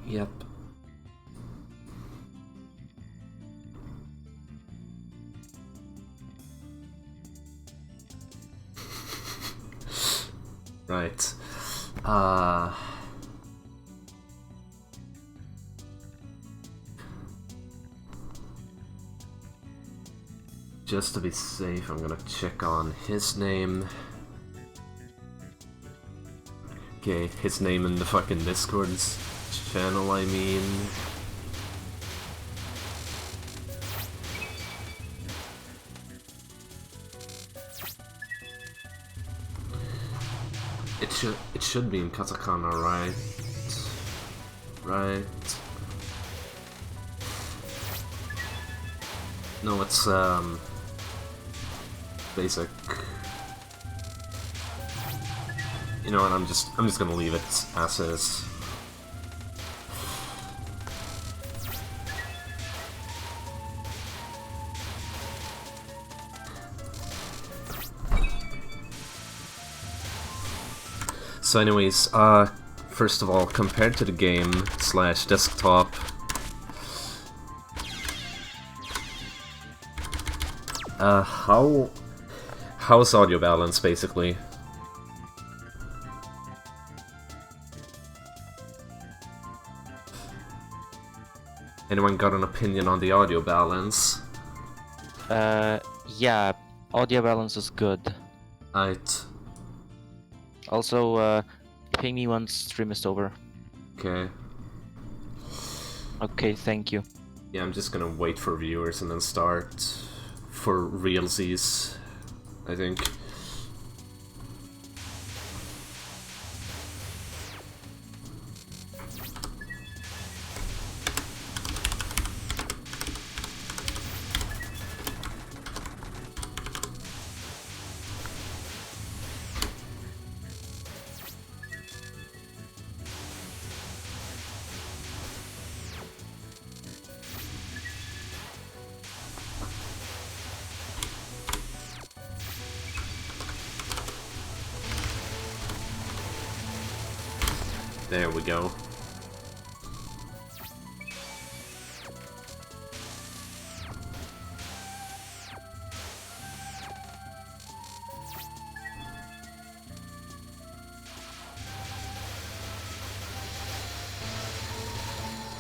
Yep. Right. Just to be safe, I'm gonna check on his name. Okay, his name in the fucking Discord's channel, I mean. It should be in katakana, right? Right. No, it's basic. You know what? I'm just gonna leave it as is. So anyways, first of all, compared to the game / desktop, how's audio balance, basically? Anyone got an opinion on the audio balance? Yeah, audio balance is good. Right. Also, ping me once stream is over. Okay. Okay, thank you. Yeah, I'm just gonna wait for viewers and then start for realsies, I think. There we go.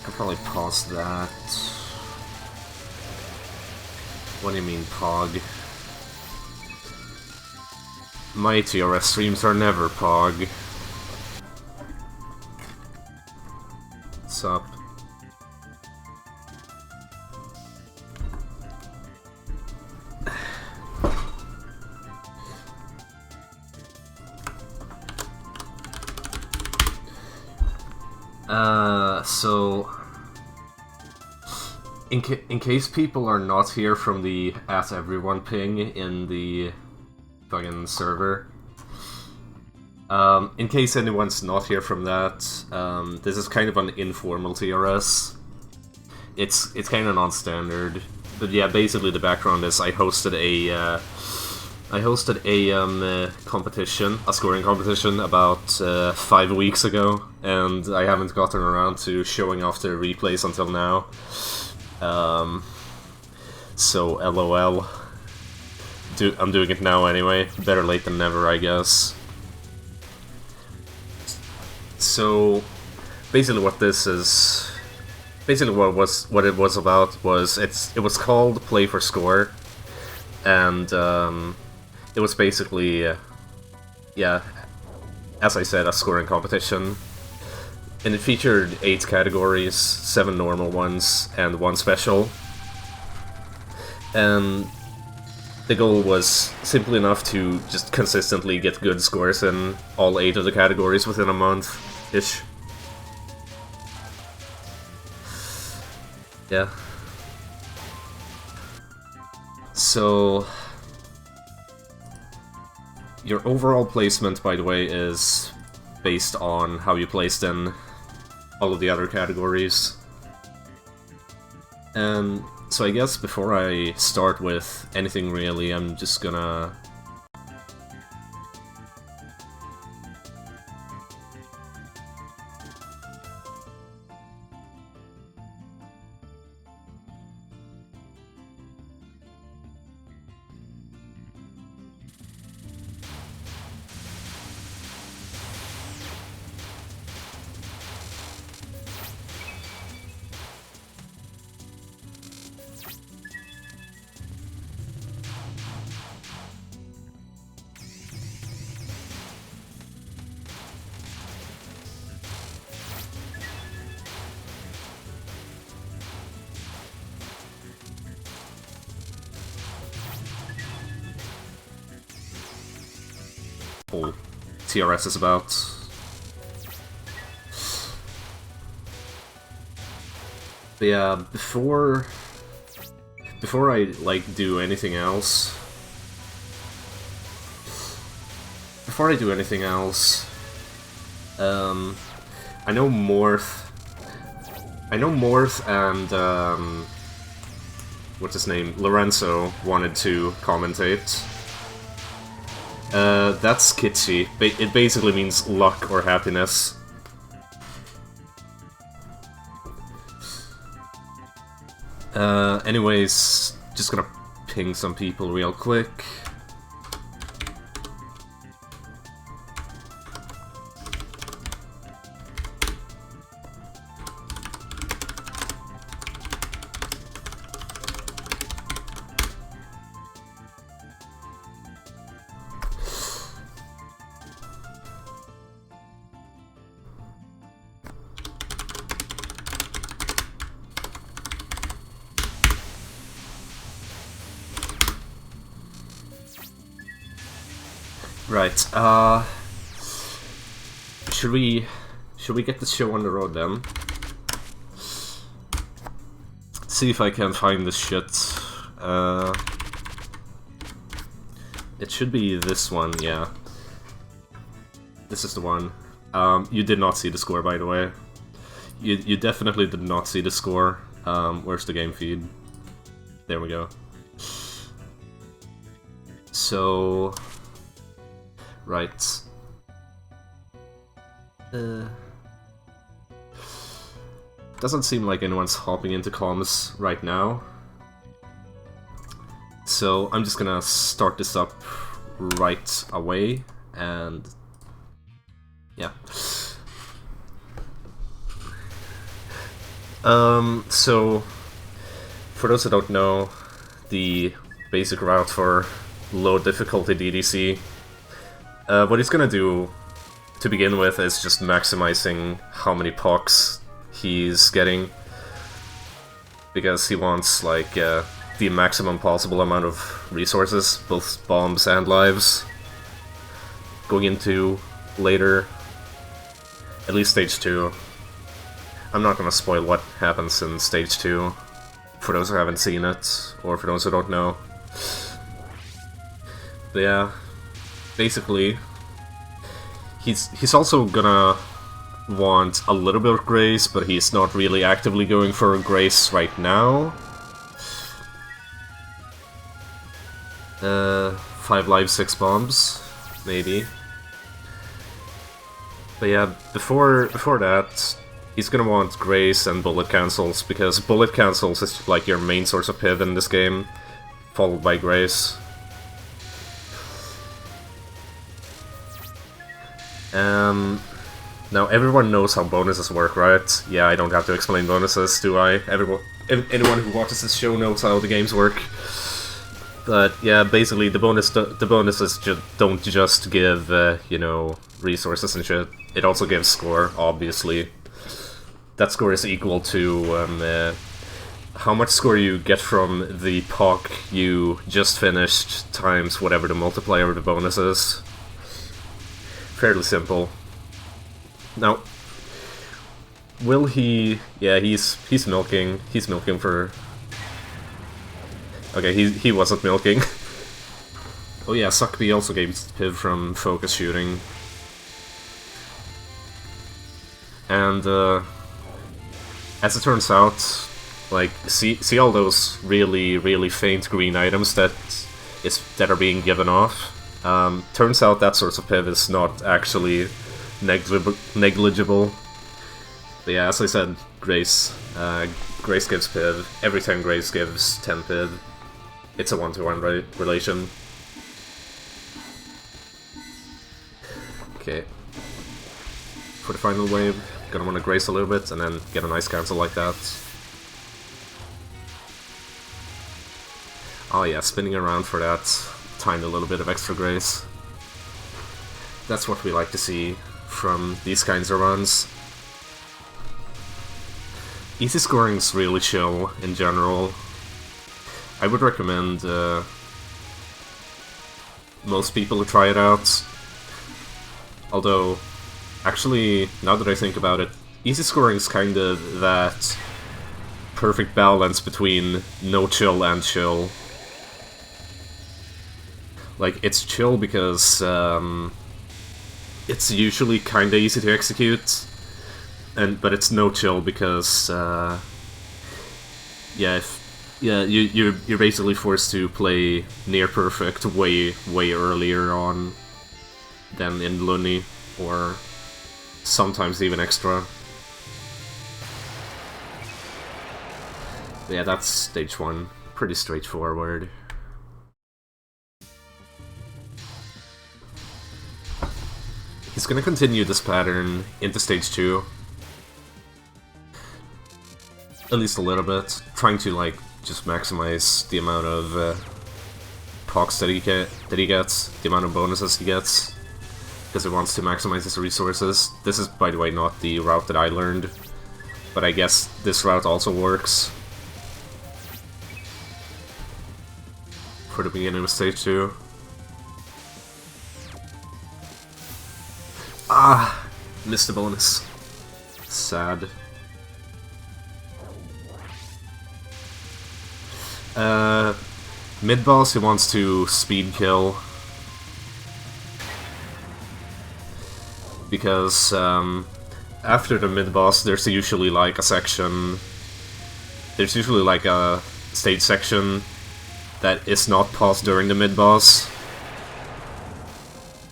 I'll probably pause that. What do you mean, Pog? My TRS streams are never Pog. What's up? So in case people are not here from the @everyone ping in the fucking server, in case anyone's not here from that, this is kind of an informal TRS. It's kind of non-standard, but yeah, basically the background is I hosted a competition, a scoring competition, about 5 weeks ago, and I haven't gotten around to showing off the replays until now. So LOL. I'm doing it now anyway. Better late than never, I guess. So basically, what this is, basically what it was about was it was called Play for Score, and it was basically, yeah, as I said, a scoring competition. And it featured 8 categories, 7 normal ones, and 1 special. And the goal was simple enough to just consistently get good scores in all 8 of the categories within a month-ish. Yeah. So your overall placement, by the way, is based on how you placed in all of the other categories. And so I guess before I start with anything really, I'm just gonna... whole TRS is about. But yeah, before I like do anything else, I know Morth and what's his name, Lorenzo wanted to commentate. That's kitschy. It basically means luck or happiness. Anyways, just gonna ping some people real quick. Right, should we get this show on the road then? See if I can find this shit. It should be this one, yeah. This is the one. You did not see the score, by the way. You definitely did not see the score. Where's the game feed? There we go. So... Right. Doesn't seem like anyone's hopping into comms right now. So I'm just gonna start this up right away, and yeah. So for those who don't know, the basic route for low difficulty DDC, what he's gonna do to begin with is just maximizing how many pucks he's getting, because he wants like the maximum possible amount of resources, both bombs and lives, going into later, at least stage 2. I'm not gonna spoil what happens in stage 2 for those who haven't seen it, or for those who don't know. But yeah, basically, he's also gonna want a little bit of grace, but he's not really actively going for grace right now. 5 lives, 6 bombs, maybe. But yeah, before that, he's gonna want grace and bullet cancels, because bullet cancels is like your main source of PIV in this game, followed by grace. Now everyone knows how bonuses work, right? Yeah, I don't have to explain bonuses, do I? Anyone who watches this show knows how the games work. But yeah, basically the bonuses don't just give, you know, resources and shit. It also gives score, obviously. That score is equal to how much score you get from the puck you just finished times whatever the multiplier of the bonus is. Fairly simple. Now, will he... Yeah, he's milking. He's milking for... Okay, he wasn't milking. Oh yeah, Suckby also gave PIV from focus shooting. And, as it turns out, like, see all those really, really faint green items that are being given off? Turns out that source of PIV is not actually negligible. But yeah, as I said, Grace. Grace gives PIV. Every time Grace gives 10 PIV. It's a 1-to-1 relation. Okay. For the final wave, gonna want to Grace a little bit and then get a nice cancel like that. Oh yeah, spinning around for that tiny little bit of extra Grace. That's what we like to see from these kinds of runs. Easy scoring's really chill in general. I would recommend most people to try it out. Although, actually, now that I think about it, easy scoring is kind of that perfect balance between no chill and chill. Like, it's chill because it's usually kinda easy to execute, but it's no chill because you're basically forced to play near perfect way earlier on than in Lunny, or sometimes even extra. Yeah, that's stage 1. Pretty straightforward. He's gonna continue this pattern into stage 2. At least a little bit. Trying to, like, just maximize the amount of procs that he gets, the amount of bonuses he gets, because he wants to maximize his resources. This is, by the way, not the route that I learned, but I guess this route also works for the beginning of stage 2. Ah! Missed the bonus. Sad. Mid Boss, he wants to speed kill. Because, after the Mid Boss, there's usually like a section... There's usually like a stage section that is not paused during the Mid Boss.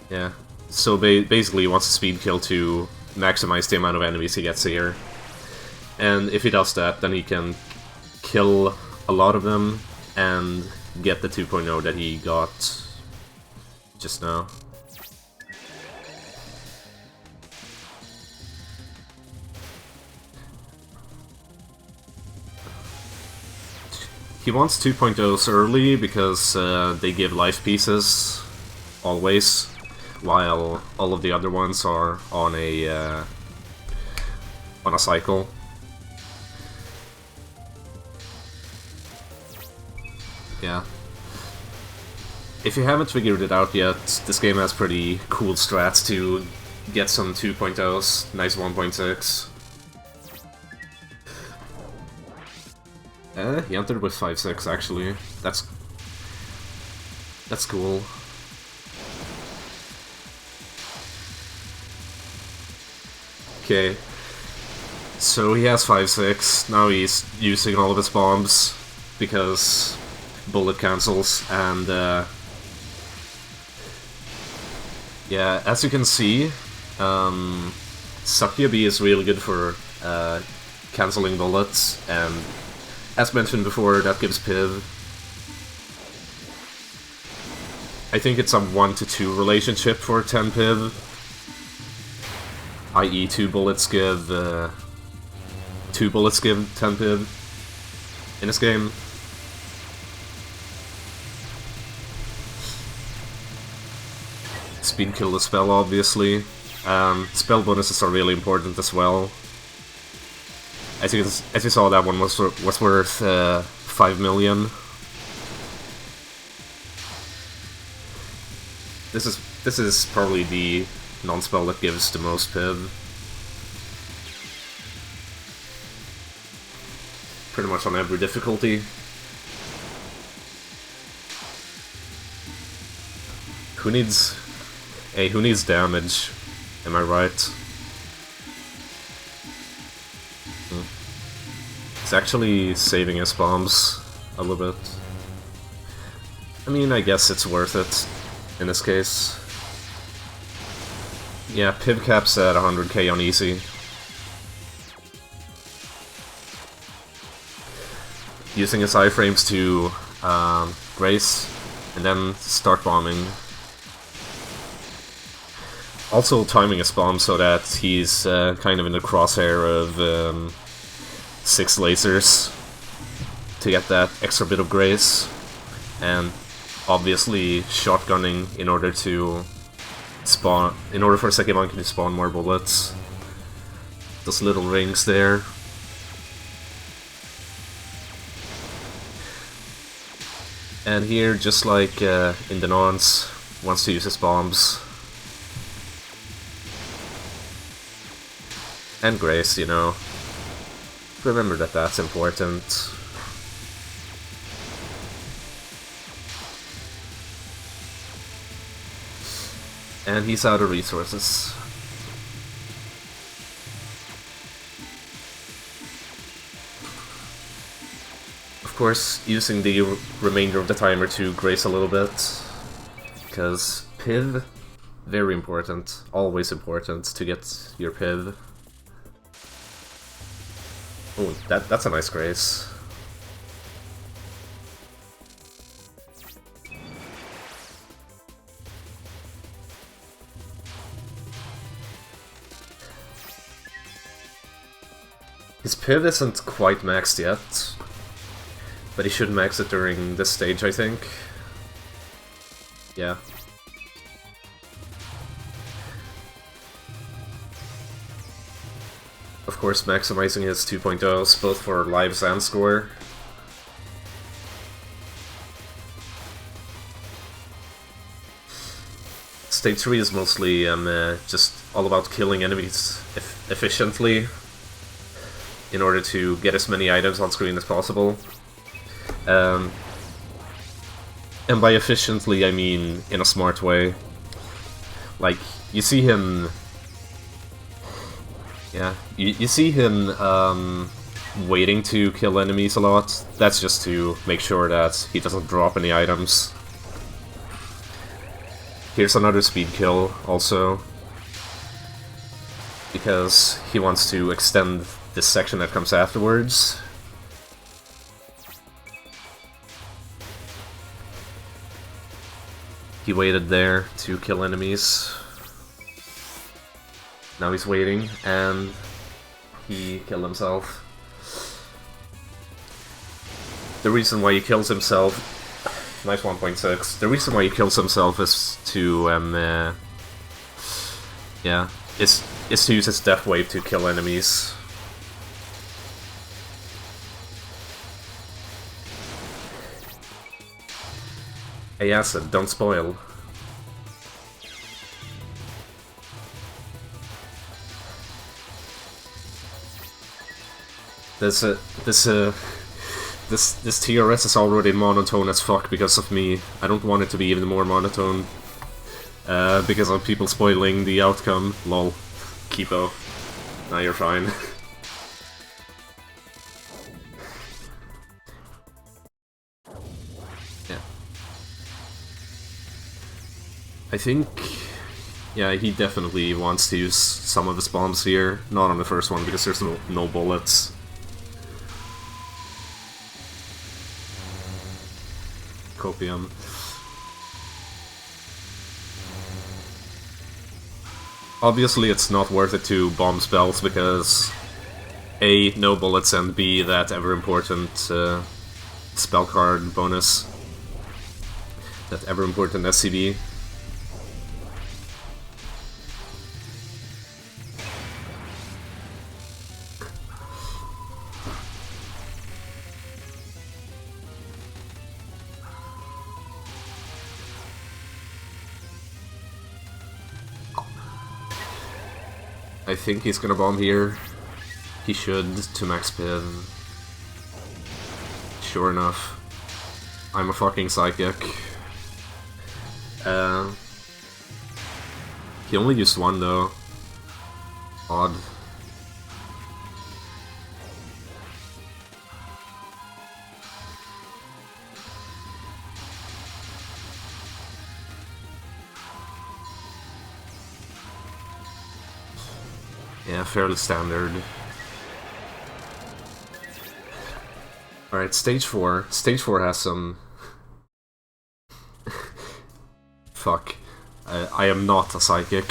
Yeah. So basically he wants to speed kill to maximize the amount of enemies he gets here. And if he does that, then he can kill a lot of them and get the 2.0 that he got just now. He wants 2.0s early because they give life pieces, always, while all of the other ones are on a cycle. Yeah. If you haven't figured it out yet, this game has pretty cool strats to get some 2.0s, nice 1.6. He entered with 5.6 actually. That's cool. Okay. So he has 5.6, now he's using all of his bombs because bullet cancels, and yeah, as you can see, Sakuya-B is really good for canceling bullets, and as mentioned before, that gives Piv. I think it's a 1 to 2 relationship for 10 Piv, i.e. 2 bullets give 10 Piv in this game. Speed kill the spell, obviously. Spell bonuses are really important as well. As you saw, that one was worth 5 million. This is probably the non-spell that gives the most Piv. Pretty much on every difficulty. Who needs damage? Am I right? He's actually saving his bombs a little bit. I mean, I guess it's worth it in this case. Yeah, Piv caps at 100k on easy. Using his iframes to grace, and then start bombing. Also timing his bomb so that he's kind of in the crosshair of 6 lasers to get that extra bit of grace, and obviously shotgunning in order for Second Monkey to spawn more bullets. Those little rings there. And here, just like in the Nons, wants to use his bombs. And Grace, you know. Remember that that's important. And he's out of resources. Of course, using the remainder of the timer to grace a little bit. Because Piv, very important. Always important to get your Piv. Oh, that's a nice grace. His Piv isn't quite maxed yet, but he should max it during this stage, I think. Yeah. Of course, maximizing his 2.0s, both for lives and score. Stage 3 is mostly just all about killing enemies efficiently in order to get as many items on screen as possible. And by efficiently, I mean in a smart way. Like, you see him... Yeah, you see him waiting to kill enemies a lot. That's just to make sure that he doesn't drop any items. Here's another speed kill, also. Because he wants to extend this section that comes afterwards. He waited there to kill enemies. Now he's waiting, and he killed himself. The reason why he kills himself... Nice 1.6. The reason why he kills himself is to, yeah, is to use his death wave to kill enemies. Hey Acid, don't spoil. This TRS is already monotone as fuck because of me. I don't want it to be even more monotone. Because of people spoiling the outcome. Lol. Keepo. Now you're fine. Yeah. I think... Yeah, he definitely wants to use some of his bombs here. Not on the first one, because there's no bullets. Copium. Obviously it's not worth it to bomb spells, because A, no bullets, and B, that ever-important spell card bonus. That ever-important SCB. I think he's gonna bomb here. He should, to max Piv. Sure enough. I'm a fucking psychic. He only used one though. Odd. Yeah, fairly standard. Alright, stage 4. Stage 4 has some... Fuck. I am not a psychic.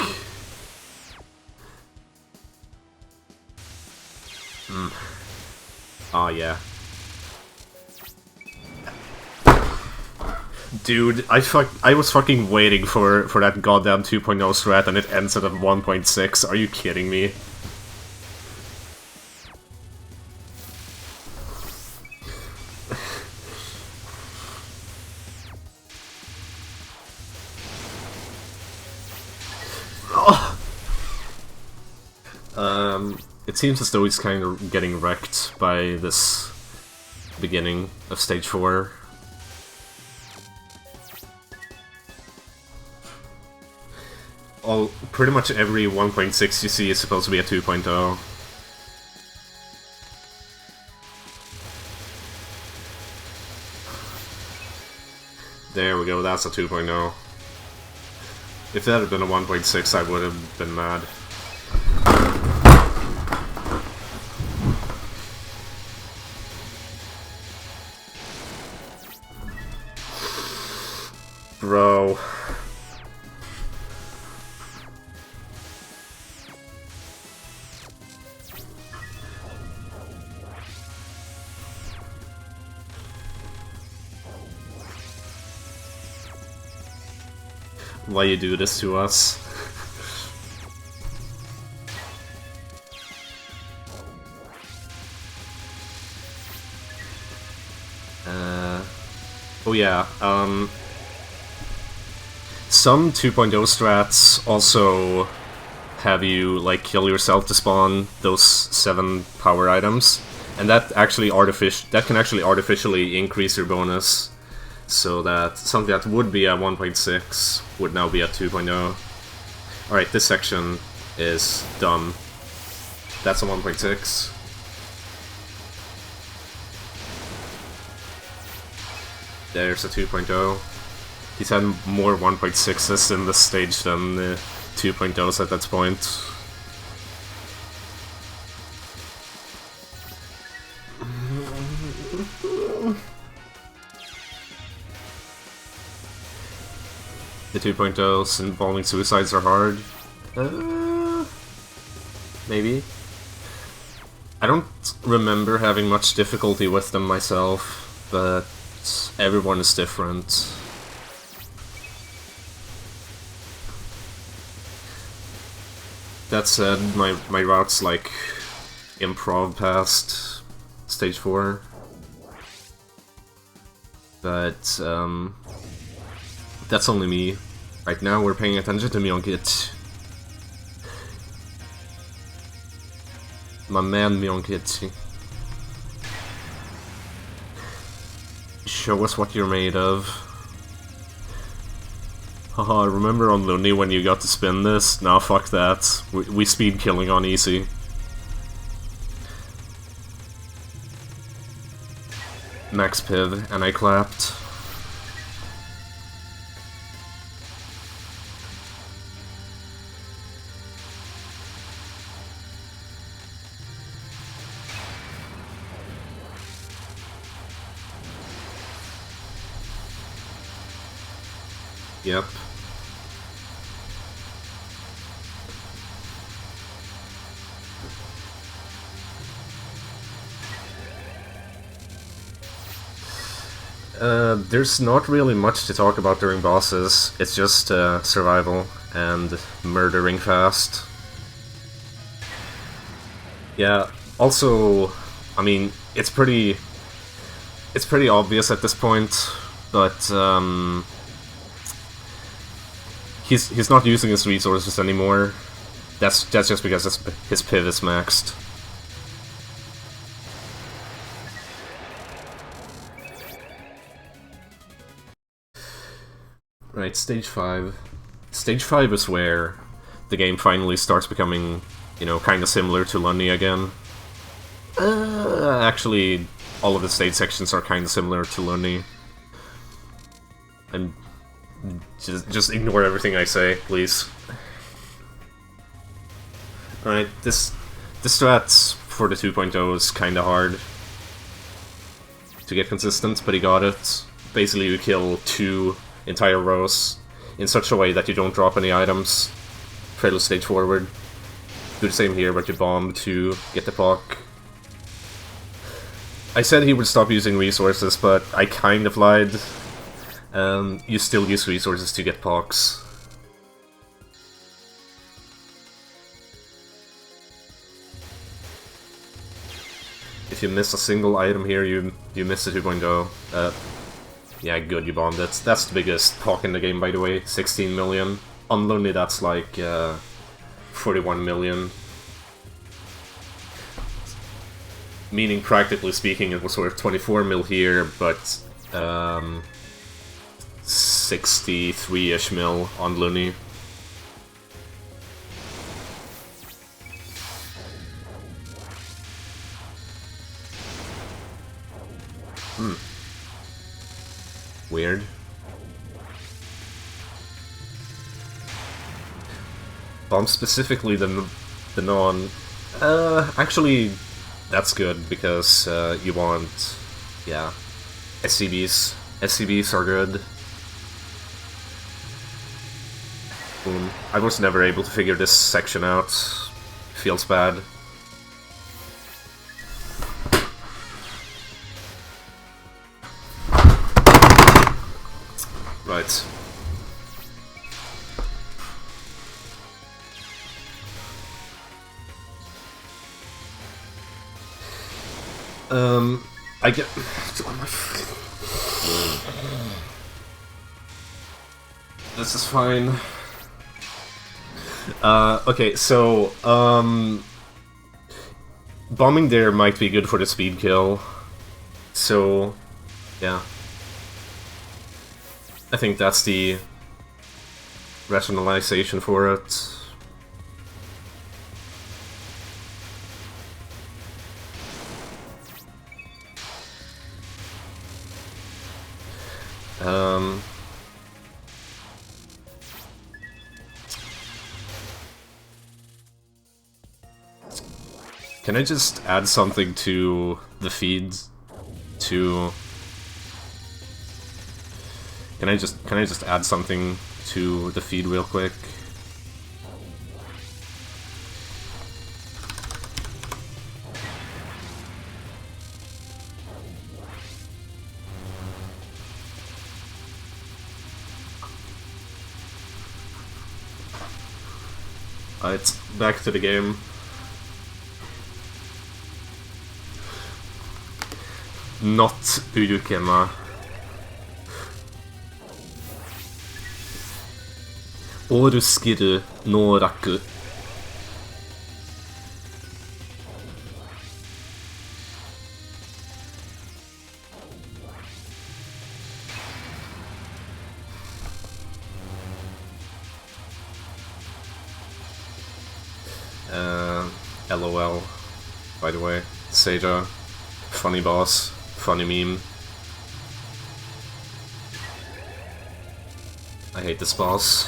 Ah, yeah. Dude, I was fucking waiting for that goddamn 2.0 strat and it ends at a 1.6. Are you kidding me? It seems as though he's kind of getting wrecked by this beginning of stage 4. Pretty much every 1.6 you see is supposed to be a 2.0. There we go, that's a 2.0. If that had been a 1.6, I would have been mad. Bro. Why you do this to us? Oh yeah, some 2.0 strats also have you, like, kill yourself to spawn those 7 power items, and that can actually artificially increase your bonus, so that something that would be a 1.6 would now be a 2.0. Alright, this section is dumb. That's a 1.6. There's a 2.0. He's had more 1.6s in this stage than 2.0s at that point. The 2.0s involving suicides are hard. Maybe. I don't remember having much difficulty with them myself, but everyone is different. That said, my route's like improv past stage 4. But that's only me. Right now we're paying attention to Myonkit. My man Myonkit. Show us what you're made of. Haha, remember on Lundy when you got to spin this? Nah, fuck that. We speed killing on easy. Max Piv, and I clapped. Yep. There's not really much to talk about during bosses. It's just survival and murdering fast. Yeah, also, I mean, it's pretty obvious at this point, but he's not using his resources anymore. That's just because his piv is maxed. Right, stage 5. Stage 5 is where the game finally starts becoming, you know, kind of similar to Lundy again. Actually, all of the stage sections are kind of similar to Lundy. And just ignore everything I say, please. Alright, this strat for the 2.0 is kinda hard to get consistent, but he got it. Basically, you kill 2 entire rows in such a way that you don't drop any items. Trail stage forward. Do the same here, but you bomb to get the puck. I said he would stop using resources, but I kind of lied. You still use resources to get pucks. If you miss a single item here, you miss the 2.0. Yeah, good, you bombed it. That's the biggest puck in the game, by the way. 16 million. On Lonely, that's like 41 million. Meaning, practically speaking, it was worth 24 mil here, but 63-ish mil on Looney. Weird. Bomb specifically the non. Actually, that's good because you want, yeah, SCBs. SCBs are good. Boom. I was never able to figure this section out. Feels bad. Right. I get. This is fine. Okay, so, bombing there might be good for the speed kill. So, yeah. I think that's the rationalization for it. Can I just add something to the feed? Can I just add something to the feed real quick? It's back to the game. Not Urukema. Oruskiru no raku. LOL, by the way. Seija. Funny boss. Funny meme. I hate this boss.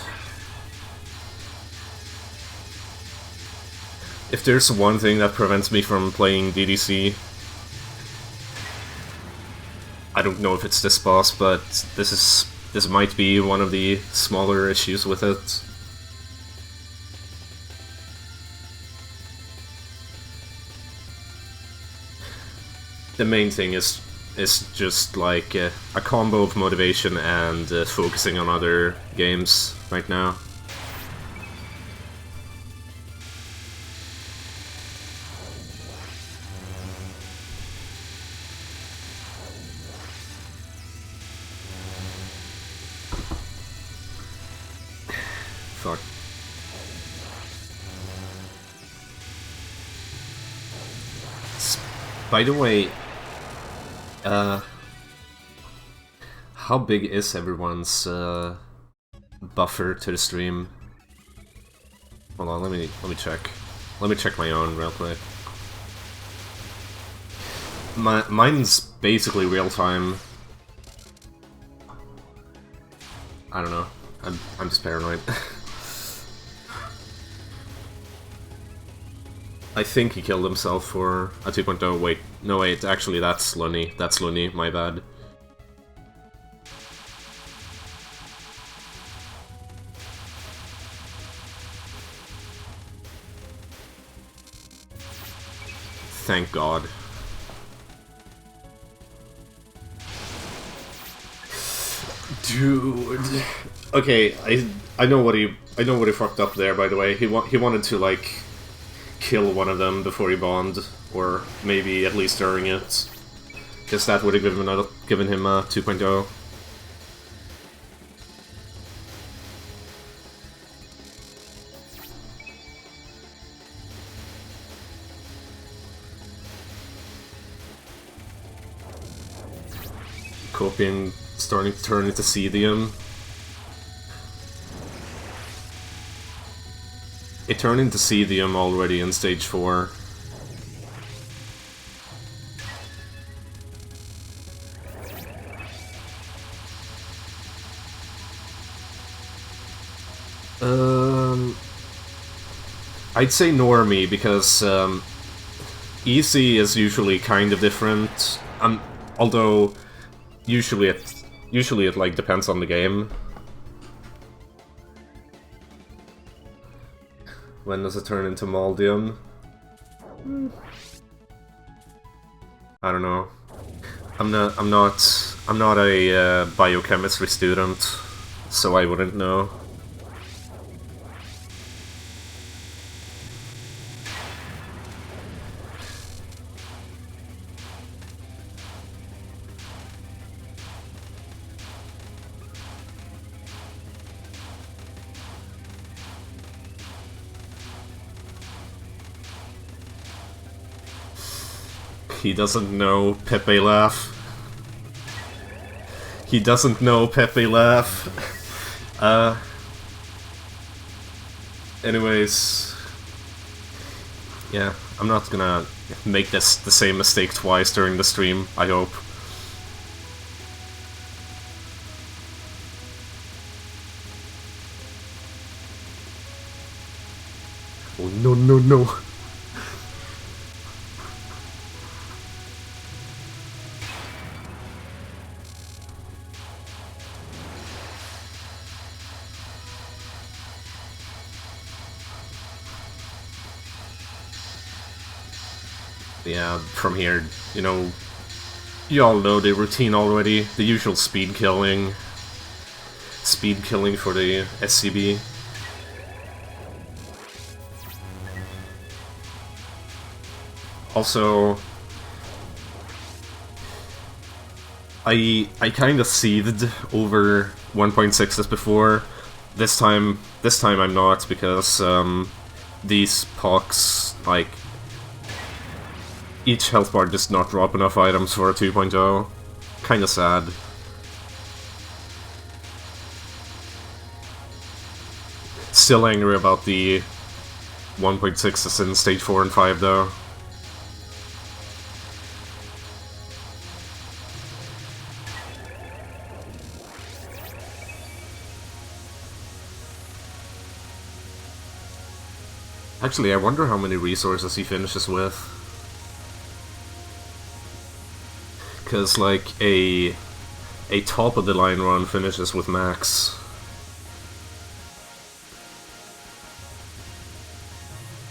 If there's one thing that prevents me from playing DDC, I don't know if it's this boss, but this might be one of the smaller issues with it. The main thing is just like a combo of motivation and focusing on other games right now. Fuck. By the way, how big is everyone's buffer to the stream? Hold on, let me check. Let me check my own real quick. Mine's basically real time. I don't know. I'm just paranoid. I think he killed himself for a 2.0. Wait, no wait, actually that's Lunny. That's Lunny, my bad. Thank God. Dude. Okay, I know what he fucked up there, by the way. He wanted to like kill one of them before he bombed, or maybe at least during it. Guess that would have given him a 2.0. Copium starting to turn into Cedium. It turned into Cedium already in stage 4. I'd say normie because easy is usually kind of different. Although usually it like depends on the game. When does it turn into Maldium? I don't know. I'm not a biochemistry student, so I wouldn't know. He doesn't know Pepe laugh. He doesn't know Pepe laugh. Anyways, yeah, I'm not gonna make the same mistake twice during the stream, I hope. Oh no no no. Yeah, from here, you know, you all know the routine already. The usual speed killing. Speed killing for the SCB. Also, I kinda seethed over 1.6 as before. This time I'm not, because these pox, like, each health bar does not drop enough items for a 2.0. Kinda sad. Still angry about the 1.6s in stage 4 and 5 though. Actually, I wonder how many resources he finishes with. Because, like, a top-of-the-line run finishes with max.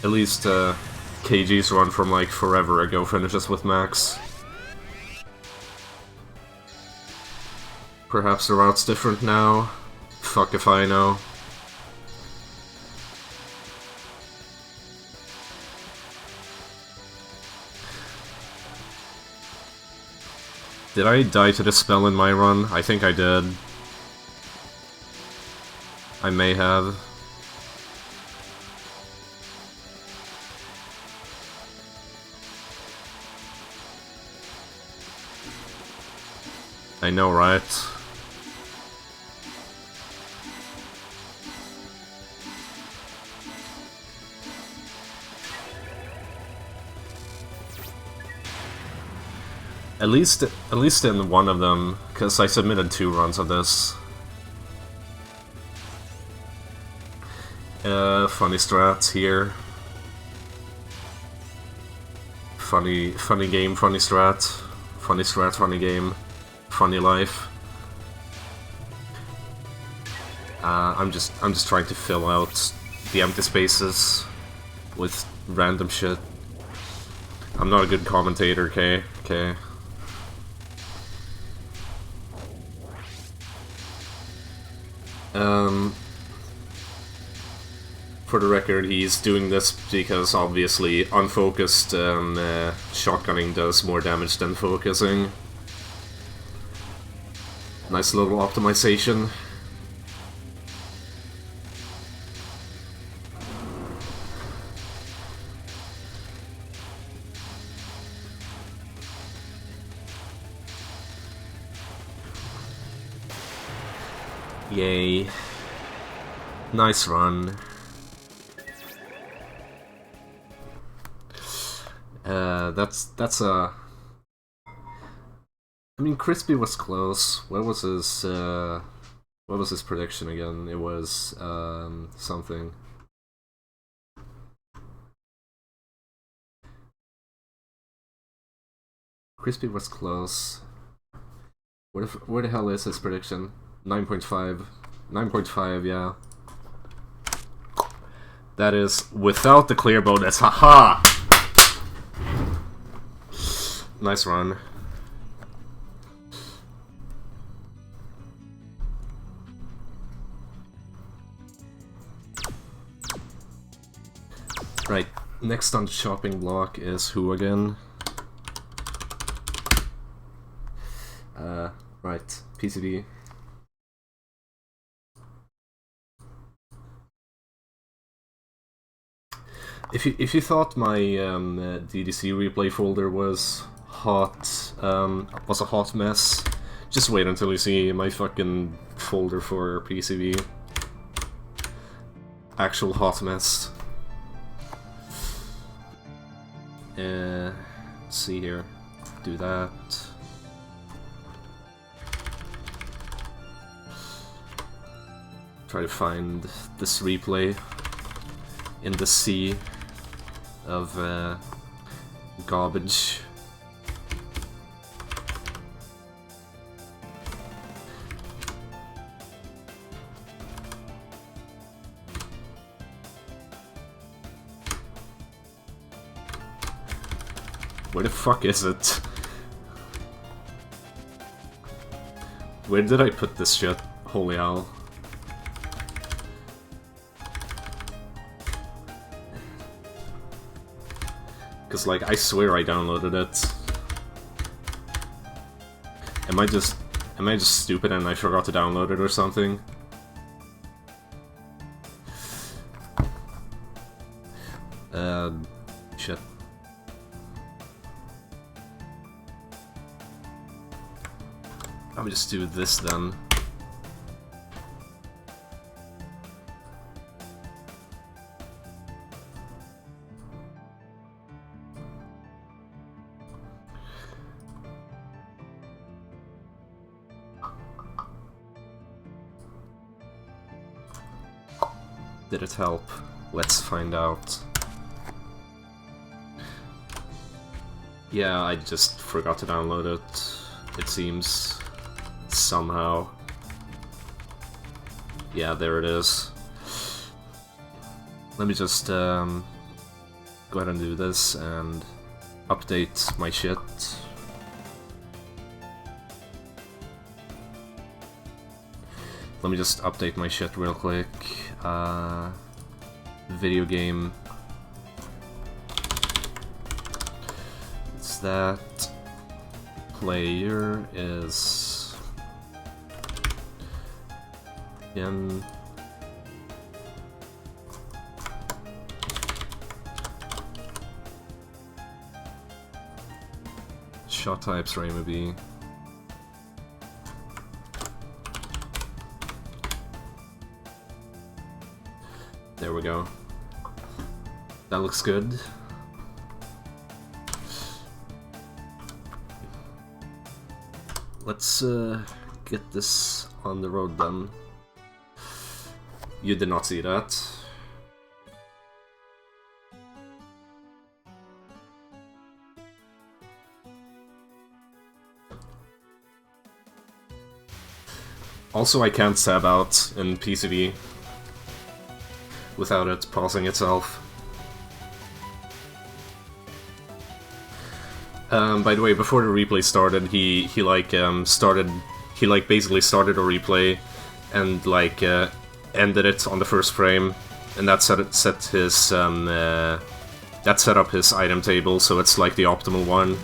At least, KG's run from, like, forever ago finishes with max. Perhaps the route's different now. Fuck if I know. Did I die to the spell in my run? I think I did. I may have. I know, right? At least in one of them, because I submitted 2 runs of this. Funny strats here. Funny game, funny strat. Funny strat, funny game. Funny life. I'm just trying to fill out the empty spaces with random shit. I'm not a good commentator, okay? Okay. For the record, he's doing this because obviously unfocused shotgunning does more damage than focusing. Nice little optimization. Yay. Nice run. That's a... I mean, Crispy was close. What was his prediction again? It was, something. Crispy was close. Where the hell is his prediction? 9.5. 9.5, yeah. That is without the clear bonus. Haha! Nice run. Right, next on the chopping block is who again? Right, PCB. If you thought my DDC replay folder was hot, was a hot mess, just wait until you see my fucking folder for PCB. Actual hot mess. Let's see here. Do that. Try to find this replay in the sea of garbage. Where the fuck is it? Where did I put this shit? Holy hell. Cause like, I swear I downloaded it. Am I just stupid and I forgot to download it or something? Shit. I'll just do this then. Did it help? Let's find out. Yeah, I just forgot to download it seems. Somehow. Yeah, there it is. Let me just go ahead and do this and update my shit. Let me just update my shit real quick. Video game. It's that. Player is in shot types maybe. There we go. That looks good. Let's get this on the road then. You did not see that. Also, I can't stab out in PCB without it pausing itself. By the way, before the replay started, he basically started a replay and like ended it on the first frame, and that set up his item table, so it's like the optimal one.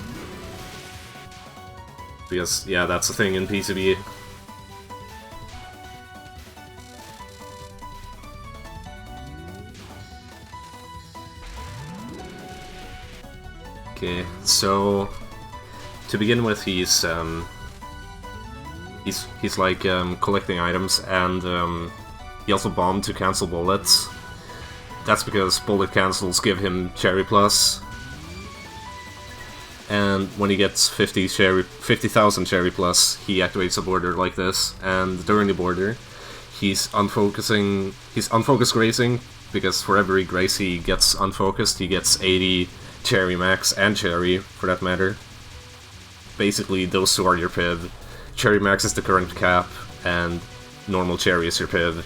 Because yeah, that's the thing in PCB. Okay, so to begin with, he's He's like collecting items, and he also bombed to cancel bullets. That's because bullet cancels give him Cherry Plus. And when he gets 50,000 Cherry Plus, he activates a border like this. And during the border, he's unfocused grazing, because for every grace he gets unfocused, he gets 80 Cherry Max, and Cherry, for that matter. Basically, those two are your PIV. Cherry Max is the current cap, and normal Cherry is your PIV.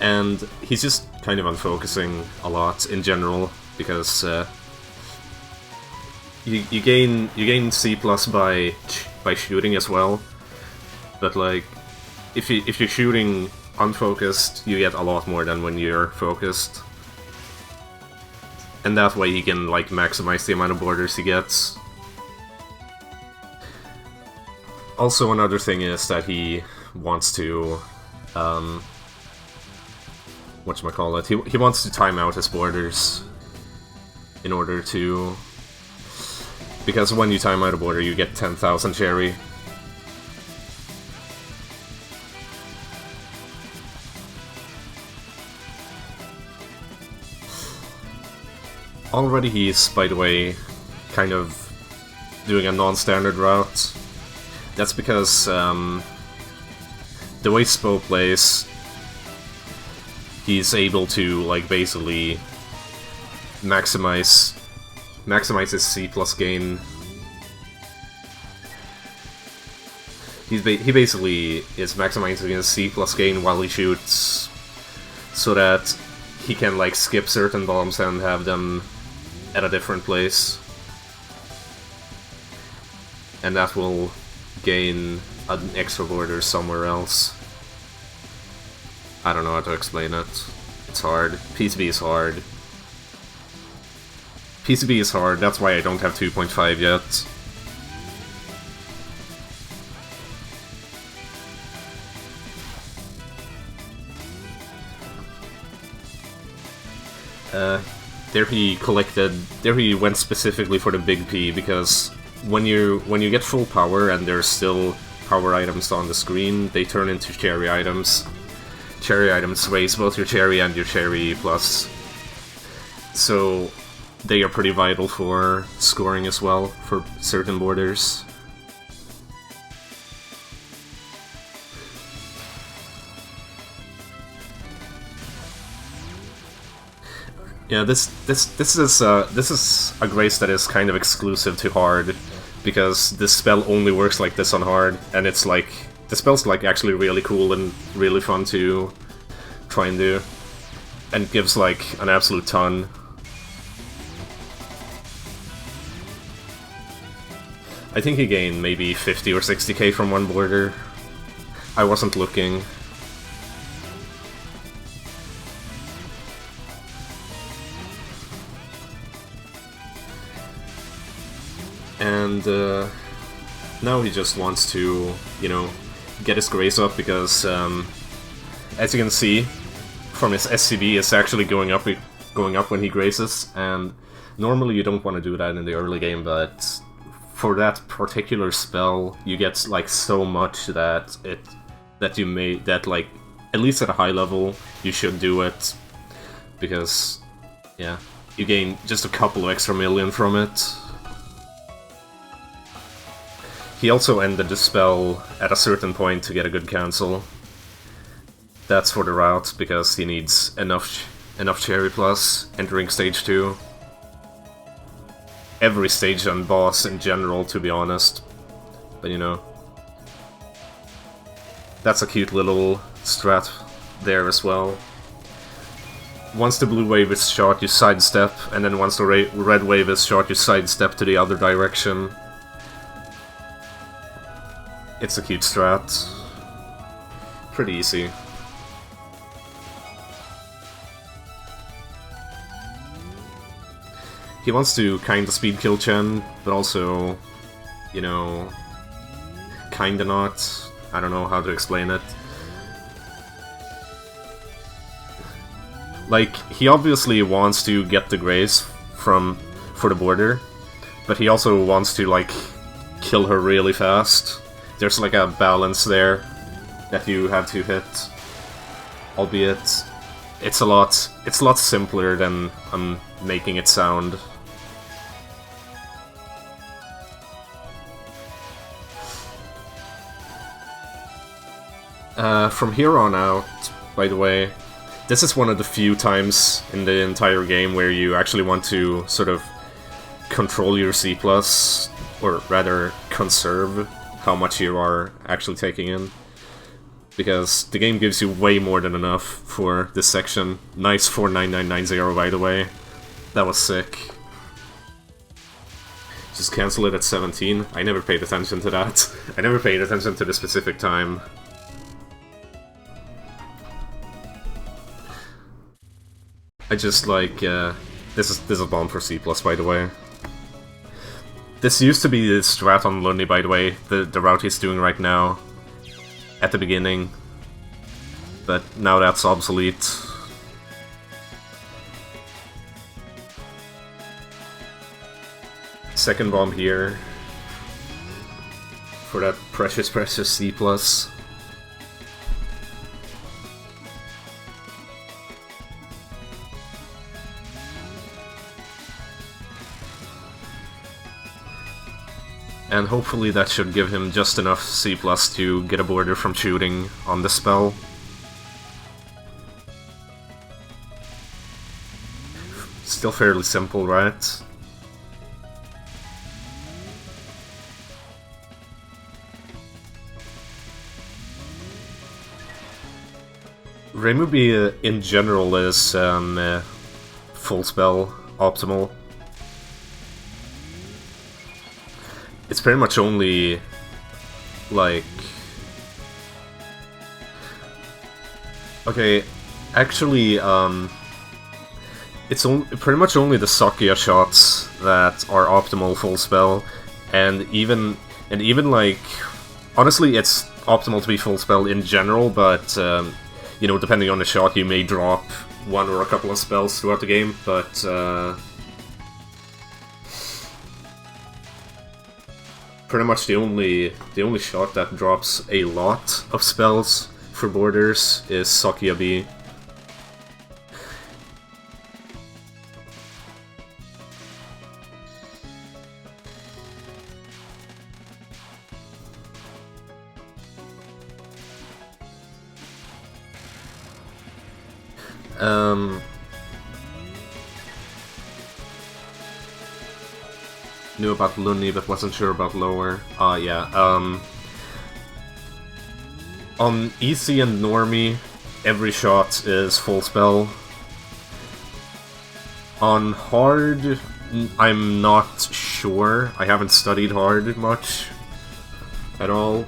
And he's just kind of unfocusing a lot in general, because you gain C+ by shooting as well, but like if you're shooting unfocused, you get a lot more than when you're focused, and that way he can like maximize the amount of borders he gets. Also, another thing is that he wants to whatchamacallit, he wants to time out his borders in order to, because when you time out a border you get 10,000 Cherry. Already he's, by the way, kind of doing a non-standard route. That's because the way Spo plays, he's able to like basically maximize his C+ gain. He basically is maximizing his C+ gain while he shoots, so that he can like skip certain bombs and have them at a different place, and that will gain an extra border somewhere else. I don't know how to explain it. It's hard. PCB is hard. PCB is hard, that's why I don't have 2.5 yet. There he went specifically for the big P, because when you get full power and there's still power items on the screen, they turn into Cherry items. Cherry items raise both your Cherry and your Cherry Plus. So they are pretty vital for scoring as well, for certain borders. Yeah, this is a grace that is kind of exclusive to hard, because this spell only works like this on hard, and it's like the spell's like actually really cool and really fun to try and do, and gives like an absolute ton. I think he gained maybe 50 or 60k from one border. I wasn't looking. And now he just wants to, you know, get his grace up, because as you can see from his SCV, it's actually going up when he graces, and normally you don't want to do that in the early game, but for that particular spell you get like so much that like at least at a high level you should do it, because yeah, you gain just a couple of extra million from it. He also ended the spell at a certain point to get a good cancel. That's for the route, because he needs enough Cherry Plus entering stage 2. Every stage on boss in general, to be honest. But you know, that's a cute little strat there as well. Once the blue wave is shot, you sidestep, and then once the red wave is shot, you sidestep to the other direction. It's a cute strat. Pretty easy. He wants to kinda speed kill Chen, but also, you know, kinda not. I don't know how to explain it. Like, he obviously wants to get the grace for the border, but he also wants to, like, kill her really fast. there's like a balance there that you have to hit, albeit it's a lot simpler than I'm making it sound. From here on out, by the way, this is one of the few times in the entire game where you actually want to sort of control your C+, or rather conserve how much you are actually taking in. Because the game gives you way more than enough for this section. Nice 49990, by the way. That was sick. Just cancel it at 17. I never paid attention to that. I never paid attention to the specific time. I just like, this is a bomb for C+, by the way. This used to be the strat on Lundy, by the way, the route he's doing right now, at the beginning. But now that's obsolete. Second bomb here. For that precious C+. And hopefully that should give him just enough C+ to get a border from shooting on the spell. Still fairly simple, right? Remubi in general is full spell optimal. It's pretty much only, like... Okay, actually, it's pretty much only the Sakia shots that are optimal full spell, and even like... Honestly, it's optimal to be full spell in general, but, you know, depending on the shot, you may drop one or a couple of spells throughout the game, but, pretty much the only shot that drops a lot of spells for borders is Sakia B. Knew about Lunny, but wasn't sure about lower. Yeah. On easy and normie, every shot is full spell. On hard, I'm not sure. I haven't studied hard much at all.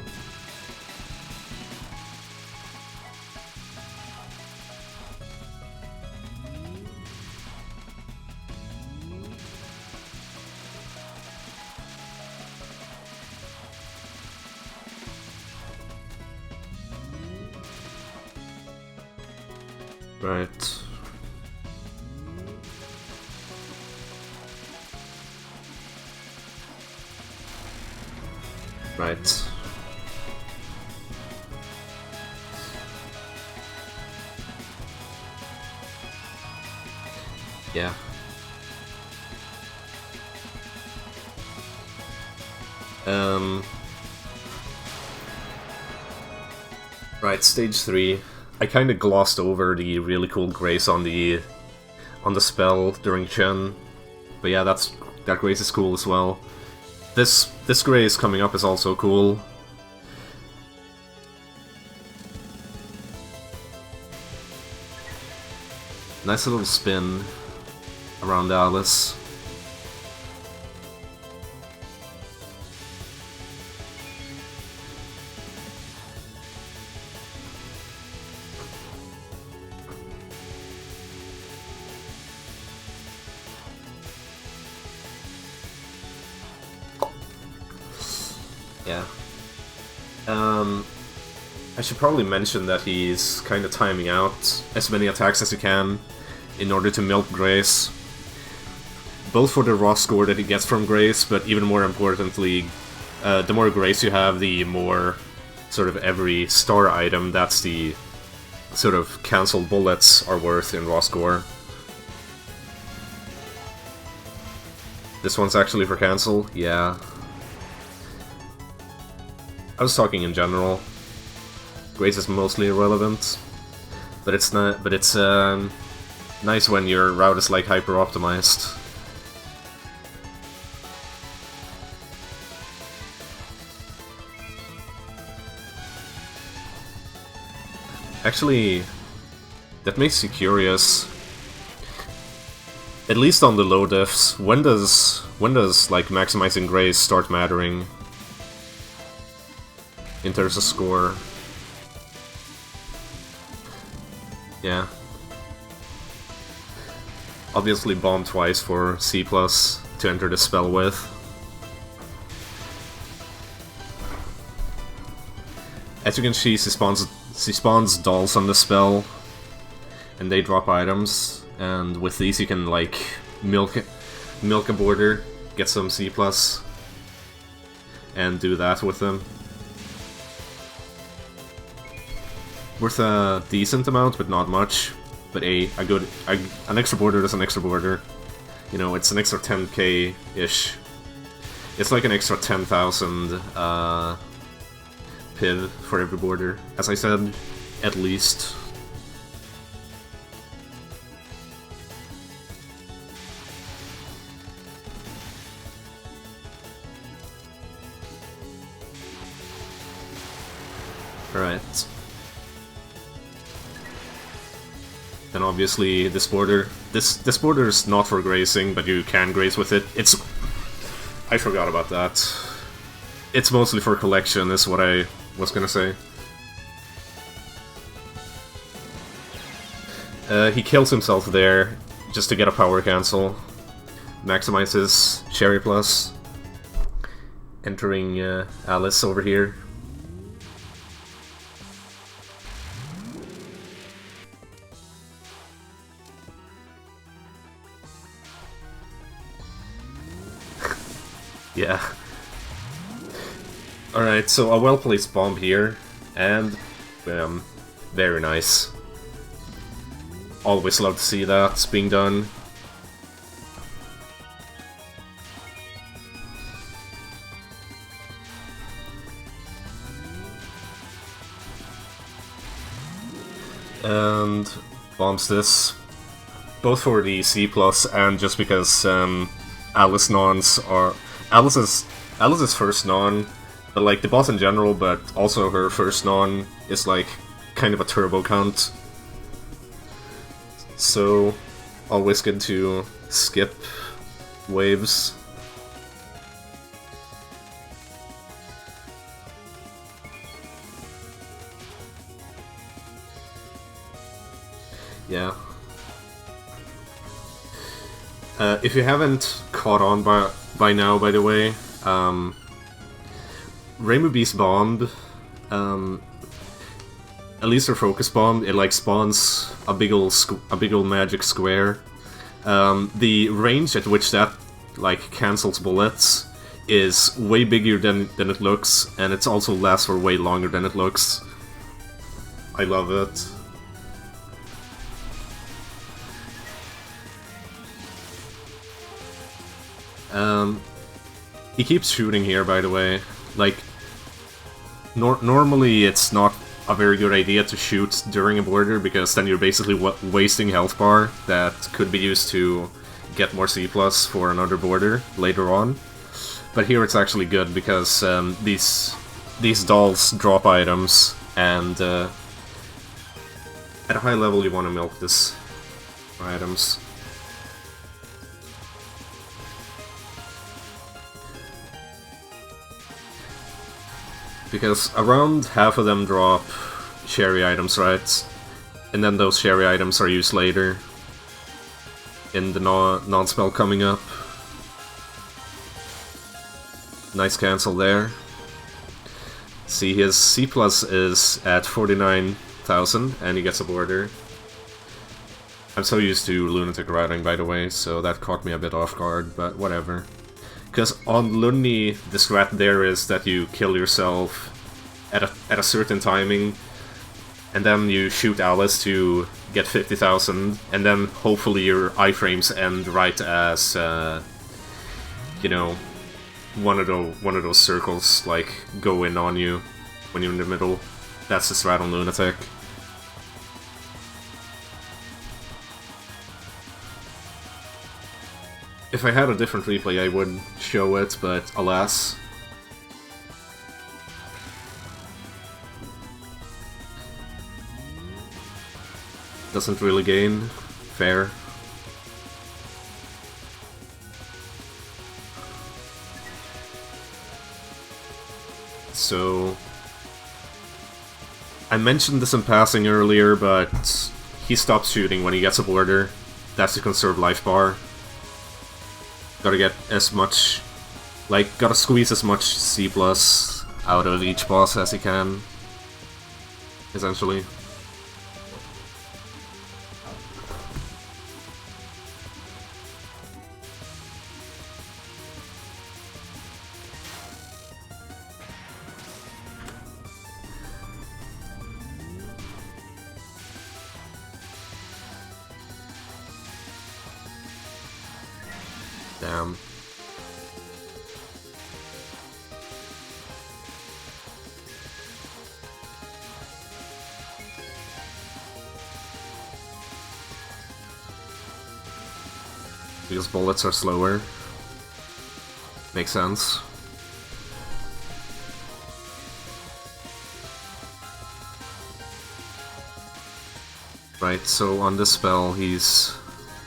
Right. Right. Yeah. Right, stage 3. I kinda glossed over the really cool grace on the spell during Chen. But yeah, that grace is cool as well. This grace coming up is also cool. Nice little spin around Alice. Yeah. I should probably mention that he's kind of timing out as many attacks as he can in order to milk Grace. Both for the raw score that he gets from Grace, but even more importantly, The more grace you have, the more sort of every star item that's the sort of cancelled bullets are worth in raw score. This one's actually for cancel? Yeah. I was talking in general. Grace is mostly irrelevant, but it's not. But it's nice when your route is like hyper optimized. Actually, that makes you curious. At least on the low diffs, when does like maximizing grace start mattering in terms of score? Yeah. Obviously bomb twice for C+ to enter the spell with. As you can see, she spawns dolls on the spell, and they drop items, and with these you can like milk a border, get some C+, and do that with them. Worth a decent amount, but not much. But an extra border is an extra border. You know, it's an extra 10k-ish. It's like an extra 10,000 PIV for every border. As I said, at least. Alright. And obviously this border is not for grazing, but you can graze with it. I forgot about that. It's mostly for collection, is what I was gonna say. He kills himself there just to get a power cancel. Maximizes Cherry Plus. Entering Alice over here. Yeah. Alright, so a well-placed bomb here, and very nice. Always love to see that being done. And bombs this, both for the C+ and just because Alice nons are Alice's first non, but like the boss in general, but also her first non is like kind of a turbo count. So always good to skip waves. Yeah. If you haven't caught on by now, by the way, Rainbow Beast Bomb, at least her focus bomb, it like spawns a big ol' magic square. The range at which that like cancels bullets is way bigger than it looks, and it's also lasts for way longer than it looks. I love it. He keeps shooting here, by the way. Like, normally it's not a very good idea to shoot during a border, because then you're basically wasting health bar that could be used to get more C+ for another border later on. But here it's actually good, because these dolls drop items, and at a high level you want to milk this for items. Because around half of them drop cherry items, right? And then those cherry items are used later in the non-spell coming up. Nice cancel there. See, his C+ is at 49,000 and he gets a border. I'm so used to lunatic routing, by the way, so that caught me a bit off guard, but whatever. Because on Lunny, the strat there is that you kill yourself at a certain timing, and then you shoot Alice to get 50,000, and then hopefully your iframes end right as, you know, one of those circles, like, go in on you when you're in the middle. That's the strat on Lunatic. If I had a different replay, I would show it, but alas. Doesn't really gain. Fair. So... I mentioned this in passing earlier, but he stops shooting when he gets a border. That's to conserve life bar. Gotta get as much... like, gotta squeeze as much C+ out of each boss as he can. Essentially. Damn. Because bullets are slower. Makes sense. Right, so on this spell he's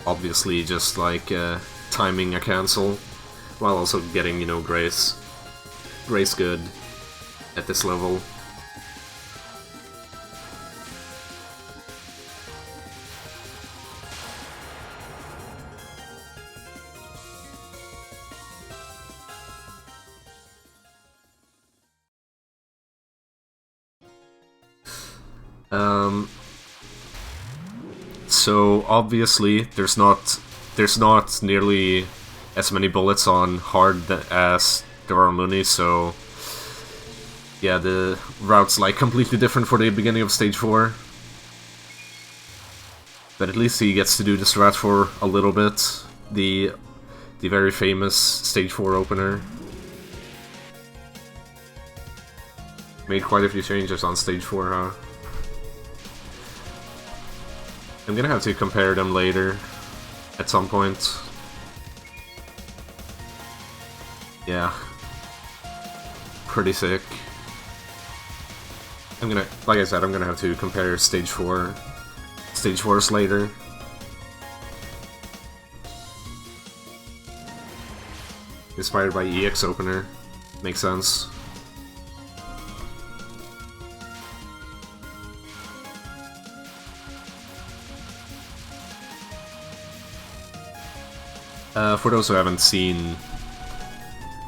obviously just like timing a cancel, while also getting, you know, Grace. Grace good at this level. So obviously there's not nearly as many bullets on hard as there are on Looney, so yeah, the route's like completely different for the beginning of stage 4. But at least he gets to do the strat for a little bit, the very famous stage 4 opener. Made quite a few changes on stage 4, huh? I'm gonna have to compare them later, at some point. Yeah. Pretty sick. Like I said, I'm gonna have to compare stage 4s later. Inspired by EX opener. Makes sense. For those who haven't seen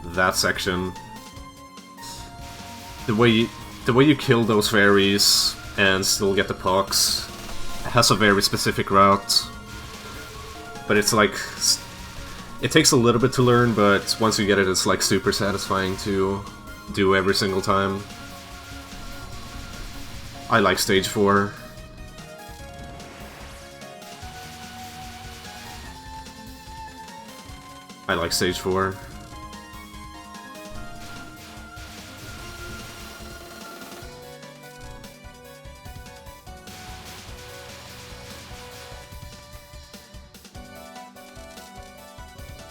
that section, the way you kill those fairies and still get the pucks has a very specific route, but it's like, it takes a little bit to learn, but once you get it, it's like super satisfying to do every single time. I like stage 4. I like stage 4.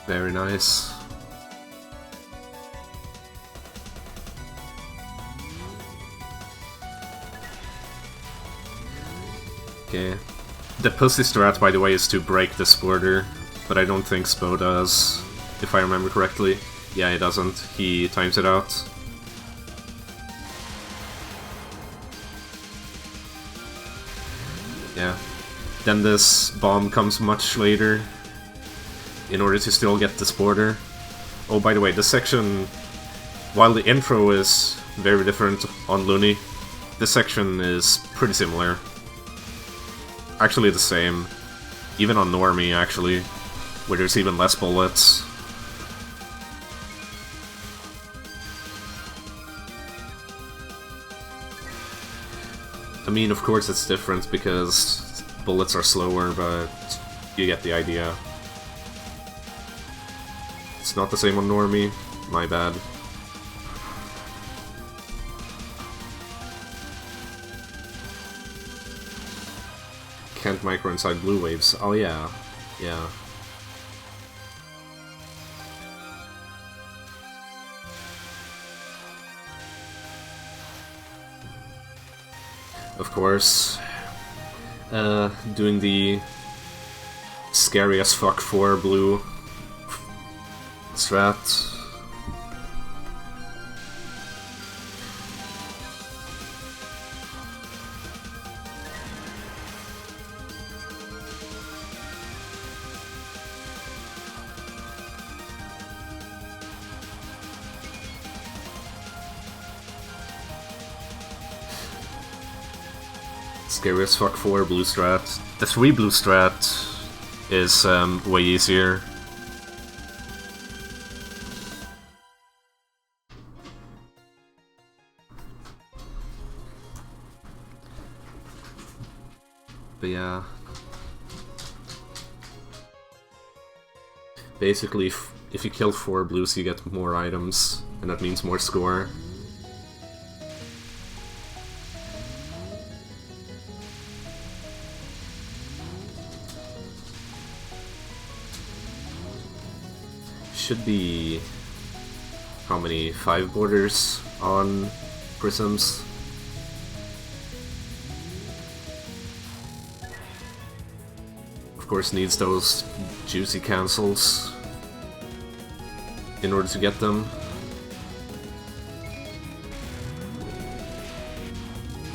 Very nice. Okay. The pussy strat, by the way, is to break this border, but I don't think Spo does, if I remember correctly. Yeah, he doesn't. He times it out. Yeah. Then this bomb comes much later, in order to still get this border. Oh, by the way, this section, while the intro is very different on Looney, this section is pretty similar. Actually the same. Even on Normie, actually, where there's even less bullets. I mean, of course it's different because bullets are slower, but you get the idea. It's not the same on Normie, my bad. Can't micro inside blue waves. Oh yeah, yeah. Of course, doing the scary as fuck for blue strat. Scary as fuck for blue strat. The 3 blue strat is way easier. But yeah. Basically, if you kill 4 blues, you get more items, and that means more score. Should be... how many? 5 borders on prisms? Of course needs those juicy cancels in order to get them.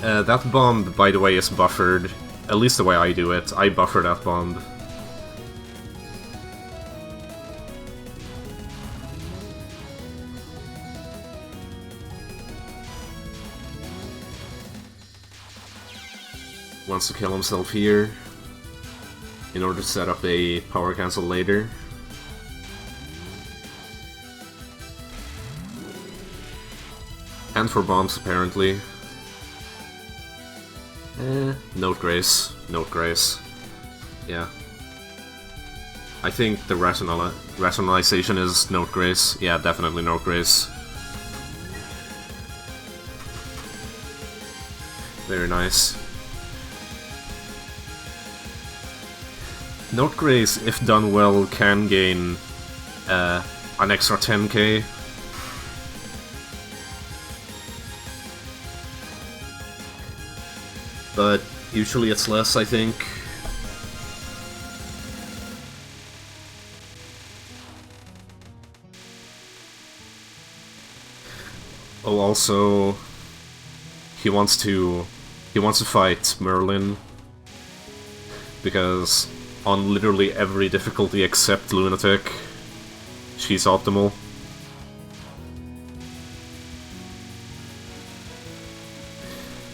That bomb, by the way, is buffered. At least the way I do it. I buffer that bomb. Wants to kill himself here in order to set up a power cancel later. And for bombs, apparently. Note Grace. Note Grace. Yeah. I think the rationalization is Note Grace. Yeah, definitely Note Grace. Very nice. Note Grace, if done well, can gain an extra 10k. But usually it's less, I think. Oh, also, he wants to fight Merlin because on literally every difficulty except Lunatic, she's optimal.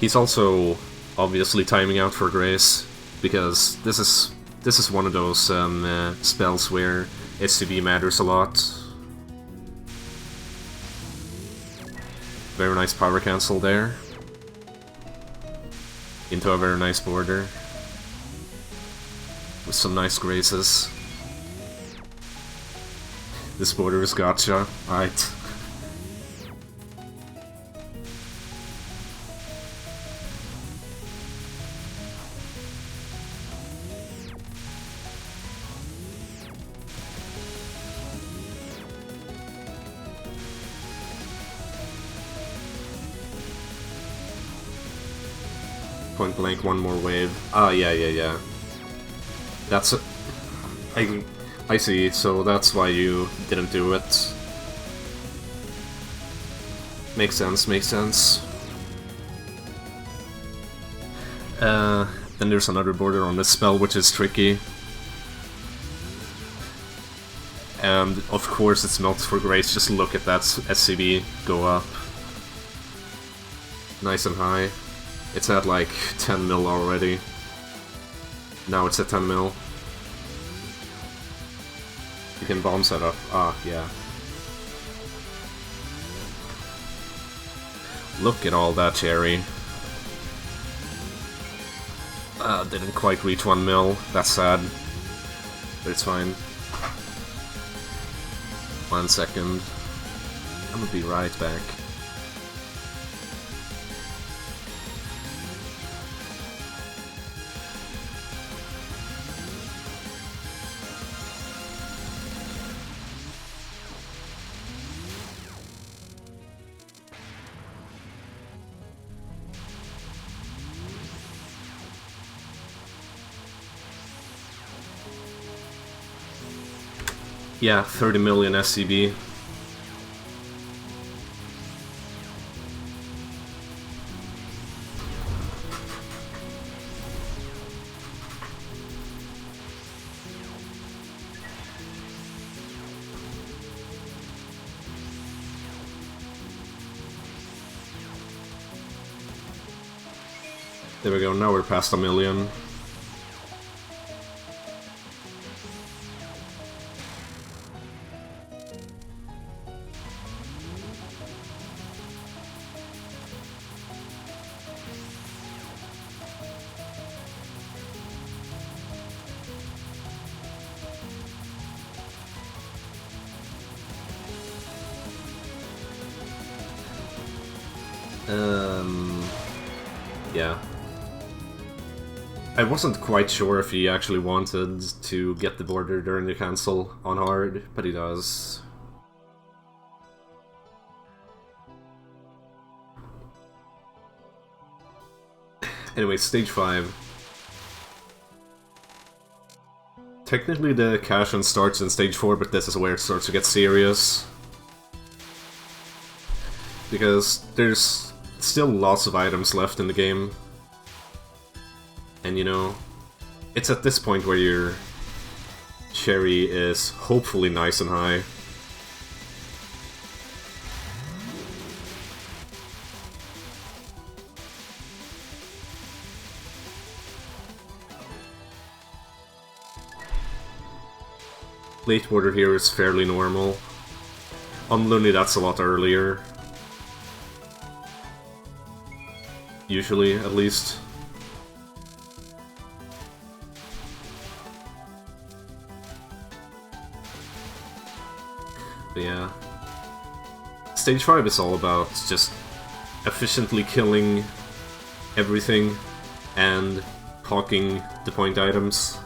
He's also obviously timing out for Grace, because this is one of those spells where SCB matters a lot. Very nice power cancel there. Into a very nice border. With some nice graces. This border is gotcha. Alright. Point blank, one more wave. Ah, yeah. That's a... I see, so that's why you didn't do it. Makes sense, makes sense. Then there's another border on this spell, which is tricky. And, of course, it's melts for Grace. Just look at that SCB go up. Nice and high. It's at like 10 mil already. Now it's at 10 mil. You can bomb set up. Ah, yeah. Look at all that cherry. Didn't quite reach 1 mil. That's sad. But it's fine. 1 second. I'm gonna be right back. Yeah, 30 million SCB. There we go, now we're past 1 million. Yeah. I wasn't quite sure if he actually wanted to get the border during the cancel on hard, but he does. Anyway, stage 5. Technically the cash-in starts in stage 4, but this is where it starts to get serious. Because there's still lots of items left in the game. And you know, it's at this point where your cherry is hopefully nice and high. Late border here is fairly normal. On Looney that's a lot earlier. Usually, at least. But yeah. Stage 5 is all about just efficiently killing everything and hawking the point items.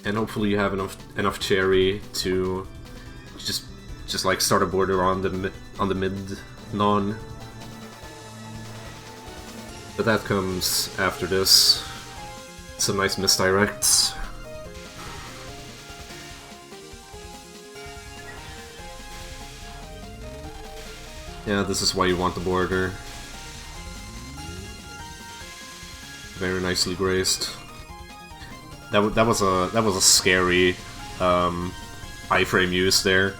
And hopefully you have enough cherry to just like start a border on the mid non. But that comes after this. Some nice misdirects. Yeah, this is why you want the border. Very nicely graced. That was a scary iframe use there.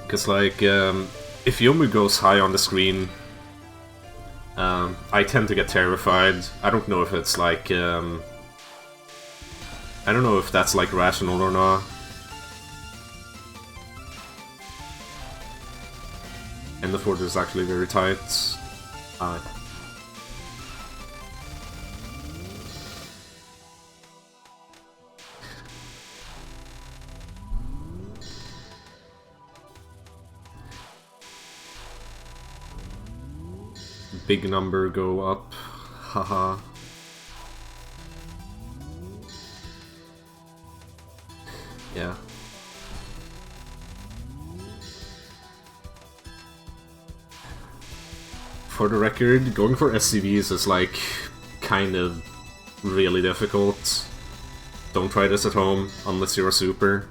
Because like if Yomu goes high on the screen, I tend to get terrified. I don't know if it's like I don't know if that's like rational or not. And the fort is actually very tight. Big number go up, haha. Yeah. For the record, going for SCVs is like kind of really difficult. Don't try this at home unless you're a super.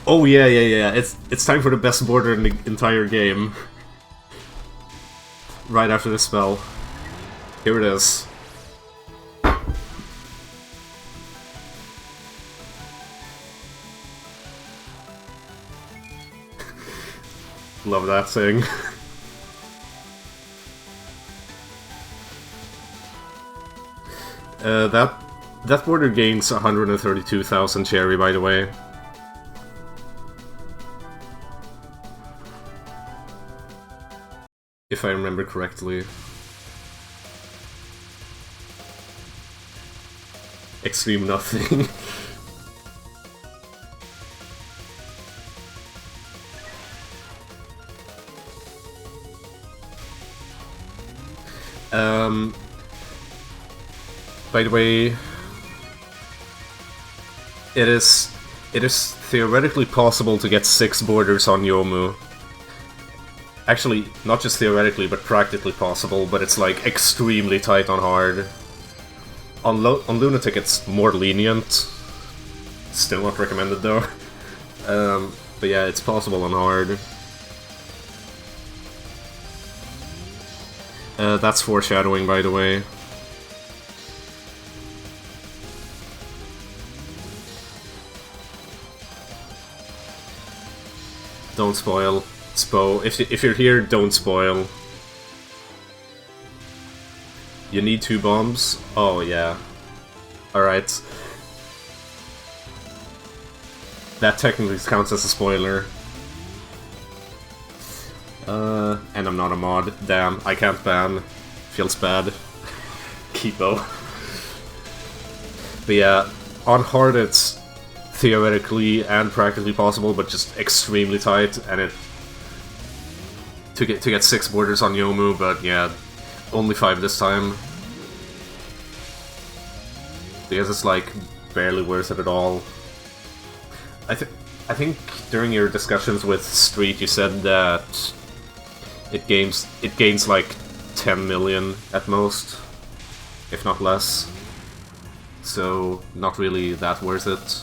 Oh yeah. It's time for the best border in the entire game. Right after the spell. Here it is. Love that thing. That border gains 132,000 cherry, by the way. If I remember correctly. Extreme nothing. By the way, it is theoretically possible to get 6 borders on Yomu. Actually, not just theoretically, but practically possible, but it's like extremely tight on hard. On Lunatic it's more lenient. Still not recommended though. But yeah, it's possible on hard. That's foreshadowing, by the way. Don't spoil. Spo. If you're here, don't spoil. You need 2 bombs? Oh, yeah. Alright. That technically counts as a spoiler. And I'm not a mod. Damn, I can't ban. Feels bad. Keepo. But yeah, on hard it's theoretically and practically possible, but just extremely tight, and it... To get 6 borders on Yomu, but yeah, only 5 this time. Because it's like barely worth it at all. I think during your discussions with Street you said that it gains like 10 million at most, if not less. So not really that worth it.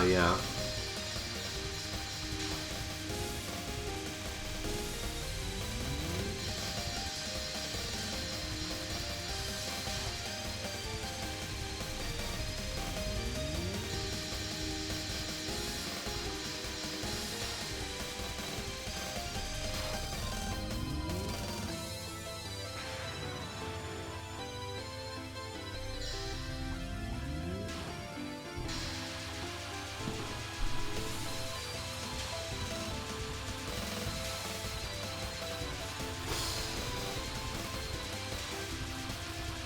Yeah.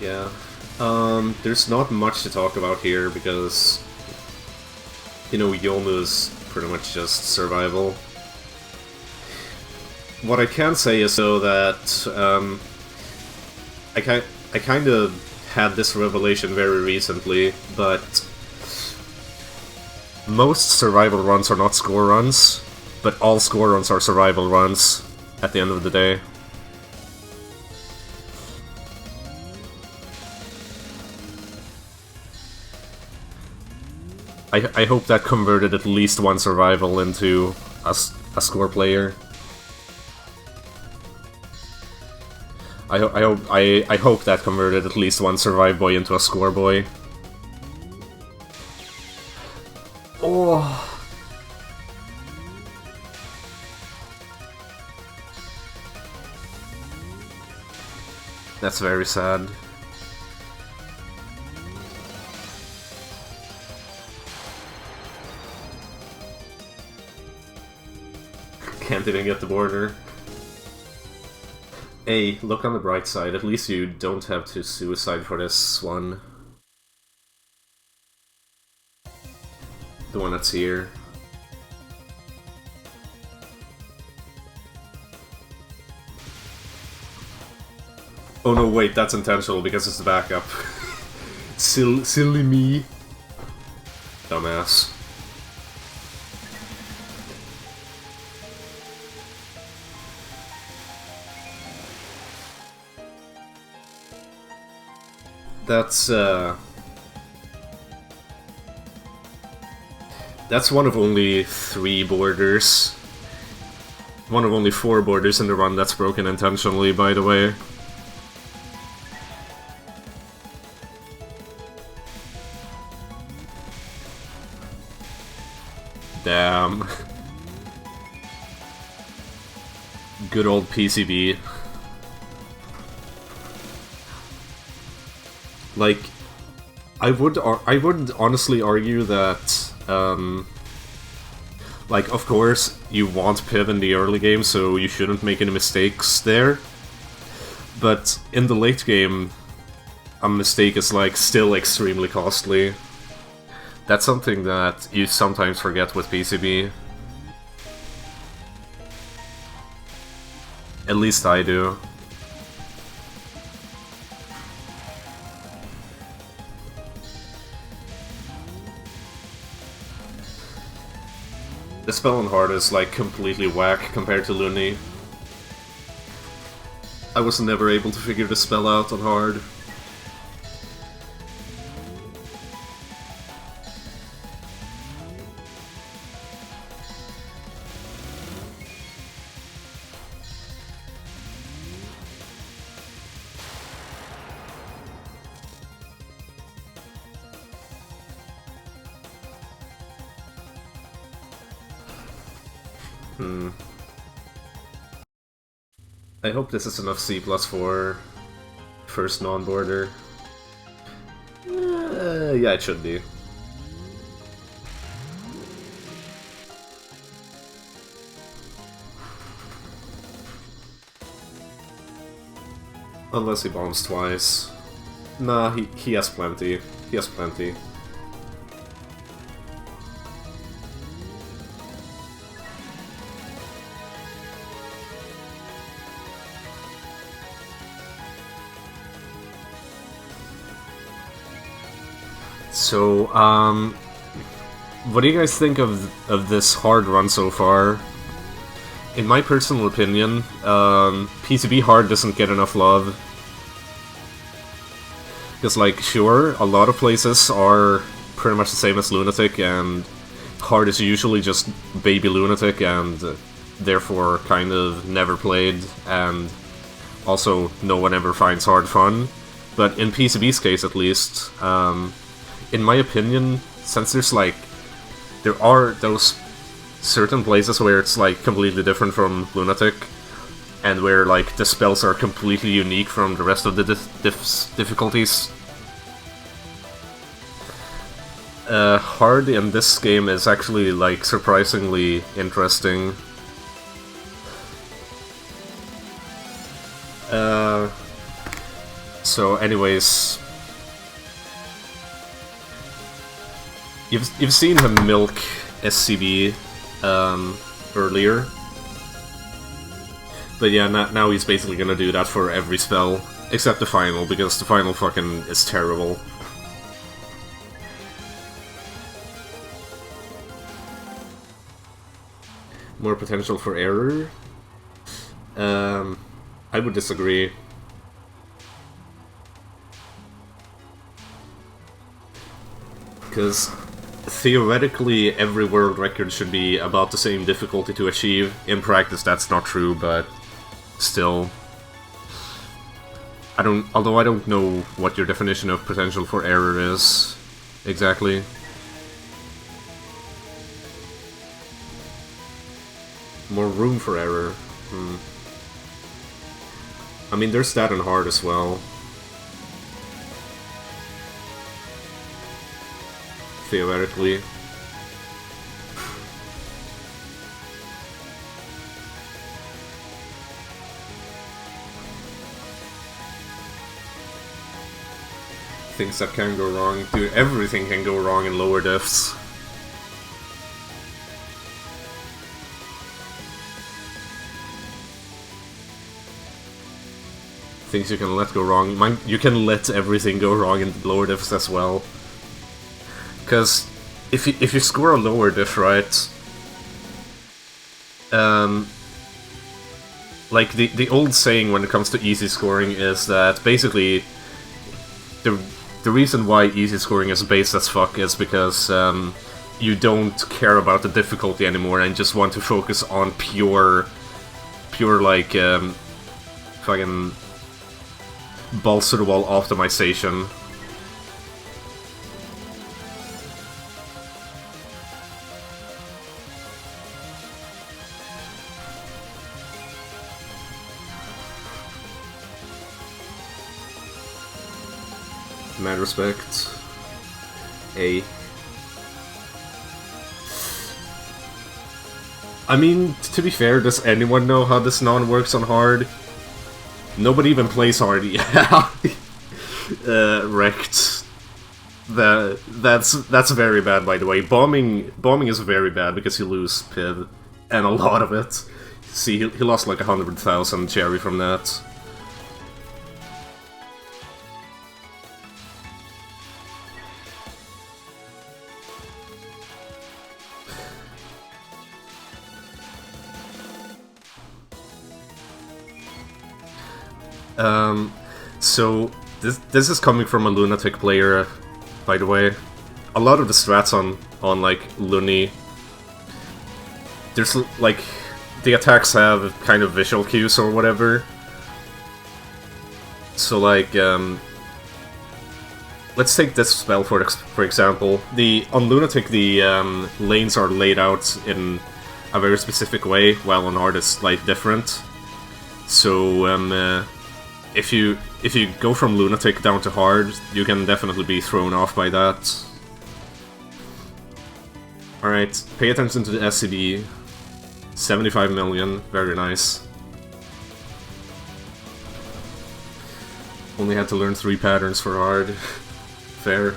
Yeah. There's not much to talk about here because, you know, Yomu is pretty much just survival. What I can say is though that I kind of had this revelation very recently, but most survival runs are not score runs, but all score runs are survival runs at the end of the day. I hope that converted at least one survival into a score player. I hope that converted at least one survive boy into a score boy. Oh. That's very sad. Can't even get the border. Hey, look on the bright side, at least you don't have to suicide for this one. The one that's here. Oh no, wait, that's intentional because it's the backup. Silly me. Dumbass. That's, That's one of only 3 borders. One of only 4 borders in the run that's broken intentionally, by the way. Damn. Good old PCB. Like, I would honestly argue that, like, of course, you want Piv in the early game, so you shouldn't make any mistakes there. But in the late game, a mistake is, like, still extremely costly. That's something that you sometimes forget with PCB. At least I do. The spell on hard is like completely whack compared to Looney. I was never able to figure the spell out on hard. I hope this is enough C plus for first non-border. Yeah, it should be. Unless he bombs twice. Nah, he has plenty. He has plenty. So, what do you guys think of this hard run so far? In my personal opinion, PCB hard doesn't get enough love. Because, like, sure, a lot of places are pretty much the same as Lunatic, and hard is usually just baby Lunatic, and therefore kind of never played, and also no one ever finds hard fun. But in PCB's case, at least, in my opinion, since there are those certain places where it's like completely different from Lunatic, and where like the spells are completely unique from the rest of the difficulties. Hard in this game is actually like surprisingly interesting. So anyways, You've seen him milk SCB earlier, but yeah, now he's basically gonna do that for every spell, except the final, because the final fucking is terrible. More potential for error? I would disagree. Because theoretically, every world record should be about the same difficulty to achieve. In practice, that's not true, but still. Although I don't know what your definition of potential for error is exactly. More room for error. I mean, there's that in hard as well. Theoretically. Things that can go wrong. Dude, everything can go wrong in lower diffs. Things you can let go wrong. You can let everything go wrong in lower diffs as well. Because if you score a lower diff, right, like the old saying when it comes to easy scoring is that basically the reason why easy scoring is based as fuck is because you don't care about the difficulty anymore and just want to focus on pure like fucking balls to the wall optimization. Mad respect. A. I mean, to be fair, does anyone know how this non works on hard? Nobody even plays hard. Yeah. Wrecked. That's very bad, by the way. Bombing is very bad because you lose PIV, and a lot of it. See, he lost like 100,000 cherry from that. So this is coming from a lunatic player, by the way. A lot of the strats on like Luni, there's like the attacks have kind of visual cues or whatever. So like let's take this spell for example. On lunatic the lanes are laid out in a very specific way, while on hard it's like different. So if you go from lunatic down to hard, you can definitely be thrown off by that. Alright, pay attention to the SCB. 75 million, very nice. Only had to learn 3 patterns for hard. Fair.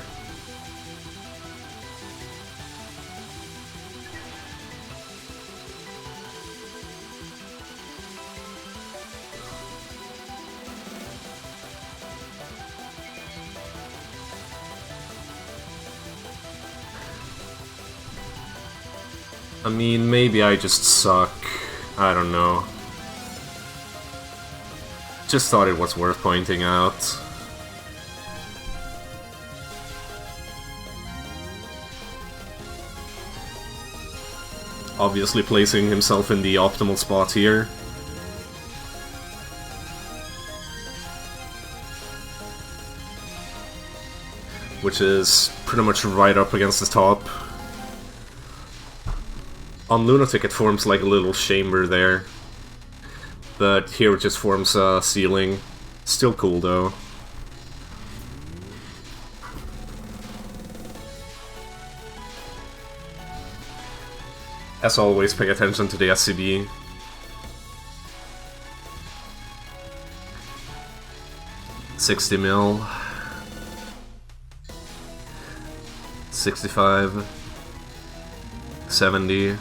I mean, maybe I just suck. I don't know. Just thought it was worth pointing out. Obviously placing himself in the optimal spot here. Which is pretty much right up against the top. On Lunatic it forms like a little chamber there, but here it just forms a ceiling. Still cool though. As always, pay attention to the SCB. $60 mil. 65. 70.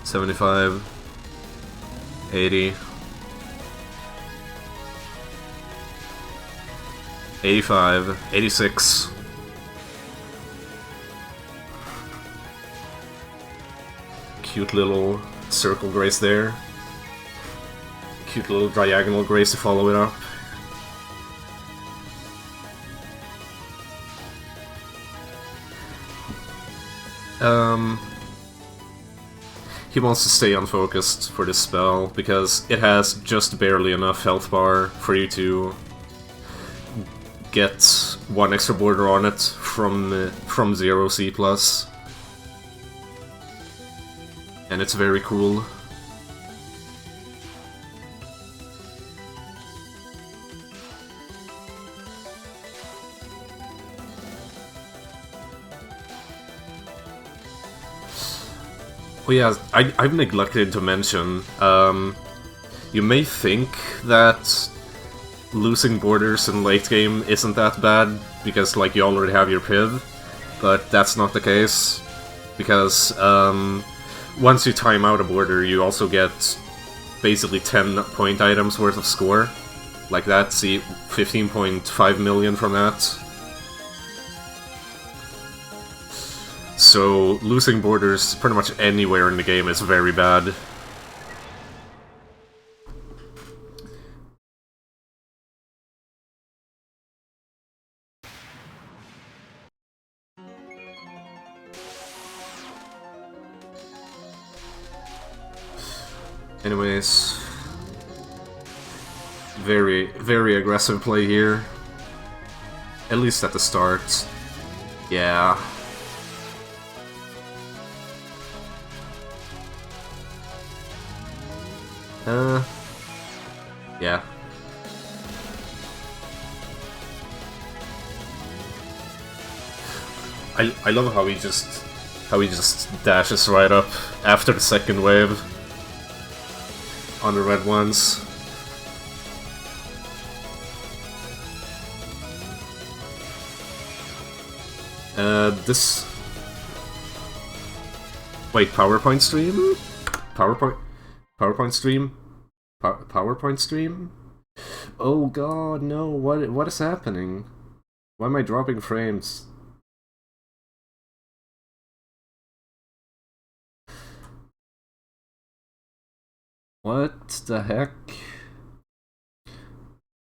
75, 80, 85, 86. Cute little circle grace there. Cute little diagonal grace to follow it up. He wants to stay unfocused for this spell, because it has just barely enough health bar for you to get 1 extra border on it from 0 C+. And it's very cool. Oh yeah, I've neglected to mention, you may think that losing borders in late game isn't that bad, because like you already have your PIV, but that's not the case, because once you time out a border you also get basically 10 point items worth of score, like that. See, 15.5 million from that. So losing borders pretty much anywhere in the game is very bad. Anyways, very, very aggressive play here. At least at the start. Yeah. Yeah. I love how he just dashes right up after the second wave on the red ones. This... Wait, PowerPoint stream? PowerPoint stream? PowerPoint stream? Oh god, no, what is happening? Why am I dropping frames? What the heck?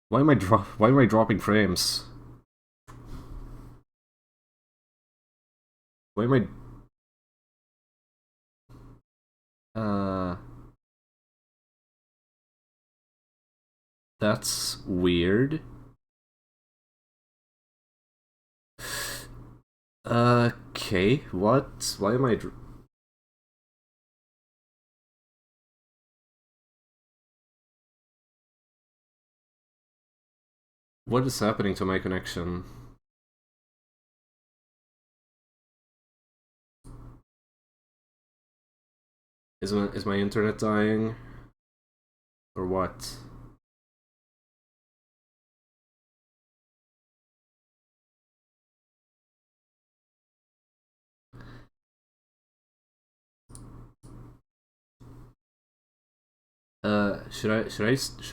Why am I dropping frames? Why am I... That's weird. Okay, what? Why am I... What is happening to my connection? Is my internet dying? Or what? Should I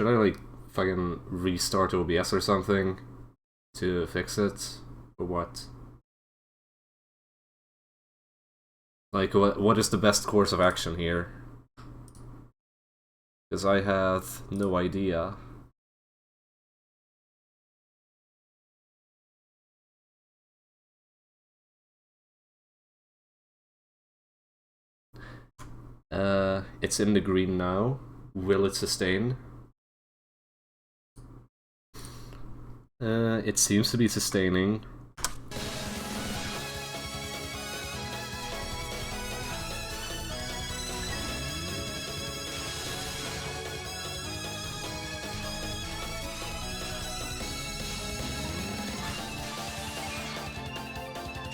like fucking restart OBS or something to fix it? Or what? Like, what is the best course of action here? Because I have no idea. It's in the green now. Will it sustain? It seems to be sustaining.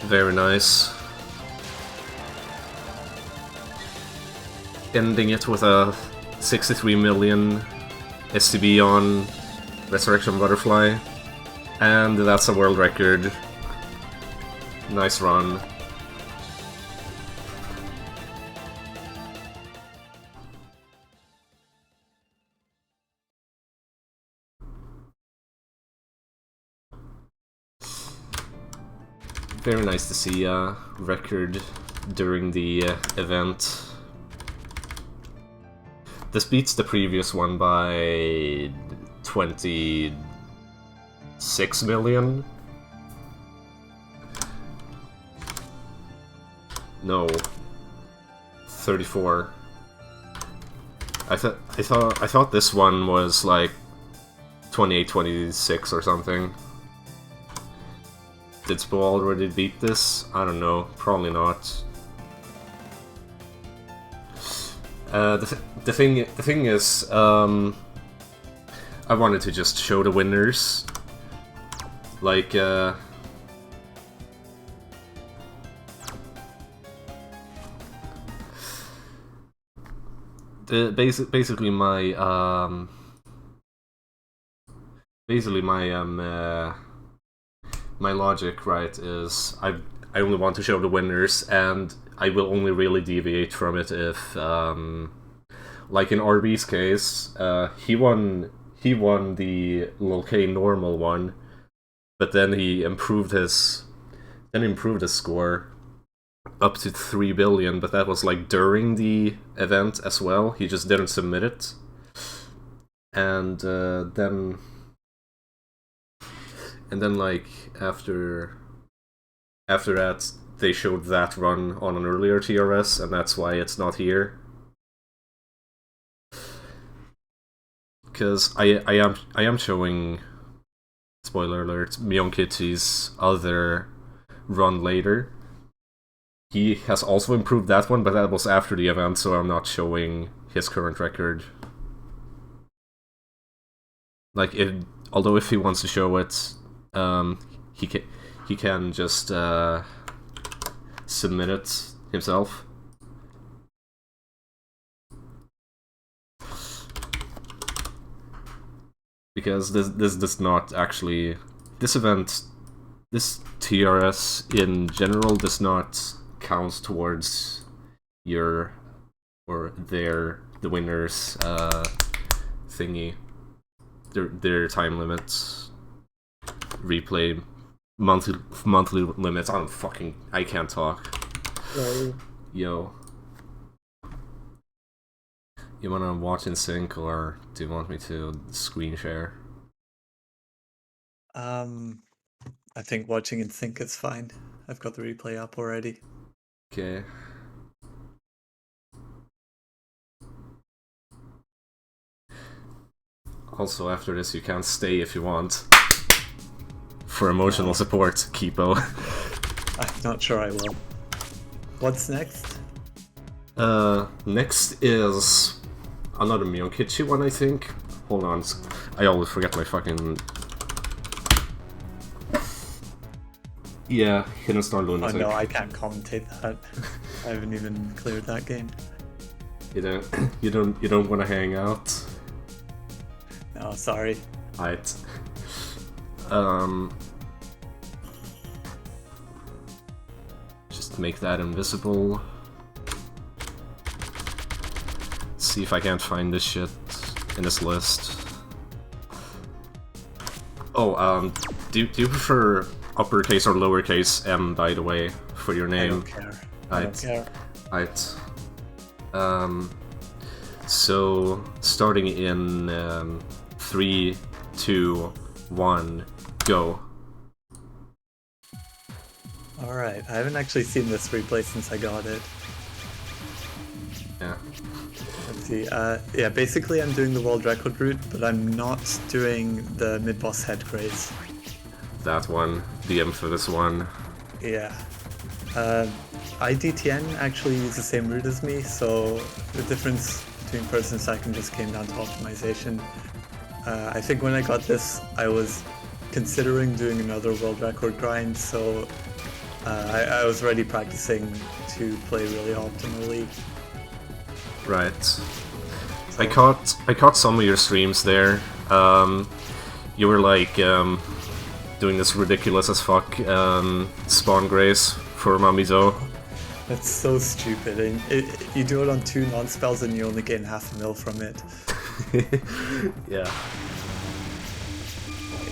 Very nice. Ending it with a 63 million STB on Resurrection Butterfly. And that's a world record. Nice run. Very nice to see a record during the event. This beats the previous one by 26 million. No, 34. I thought this one was like 28, 26 or something. Did Spo already beat this? I don't know. Probably not. The thing is, I wanted to just show the winners. Like, basically my logic, right, is I only want to show the winners, and I will only really deviate from it if, like in RB's case, he won the Lil K normal one, but then he improved his score up to 3 billion, but that was like during the event as well. He just didn't submit it, and then like after that they showed that run on an earlier TRS, and that's why it's not here. because I am showing, spoiler alert, Myonkiti's other run later. He has also improved that one, but that was after the event, so I'm not showing his current record. Like, although if he wants to show it, he can just submit it himself. Because this does not actually, this TRS in general does not count towards your or the winner's thingy, their time limits, replay monthly limits. I can't talk. Yo. You wanna watch in sync, or do you want me to screen share? I think watching in sync is fine. I've got the replay up already. Okay. Also, after this, you can stay if you want. For emotional support, Kipo. I'm not sure I will. What's next? Next is another Mionkichi one, I think. Hold on, I always forget my fucking... Yeah, Hidden Star Lunatic. Oh no, I can't commentate that. I haven't even cleared that game. You don't want to hang out? No, sorry. Alright. Just make that invisible. See if I can't find this shit in this list. Oh, do you prefer uppercase or lowercase M, by the way, for your name? I don't care. I don't care. Right. So, starting in 3, 2, 1, go. Alright, I haven't actually seen this replay since I got it. Yeah. Let's see, yeah, basically I'm doing the world record route, but I'm not doing the mid-boss head graze. That one, the infamous one. Yeah. IDTN actually used the same route as me, so the difference between first and second just came down to optimization. I think when I got this, I was considering doing another world record grind, so I was already practicing to play really optimally. Right. I caught some of your streams there. You were like doing this ridiculous as fuck spawn grace for Mamizo. That's so stupid, and you do it on 2 non-spells and you only gain half a mil from it. Yeah.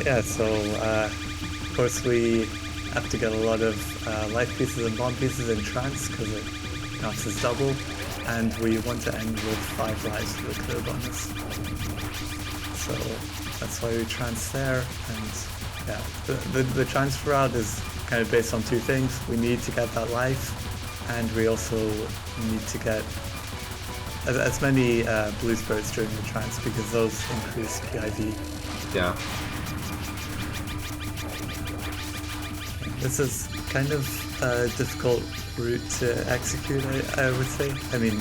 Yeah, so of course we have to get a lot of life pieces and bomb pieces in trance because it counts as double, and we want to end with 5 lives for the clear bonus. So that's why we trance there, and yeah, the transfer route is kind of based on 2 things. We need to get that life, and we also need to get as many blue spirits during the trance because those increase PIV. Yeah. This is kind of a difficult route to execute, I would say. I mean,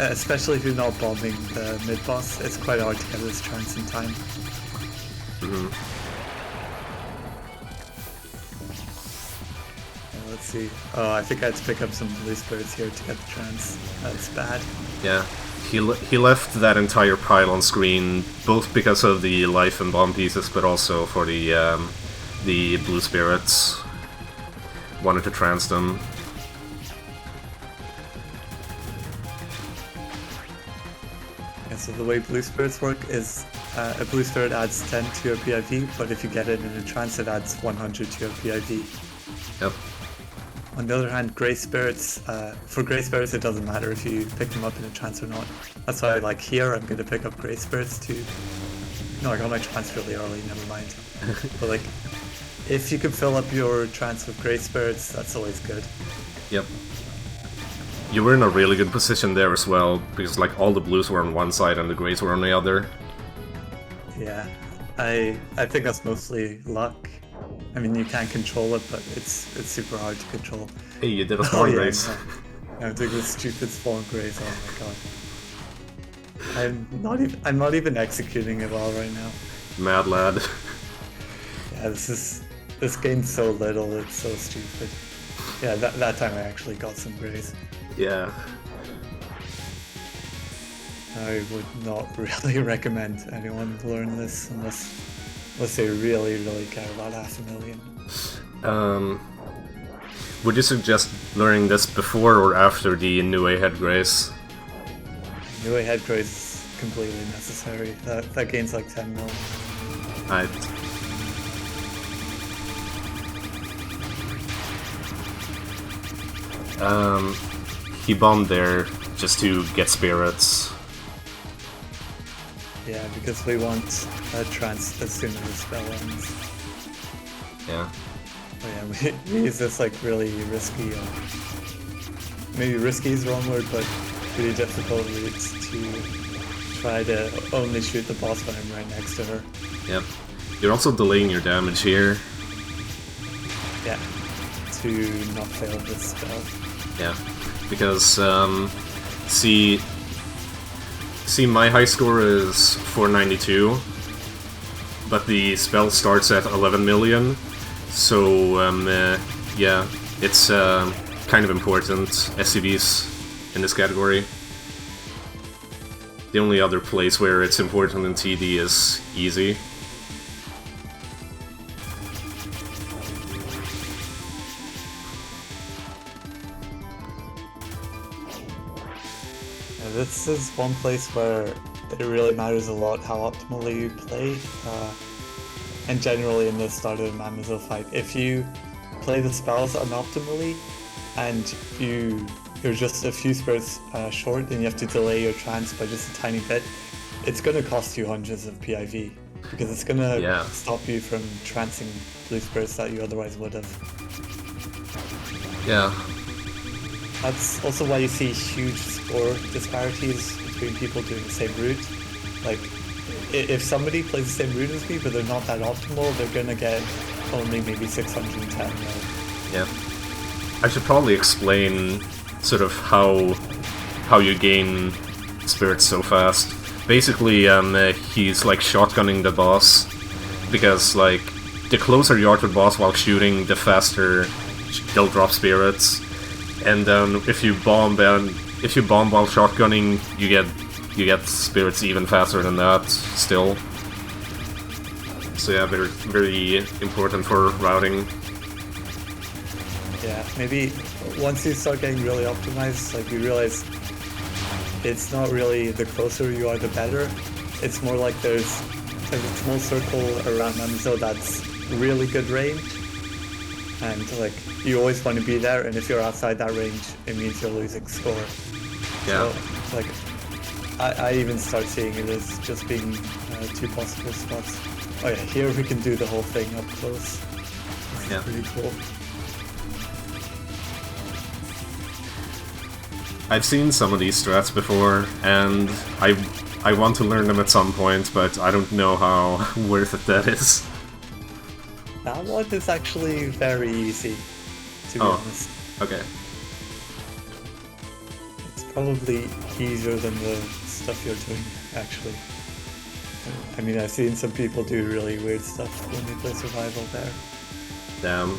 especially if you're not bombing the mid-boss, it's quite hard to get this trance in time. Let's see. Oh, I think I had to pick up some blue spirits here to get the trance. That's bad. Yeah. He left that entire pile on screen, both because of the life and bomb pieces, but also for the blue spirits. Wanted to trance them. Yeah, so the way blue spirits work is a blue spirit adds 10 to your PIV, but if you get it in a trance, it adds 100 to your PIV. Yep. On the other hand, grey spirits, for grey spirits it doesn't matter if you pick them up in a trance or not. That's why, like here, I'm going to pick up grey spirits too. No, I got my trance really early, never mind. But like, if you can fill up your trance with grey spirits, that's always good. Yep. You were in a really good position there as well, because like all the blues were on one side and the greys were on the other. Yeah, I think that's mostly luck. I mean, you can control it, but it's super hard to control. Hey, you did a spawn race. No. I'm doing this stupid spawn race. Oh my god. I'm not even executing it well right now. Mad lad. Yeah, this game's so little, it's so stupid. Yeah, that time I actually got some grace. Yeah. I would not really recommend anyone learn this unless they really, really care about 500,000. Would you suggest learning this before or after the New Head Grace? New Head Grace is completely necessary. That gains like 10 mil. He bombed there just to get spirits. Yeah, because we want a trance as soon as the spell ends. Yeah. Oh yeah, we use this like really risky, maybe risky is the wrong word, but really difficult routes to try to only shoot the boss when I'm right next to her. Yep. You're also delaying your damage here. Yeah, to not fail this spell. Yeah, because see, my high score is 492, but the spell starts at 11 million, so yeah, it's kind of important, SCVs in this category. The only other place where it's important in TD is easy. This is one place where it really matters a lot how optimally you play, and generally in the start of a Mammozo fight. If you play the spells unoptimally and you're just a few spirits short and you have to delay your trance by just a tiny bit, it's going to cost you hundreds of PIV, because it's going to stop you from trancing blue spirits that you otherwise would have. Yeah. That's also why you see huge score disparities between people doing the same route. Like, if somebody plays the same route as me, but they're not that optimal, they're gonna get only maybe 610 mil. Yeah. I should probably explain sort of how you gain spirits so fast. Basically, he's like shotgunning the boss, because like the closer you are to the boss while shooting, the faster they'll drop spirits. And if you bomb while shotgunning, you get spirits even faster than that still. So yeah, very very important for routing. Yeah, maybe once you start getting really optimized, like you realize it's not really the closer you are the better. It's more like there's a small circle around Mammozo that's really good range, and like you always want to be there, and if you're outside that range, it means you're losing score. Yeah. So, like, I even start seeing it as just being two possible spots. Oh yeah, here we can do the whole thing up close. This is pretty cool. I've seen some of these strats before, and I want to learn them at some point, but I don't know how worth it that is. That one is actually very easy, to be honest. Okay. It's probably easier than the stuff you're doing, actually. I mean, I've seen some people do really weird stuff when they play survival there. Damn.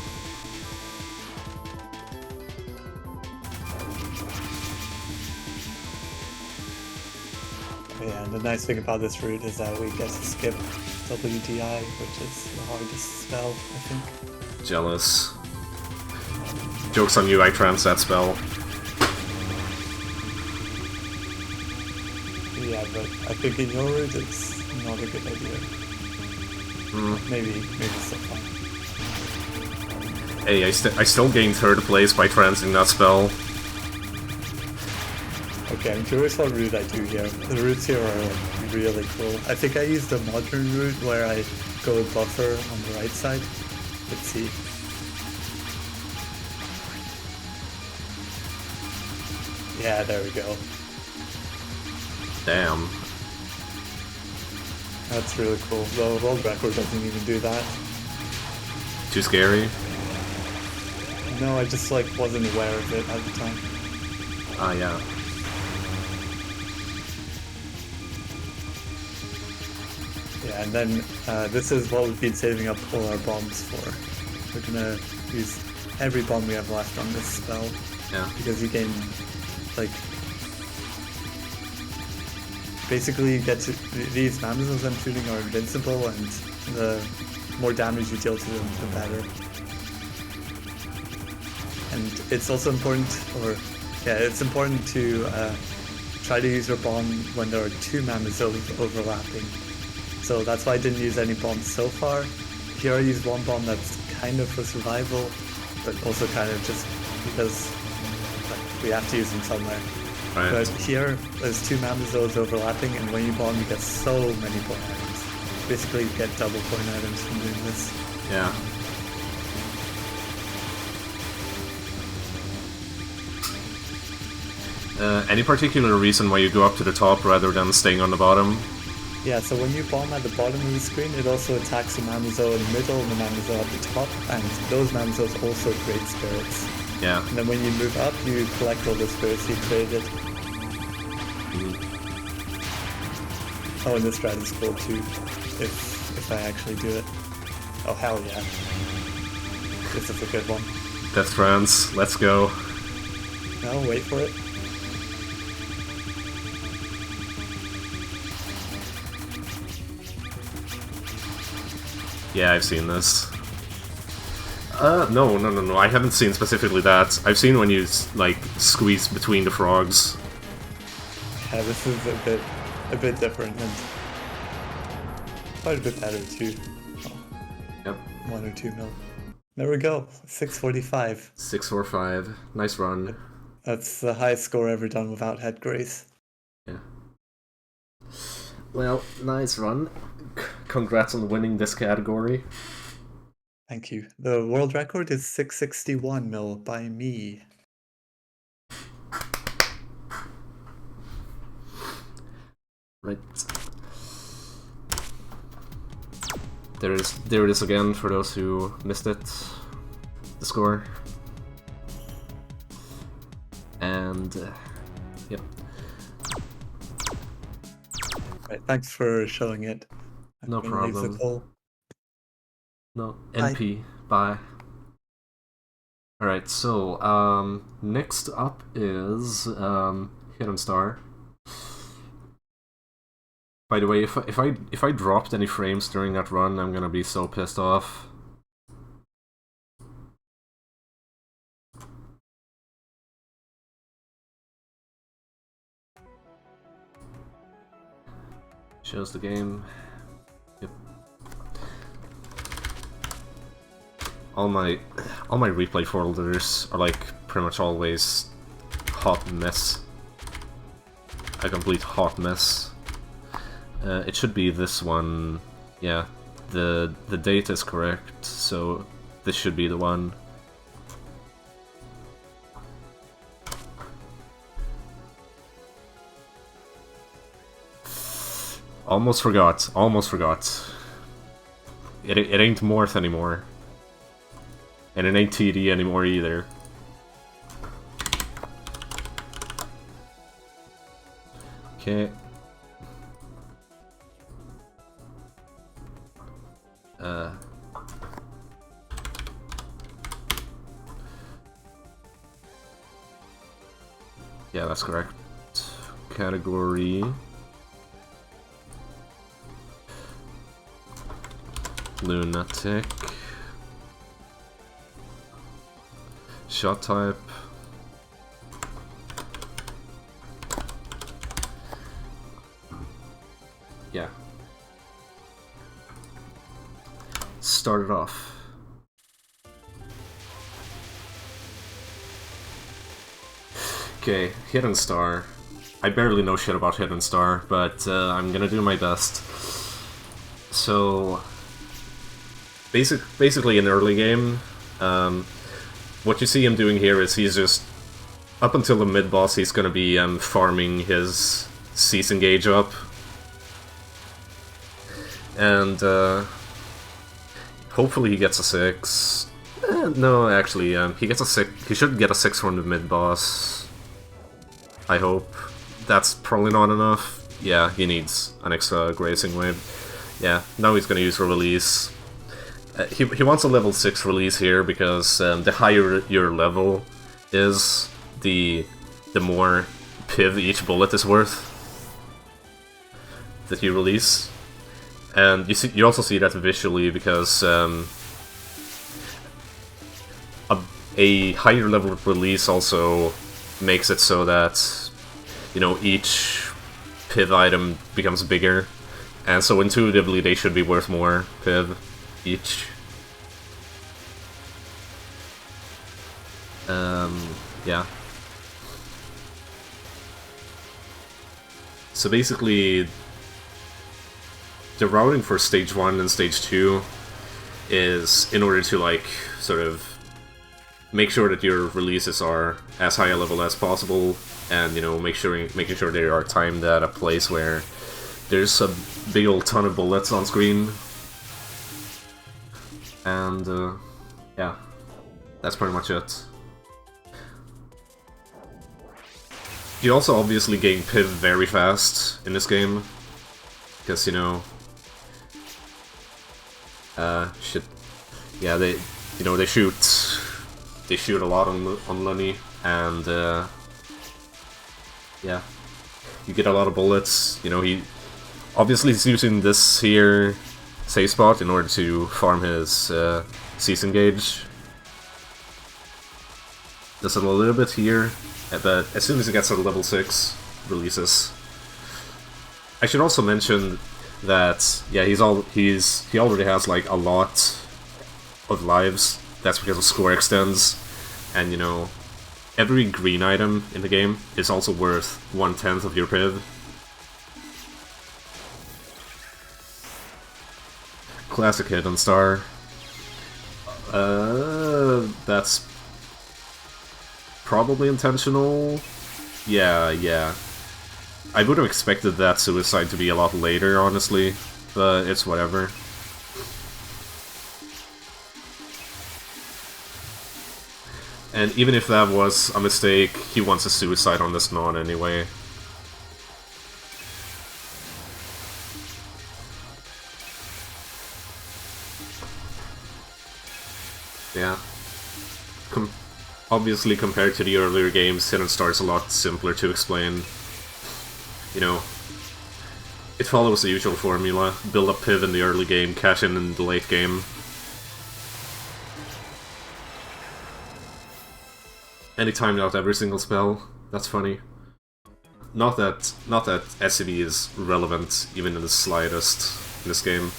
Yeah, and the nice thing about this route is that we get to skip WDI, which is the hardest spell, I think. Jealous. Joke's on you, I trance that spell. Yeah, but I think in your route it's not a good idea. Maybe it's still fine. Hey, I still gained 3rd place by trancing that spell. Okay, I'm curious what route I do here. The routes here are like really cool. I think I use the modern route where I go buffer on the right side. Let's see. Yeah, there we go. Damn. That's really cool. The world record doesn't even do that. Too scary? No, I just like wasn't aware of it at the time. Ah, yeah. Yeah, and then this is what we've been saving up all our bombs for. We're gonna use every bomb we have left on this spell. Yeah. Because you gain, like, basically you get to, these Mamazos I'm shooting are invincible, and the more damage you deal to them, the better. And it's also important, it's important to try to use your bomb when there are two Mamazos overlapping. So that's why I didn't use any bombs so far. Here I used one bomb that's kind of for survival, but also kind of just because we have to use them somewhere. Right. But here, there's two Mamazos overlapping, and when you bomb, you get so many point items. Basically, you get double point items from doing this. Yeah. Any particular reason why you go up to the top rather than staying on the bottom? Yeah, so when you bomb at the bottom of the screen, it also attacks the Mamazo in the middle and the Mamazo at the top, and those Mamazos also create spirits. Yeah. And then when you move up, you collect all the spirits you created. Oh, and this strat is cool too, if I actually do it. Oh, hell yeah. This is a good one. Death Trance, let's go. No, wait for it. Yeah, I've seen this. No, I haven't seen specifically that. I've seen when you, like, squeeze between the frogs. Yeah, this is a bit different and quite a bit better too. Oh, Yep. 1 or 2 mil. There we go, 645. 645. Nice run. That's the highest score ever done without head grace. Yeah. Well, nice run. Congrats on winning this category. Thank you. The world record is 661 mil by me. Right. There it is again for those who missed it. The score. And yep. Right, thanks for showing it. No I'm gonna leave the problem. call. No, Bye. NP. Bye. Alright, so next up is Hidden Star. By the way, if I dropped any frames during that run, I'm gonna be so pissed off. Shows the game. Yep. All my replay folders are like pretty much always hot mess. A complete hot mess. It should be this one. Yeah, the date is correct, so this should be the one. Almost forgot. It ain't Morth anymore. And it ain't TD anymore either. Okay. Yeah, that's correct. Category. Lunatic. Shot type. Yeah. Start it off. Okay, Hidden Star. I barely know shit about Hidden Star, but I'm gonna do my best. So, basically in early game, what you see him doing here is he's just, up until the mid boss, he's gonna be farming his Cease Engage up. And hopefully he gets a 6. No, actually, he gets a 6. He should get a 6 from the mid boss. I hope. That's probably not enough. Yeah, he needs an extra grazing wave. Yeah, now he's gonna use a release. He wants a level 6 release here because the higher your level is, the more piv each bullet is worth that you release. And you also see that visually because a higher level release also makes it so that, you know, each piv item becomes bigger, and so intuitively they should be worth more piv each. Yeah. So basically, the routing for stage 1 and stage 2 is in order to, like, sort of make sure that your releases are as high a level as possible, and, you know, making sure they are timed at a place where there's a big old ton of bullets on screen. And yeah, that's pretty much it. You also obviously gain piv very fast in this game, because, you know, shit, yeah, they shoot a lot on Lunny, and yeah, you get a lot of bullets. You know, he obviously is using this here safe spot in order to farm his season gauge. Does it a little bit here, but as soon as he gets to level 6, releases. I should also mention that, yeah, he already has, like, a lot of lives. That's because of score extends, and, you know, every green item in the game is also worth 1/10 of your piv. Classic hit on star. That's probably intentional. Yeah. I would have expected that suicide to be a lot later, honestly, but it's whatever. And even if that was a mistake, he wants a suicide on this non anyway. Yeah. Obviously, compared to the earlier games, Hidden Star is a lot simpler to explain. You know, it follows the usual formula: build up piv in the early game, cash in the late game. And he timed out every single spell. That's funny. Not that SCV is relevant even in the slightest in this game.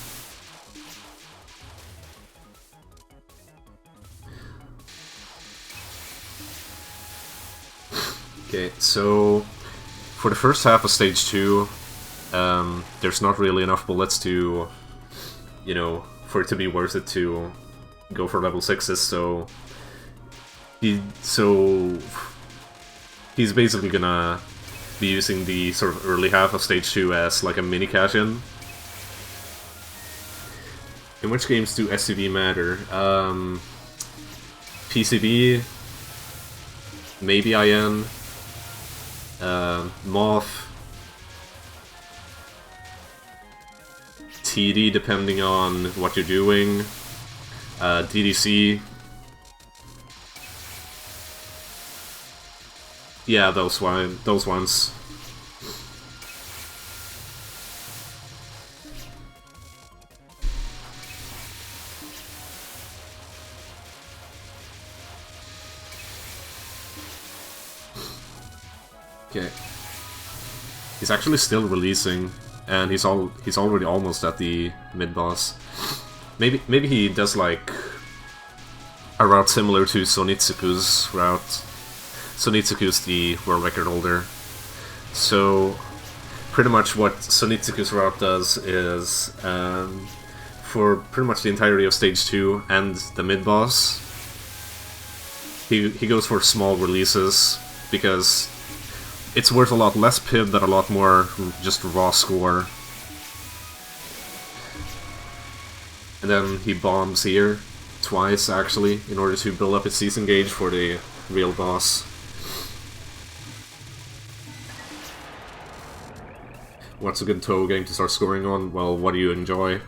Okay, so for the first half of stage 2, there's not really enough bullets to, you know, for it to be worth it to go for level 6s, so he's basically gonna be using the sort of early half of stage 2 as like a mini cash-in. In which games do SCV matter? PCB, maybe IN, Moth, TD depending on what you're doing, DDC. Yeah, those ones. Okay. He's actually still releasing, and he's already almost at the mid boss. Maybe he does like a route similar to Sonitsuku's route. Sonitsuku's the world record holder. So pretty much what Sonitsuku's route does is, for pretty much the entirety of stage 2 and the mid boss, he goes for small releases because it's worth a lot less piv but a lot more just raw score. And then he bombs here, twice actually, in order to build up his season gauge for the real boss. What's a good Touhou game to start scoring on? Well, what do you enjoy?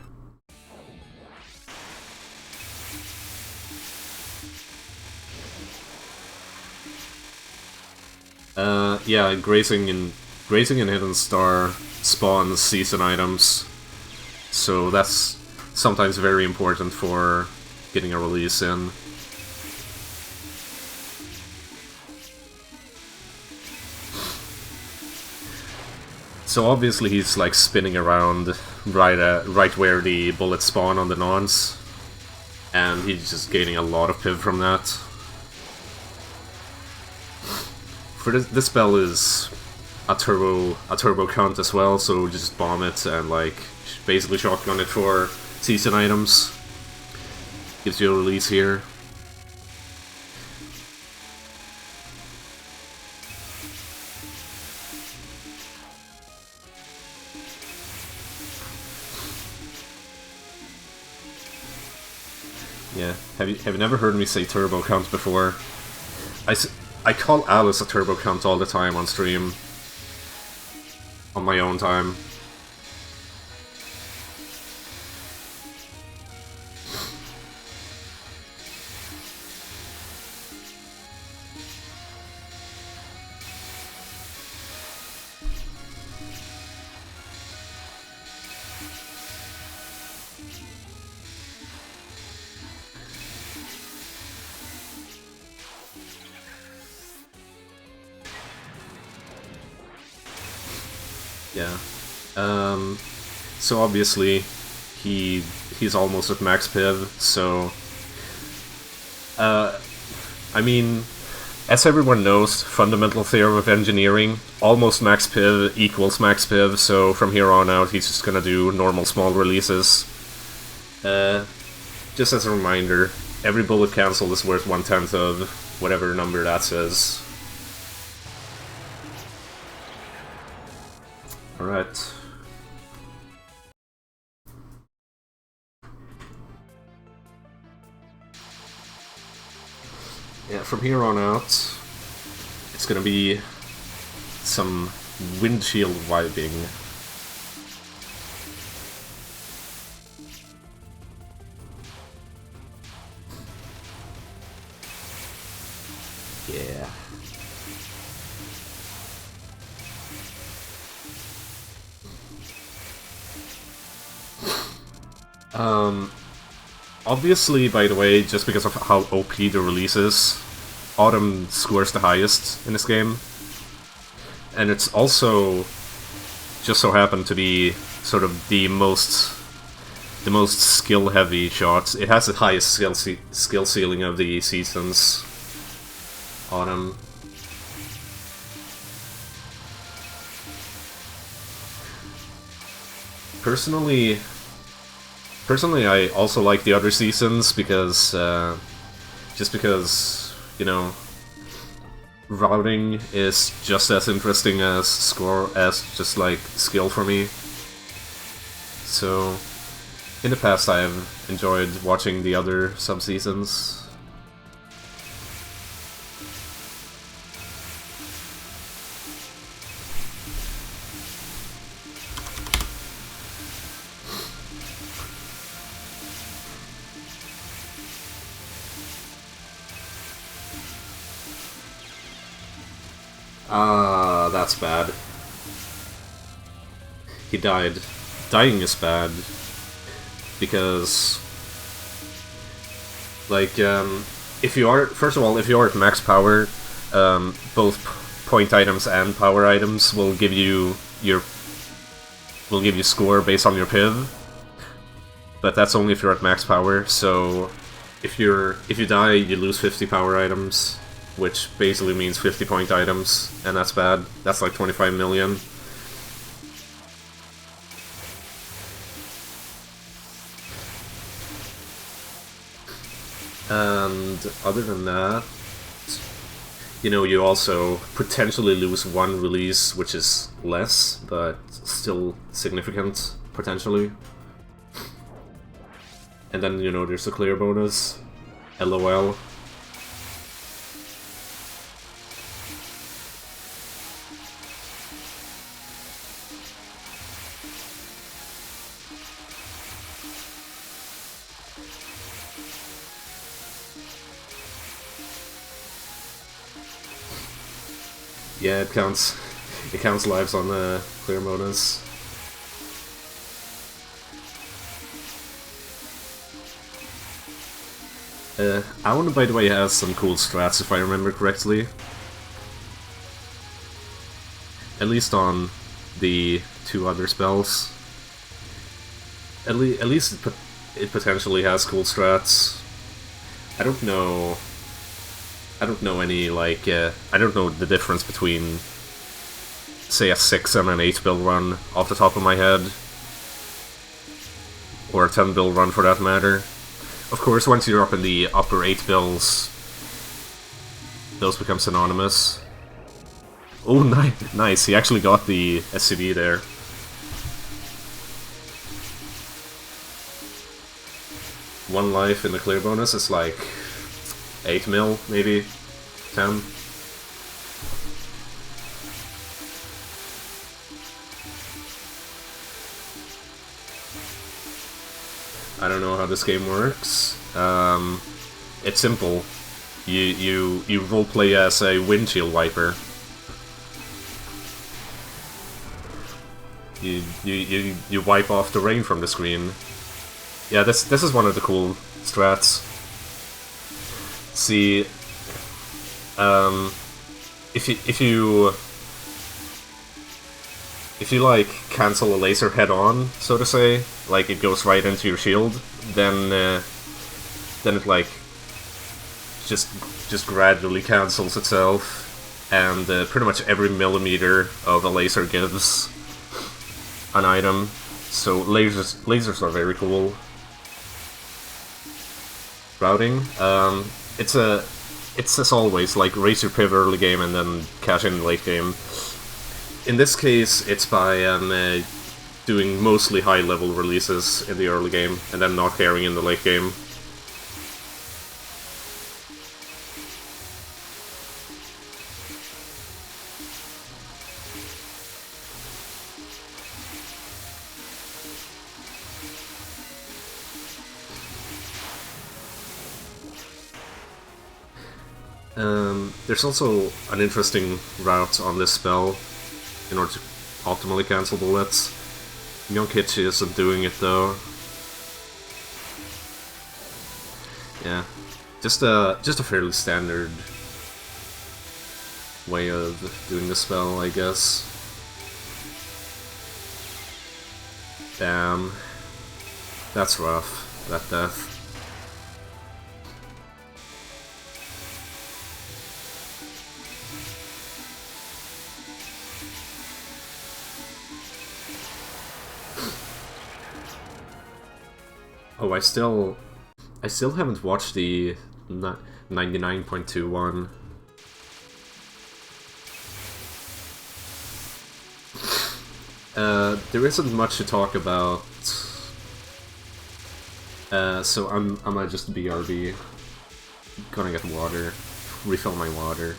Yeah, grazing and Hidden Star spawns season items, so that's sometimes very important for getting a release in. So obviously he's like spinning around right where the bullets spawn on the nons, and he's just gaining a lot of piv from that. For this spell is a turbo count as well, so just bomb it and like basically shotgun it for season items. Gives you a release here. Yeah, have you never heard me say turbo count before? I call Alice a turbo count all the time on stream. On my own time. Yeah. So obviously he's almost at max piv, so I mean, as everyone knows, fundamental theorem of engineering, almost max piv equals max piv, so from here on out he's just gonna do normal small releases. Just as a reminder, every bullet cancel is worth 1/10 of whatever number that says. Alright. Yeah, from here on out, it's gonna be some windshield vibing. Yeah. Obviously, by the way, just because of how OP the release is, Autumn scores the highest in this game. And it's also just so happened to be sort of the most skill-heavy shots. It has the highest skill ceiling of the seasons. Autumn. Personally, I also like the other seasons because, just because, you know, routing is just as interesting as just like skill for me. So, in the past I have enjoyed watching the other sub-seasons. That's bad. He died. Dying is bad. Because, like, if you are, first of all, if you are at max power, both point items and power items will give you score based on your piv. But that's only if you're at max power, so if you die, you lose 50 power items, which basically means 50 point items, and that's bad. That's like 25 million. And other than that, you know, you also potentially lose one release, which is less, but still significant, potentially. And then, you know, there's a clear bonus. LOL. Yeah, it counts. It counts lives on the clear bonus. Aon, by the way, has some cool strats, if I remember correctly. At least on the 2 other spells. At least it potentially has cool strats. I don't know any, like, I don't know the difference between, say, a 6 and an 8 build run off the top of my head. Or a 10 build run for that matter. Of course, once you're up in the upper 8 bills, those become synonymous. Oh, nice, he actually got the SCB there. One life in the clear bonus is like 8 mil, maybe 10. I don't know how this game works. It's simple. You roleplay as a windshield wiper. You wipe off the rain from the screen. Yeah, this is one of the cool strats. See, if you like cancel a laser head on, so to say, like it goes right into your shield, then it like just gradually cancels itself, and pretty much every millimeter of a laser gives an item. So lasers are very cool. Routing, it's as always, like raise your pivot early game and then cash in late game. In this case, it's by doing mostly high-level releases in the early game, and then not caring in the late game. There's also an interesting route on this spell in order to optimally cancel bullets. Myongkichi isn't doing it though. Yeah, just a fairly standard way of doing the spell, I guess. Damn, that's rough, that death. Oh, I still haven't watched the 99.21. There isn't much to talk about, so I might just BRB. Gonna get water, refill my water.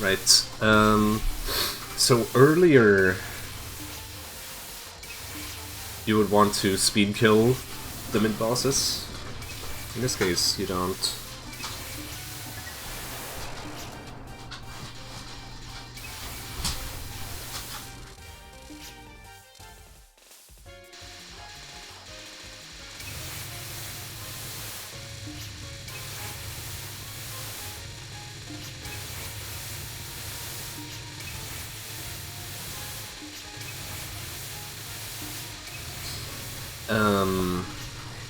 Right. So earlier, you would want to speed kill the mid bosses. In this case, you don't.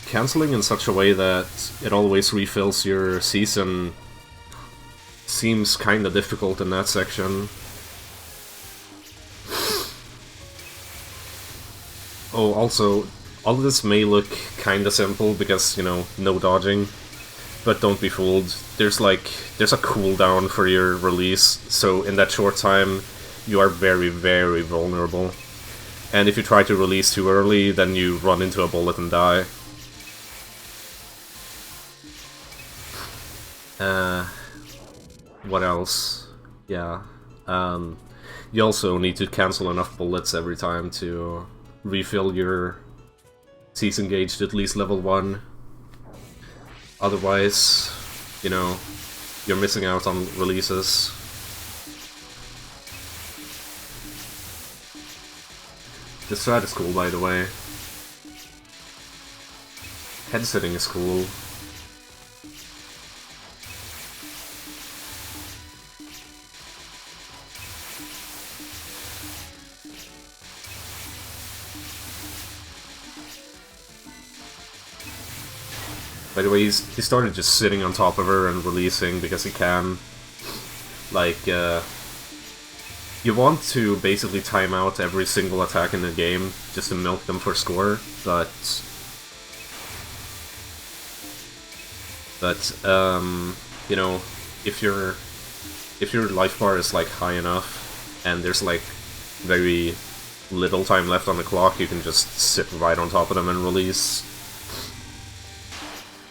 Canceling in such a way that it always refills your season seems kinda difficult in that section. Oh, also, all of this may look kinda simple because, you know, no dodging, but don't be fooled. There's a cooldown for your release, so in that short time, you are very, very vulnerable. And if you try to release too early, then you run into a bullet and die. What else? Yeah. You also need to cancel enough bullets every time to refill your season gauge to at least level 1. Otherwise, you know, you're missing out on releases. The strat is cool, by the way. Head sitting is cool. By the way, he started just sitting on top of her and releasing because he can. Like, you want to basically time out every single attack in the game just to milk them for score, but you know, if your life bar is like high enough and there's like very little time left on the clock, you can just sit right on top of them and release.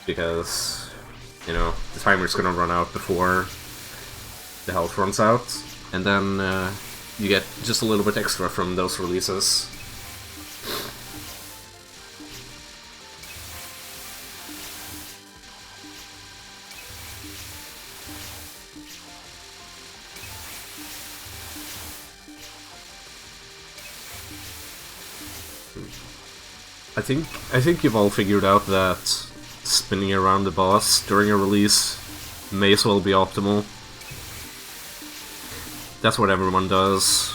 Because, you know, the timer's gonna run out before the health runs out, and then you get just a little bit extra from those releases. I think you've all figured out that spinning around the boss during a release may as well be optimal. That's what everyone does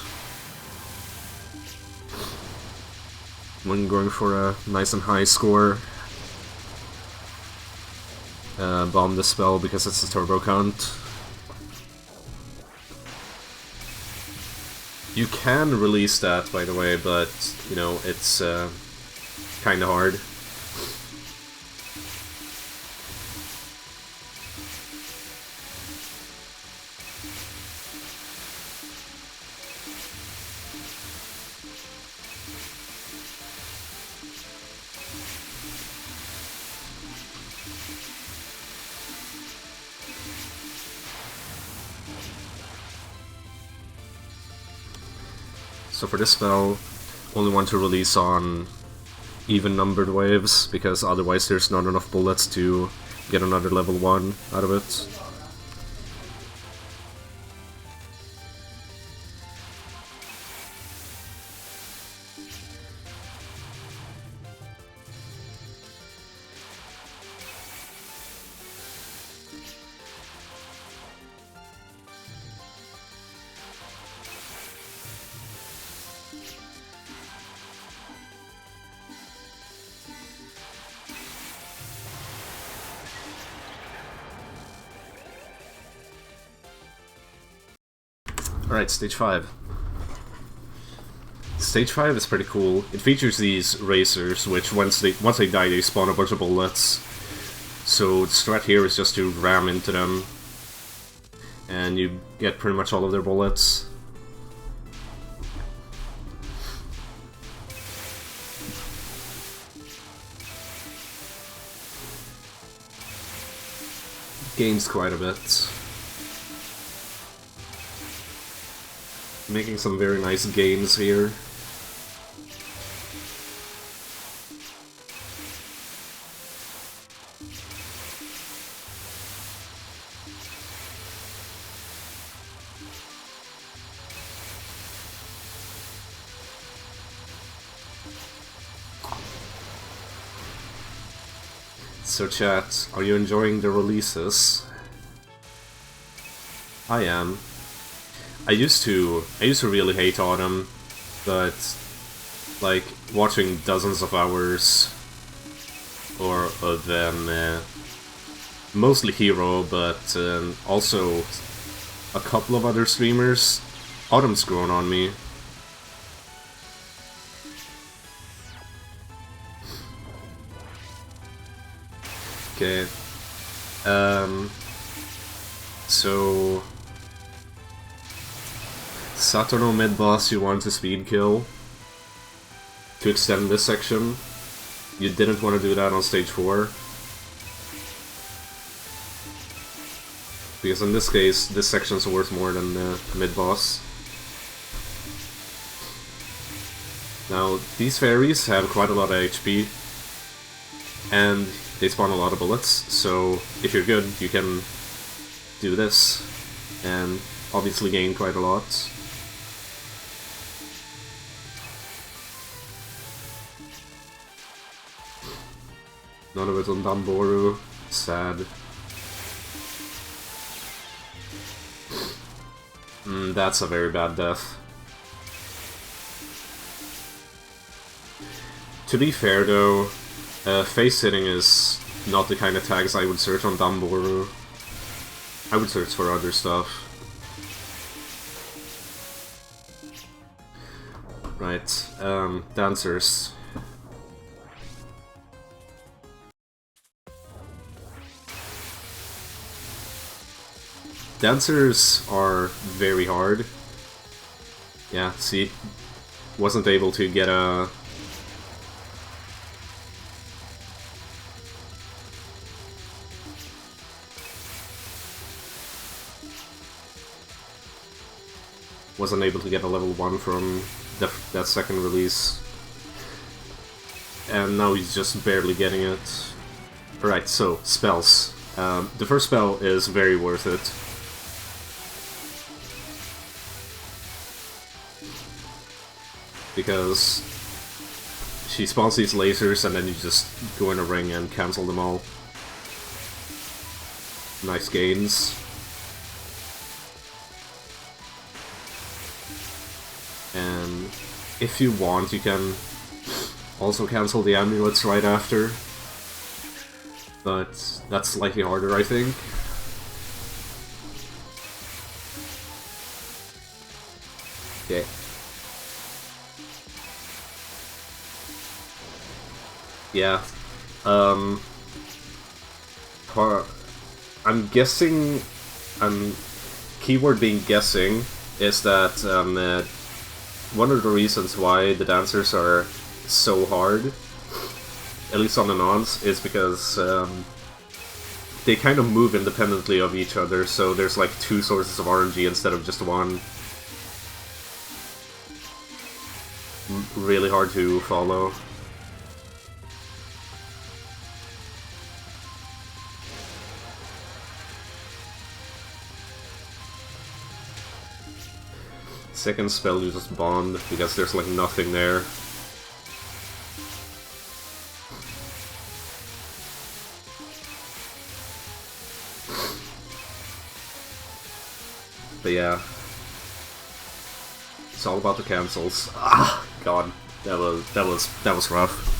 when going for a nice and high score. Bomb the spell because it's a turbo count. You can release that, by the way, but, you know, it's kinda hard. So for this spell, only want to release on even numbered waves, because otherwise there's not enough bullets to get another level 1 out of it. Alright, stage 5. Stage 5 is pretty cool. It features these racers, which once they die, they spawn a bunch of bullets. So the strat here is just to ram into them, and you get pretty much all of their bullets. Gains quite a bit. Making some very nice gains here. So chat, are you enjoying the releases? I am. I used to really hate Autumn, but like watching dozens of hours or of them, mostly Hero, but also a couple of other streamers, Autumn's grown on me. Okay. So Saturn Mid Boss you want to speed kill to extend this section. You didn't want to do that on stage 4. Because in this case, this section's worth more than Mid Boss. Now, these fairies have quite a lot of HP, and they spawn a lot of bullets, so if you're good, you can do this, and obviously gain quite a lot. None of it on Damboru. Sad. That's a very bad death. To be fair though, face hitting is not the kind of tags I would search on Damboru. I would search for other stuff. Right, dancers. Dancers are very hard. Yeah, see, wasn't able to get a... Wasn't able to get a level 1 from that second release. And now he's just barely getting it. Alright, so, spells. The first spell is very worth it. Because she spawns these lasers and then you just go in a ring and cancel them all. Nice gains. And if you want, you can also cancel the amulets right after. But that's slightly harder, I think. Okay. Yeah. I'm guessing... keyword being guessing is that one of the reasons why the dancers are so hard, at least on the nons, is because they kind of move independently of each other, so there's like 2 sources of RNG instead of just 1. Really hard to follow. Second spell uses Bond, because there's like nothing there. But yeah. It's all about the cancels. Ah, God. That was rough.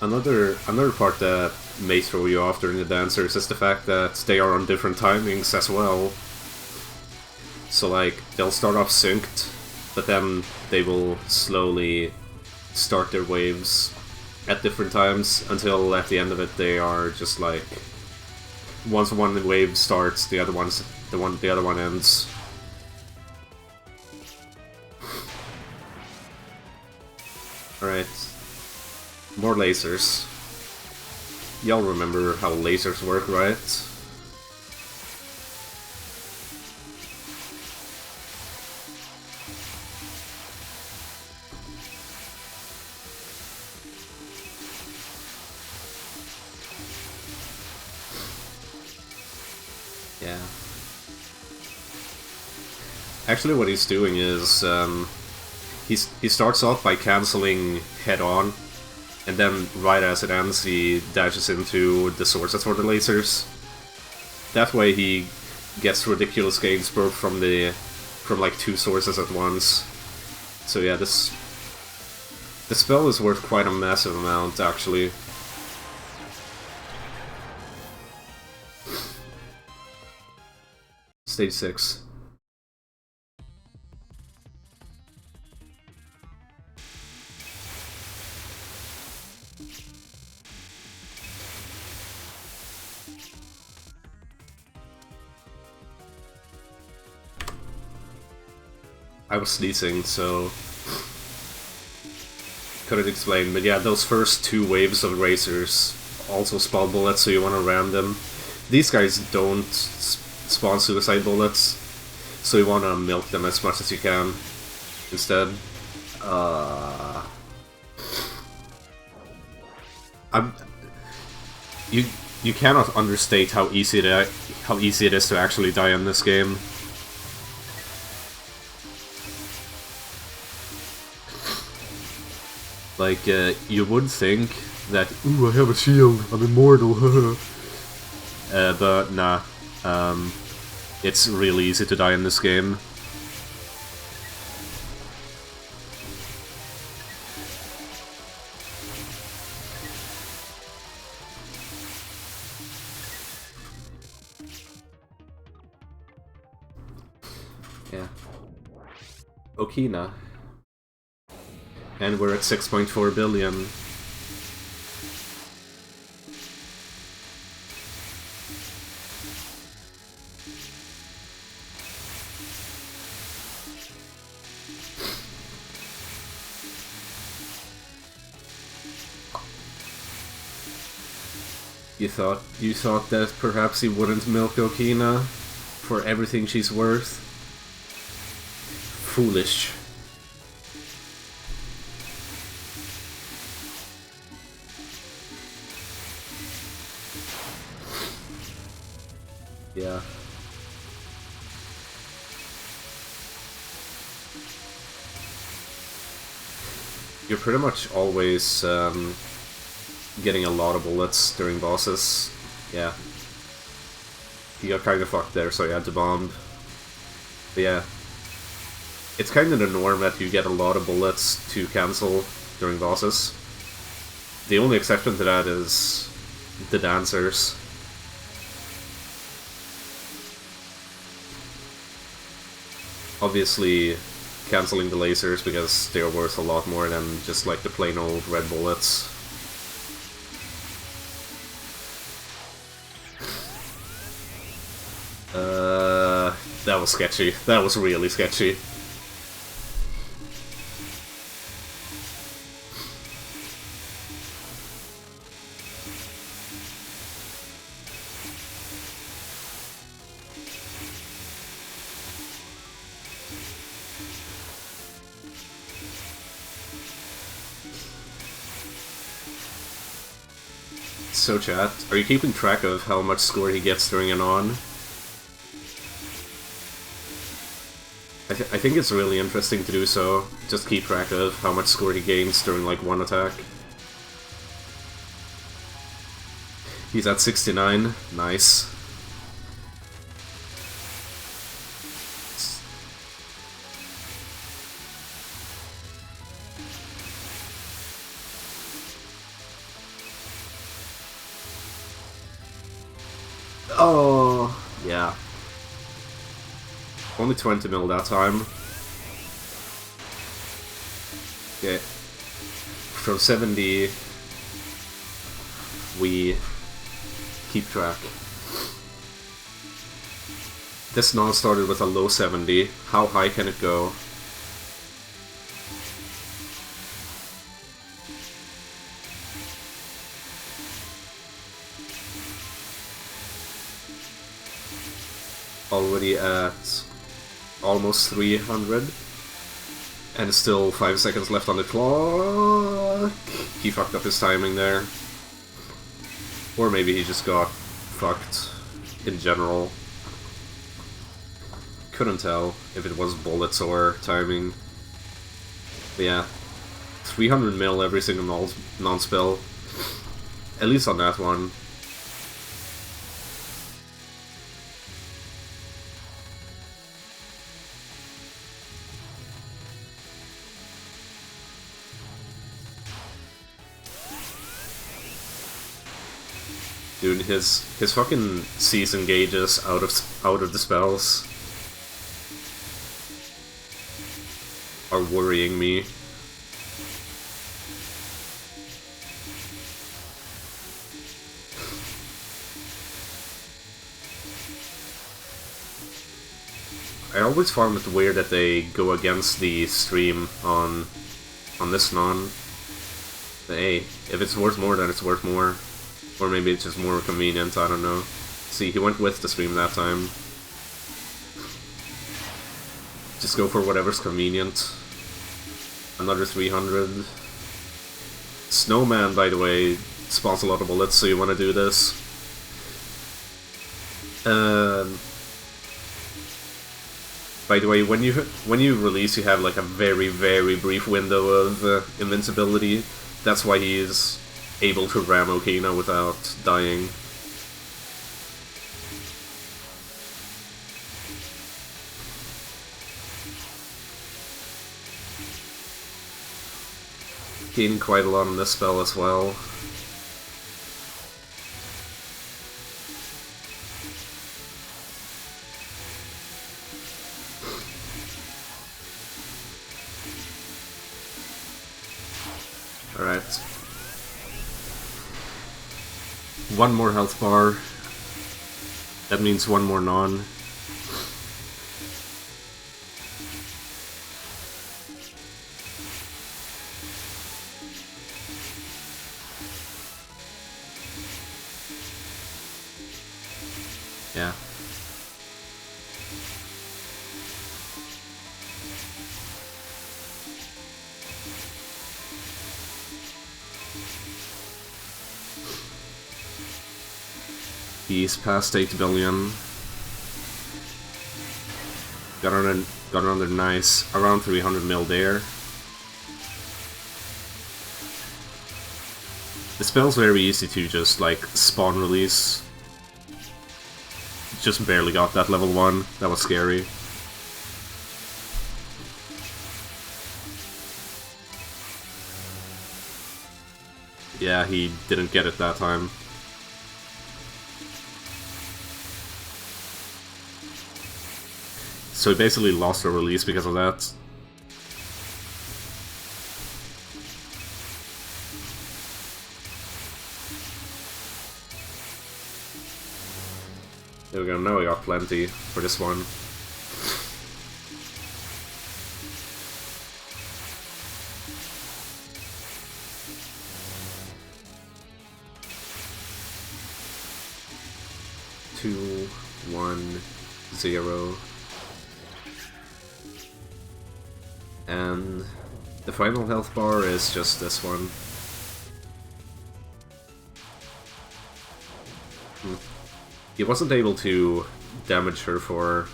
Another part that may throw you off during the dancers is the fact that they are on different timings as well. So like, they'll start off synced, but then they will slowly start their waves at different times until at the end of it they are just like, once one wave starts, the other one ends. Alright. More lasers. Y'all remember how lasers work, right? Yeah. Actually, what he's doing is he starts off by canceling head-on, and then right as it ends, he dashes into the sources for the lasers. That way, he gets ridiculous gains both from like 2 sources at once. So yeah, the spell is worth quite a massive amount, actually. Stage 6. I was sneezing, so couldn't explain, but yeah, those first 2 waves of racers also spawn bullets, so you want to ram them. These guys don't spawn suicide bullets, so you want to milk them as much as you can instead. You cannot understate how easy it is to actually die in this game. Like, you would think that, ooh, I have a shield, I'm immortal, but nah. It's really easy to die in this game. Yeah. Okina. And we're at 6.4 billion. You thought that perhaps he wouldn't milk Okina for everything she's worth? Foolish. Yeah. You're pretty much always getting a lot of bullets during bosses. Yeah. You got kind of fucked there, so you had to bomb. But yeah. It's kind of the norm that you get a lot of bullets to cancel during bosses. The only exception to that is the dancers. Obviously, cancelling the lasers because they're worth a lot more than just like the plain old red bullets. That was sketchy. That was really sketchy. So chat, are you keeping track of how much score he gets during an on? I think it's really interesting to do so. Just keep track of how much score he gains during like one attack. He's at 69. Nice. Oh, yeah. Only 20 mil that time. Okay. From 70, we keep track. This now started with a low 70. How high can it go? invincibility at almost 300. And it's still 5 seconds left on the clock. He fucked up his timing there. Or maybe he just got fucked in general. Couldn't tell if it was bullets or timing. But yeah, 300 mil every single non-spell. At least on that one. Dude, his fucking season gauges out of the spells are worrying me. I always found it weird that they go against the stream on this non. But hey, if it's worth more, then it's worth more. Or maybe it's just more convenient, I don't know. See, he went with the stream that time. Just go for whatever's convenient. Another 300. Snowman, by the way, spawns a lot of bullets, so you want to do this. By the way, when you release, you have like a very, very brief window of invincibility. That's why he is able to ram Okina without dying. Gained quite a lot on this spell as well. Alright. One more health bar. That means one more non. Yeah. He's past 8 billion. Got another nice around 300 mil there. The spell's very easy to just like spawn release. Just barely got that level 1. That was scary. Yeah, he didn't get it that time. So he basically lost the release because of that. There we go, now we got plenty for this one. Two, 1, 0. And the final health bar is just this one. He wasn't able to damage her for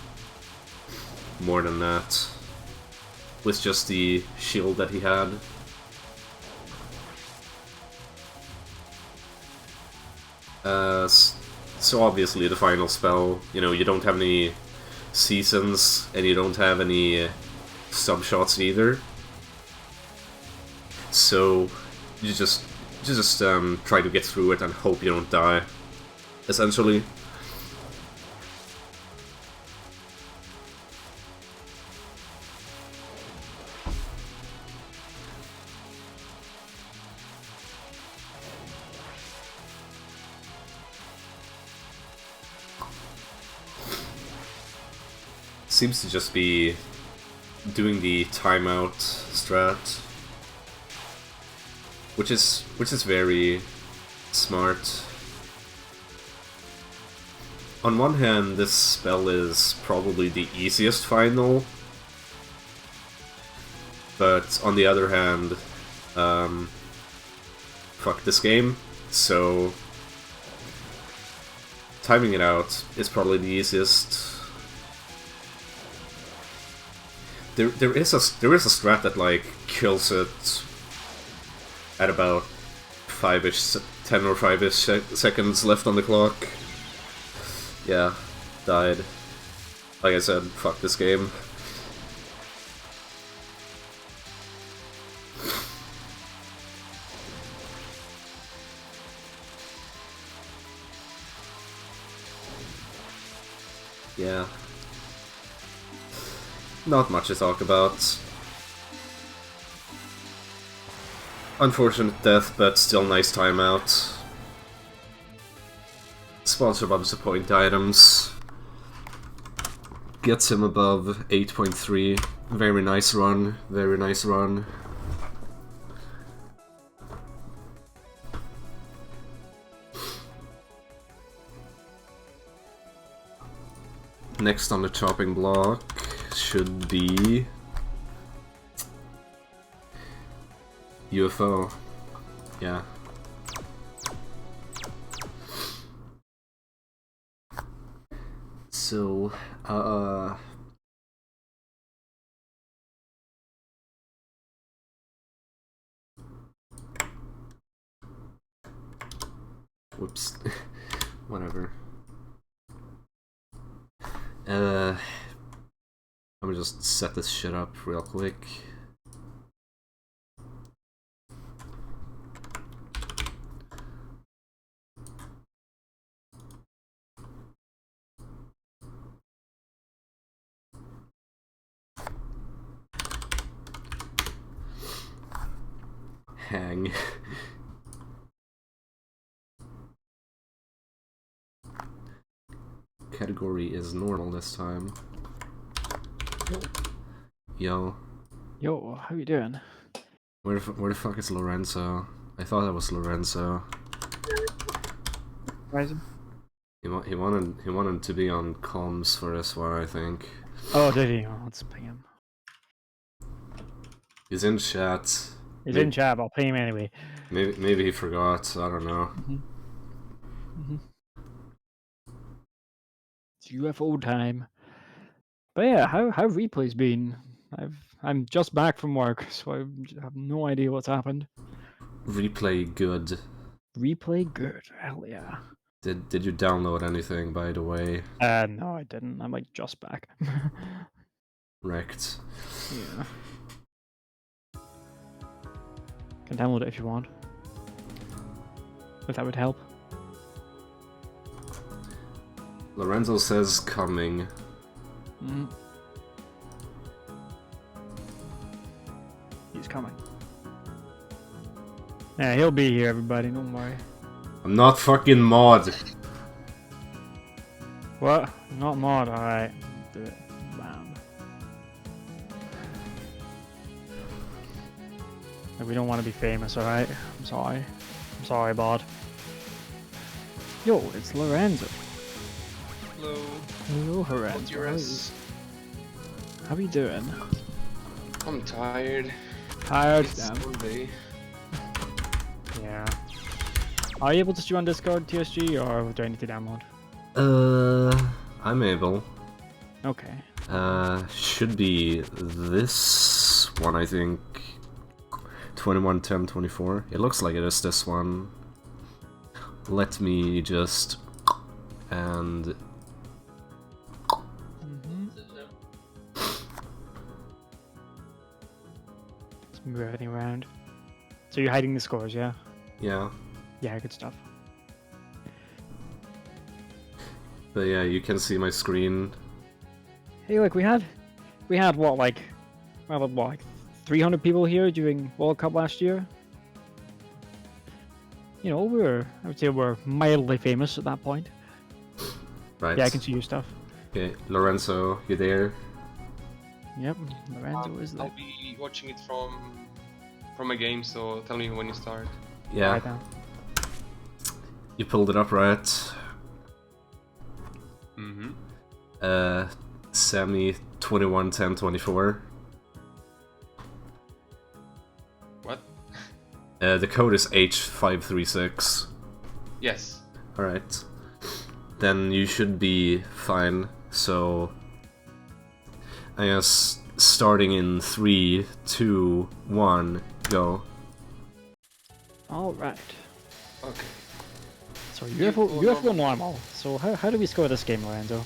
more than that with just the shield that he had. So obviously the final spell, you know, you don't have any seasons and you don't have any sub-shots either. So you just try to get through it and hope you don't die, essentially. Seems to just be doing the timeout strat, which is very smart. on one hand, this spell is probably the easiest final, but on the other hand, fuck this game, so timing it out is probably the easiest. There is a strat that like kills it at about 5-ish, 10 or 5-ish seconds left on the clock. Yeah, died. Like I said, fuck this game. Yeah. Not much to talk about. Unfortunate death, but still nice timeout. Sponsored by Disappoint Items. Gets him above 8.3. Very nice run, very nice run. Next on the chopping block should be UFO. Yeah. So, whoops. Whatever. Let me just set this shit up real quick. Hang. Category is normal this time. Yo. Yo, how you doing? Where the fuck is Lorenzo? I thought that was Lorenzo. Rising? He wanted to be on comms for this one, I think. Oh, did he? Oh, let's ping him. He's in chat. He's in chat, I'll ping him anyway. Maybe he forgot. I don't know. It's UFO time. But yeah, how replay's been? I'm just back from work, so I have no idea what's happened. Replay good. Replay good, hell yeah. Did you download anything, by the way? No, I didn't. I'm like just back. Wrecked. Yeah. Can download it if you want. If that would help. Lorenzo says coming. He's coming. Yeah, he'll be here, everybody. Don't worry. I'm not fucking mod. What? Not mod. Alright. Do it. Bam. We don't want to be famous, alright? I'm sorry. I'm sorry, bod. Yo, it's Lorenzo. Hello. Hello, Lorenzo. What's yours? How are you doing? I'm tired. Tired? It's Damn. all day. Yeah. Are you able to stream on Discord, TSG, or do I need to download? I'm able. Okay. Should be this one, I think. 211024. It looks like it is this one. Let me just and Let's move everything around. So you're hiding the scores, yeah? yeah. Yeah, good stuff. But yeah, you can see my screen. Hey, look, we had what, like 300 people here during World Cup last year. You know, I would say we're mildly famous at that point. Right. Yeah, I can see your stuff. Okay, Lorenzo, you there? Yep, Lorenzo is I'll there. be watching it from a game, so tell me when you start. Yeah. Right now. You pulled it up, right? Sammy 21 10 24. What? The code is H536. Yes. Alright. Then you should be fine. So, I guess starting in 3, 2, 1, go. All right. Okay. So UFO normal. So how do we score this game, Lorenzo?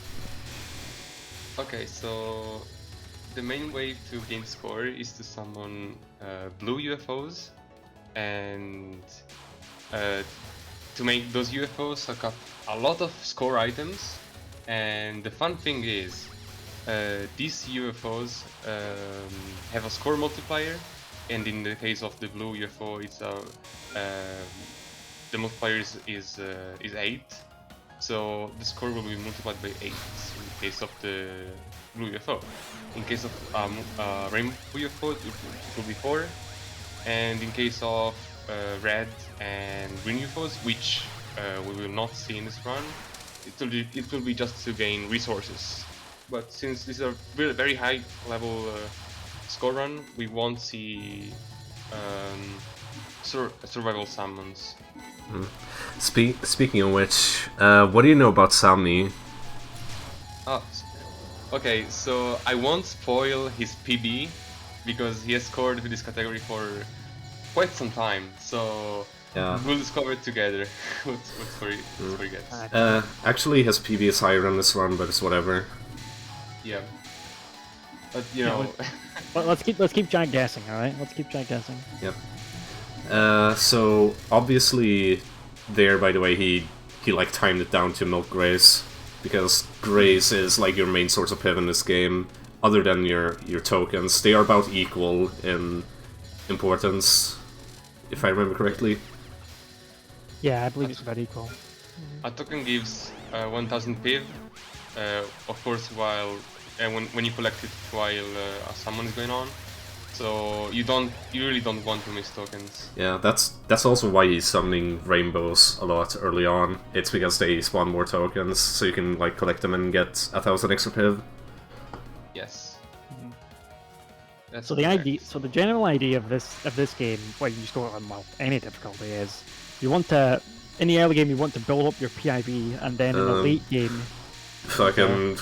Okay, so the main way to gain score is to summon blue UFOs, and to make those UFOs suck up a lot of score items. And the fun thing is, these UFOs have a score multiplier, and in the case of the blue UFO, it's the multiplier is 8. So the score will be multiplied by 8 in case of the blue UFO. In case of rainbow UFO, it will be 4. And in case of red and green UFOs, which we will not see in this run, it will be just to gain resources. But since this is a really very high level score run, we won't see survival summons. Speaking of which, what do you know about Sammy? Oh, okay, so I won't spoil his PB because he has scored with this category for quite some time. So Yeah. we'll discover it together. what's where he gets. Actually, his PB is higher on this run, but it's whatever. Yeah. But you Yeah, know, But let's keep giant guessing, all right? Let's keep giant guessing. Yep. So obviously, there, by the way, he like timed it down to Milk Grace, because Grace is like your main source of piv in this game. Other than your tokens, they are about equal in importance, if I remember correctly. Yeah, I believe it's about equal. a token gives 1000 piv, of course, while when you collect it while a summon is going on. So you really don't want to miss tokens. Yeah, that's also why he's summoning rainbows a lot early on. It's because they spawn more tokens, so you can like collect them and get 1000 extra piv. Yes. That's So the correct. idea, so the general idea of this game, where you score on any difficulty, is you want to, in the early game, you want to build up your PIV, and then in the late game, Fucking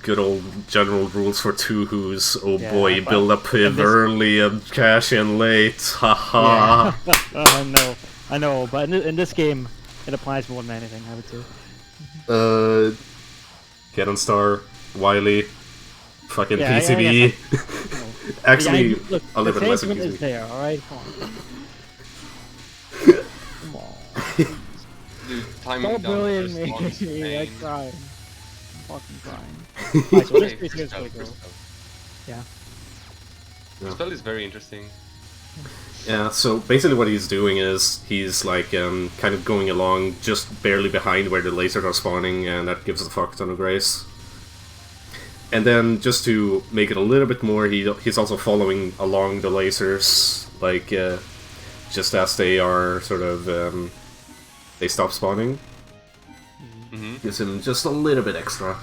good old general rules for Touhou's. Oh Yeah, boy, but build up piv early and cash in late. Haha. I know, but in this game, it applies more than anything, I would say. Get on Star, Wily, fucking Yeah, PCB. Actually, look, a little the bit less than sentiment is PCB. there, alright? Come on. Come on. Dude, timing Stop down bullying first me. one is I'm pain. crying. I'm fucking crying. Alright, so this Okay, is here's first gonna spell, go. first spell. Yeah. First spell is very interesting. Yeah, so basically what he's doing is he's like kind of going along just barely behind where the lasers are spawning, and that gives a fuck ton of grace. And then just to make it a little bit more, he's also following along the lasers, like just as they are sort of they stop spawning. Mm-hmm. Gives him just a little bit extra.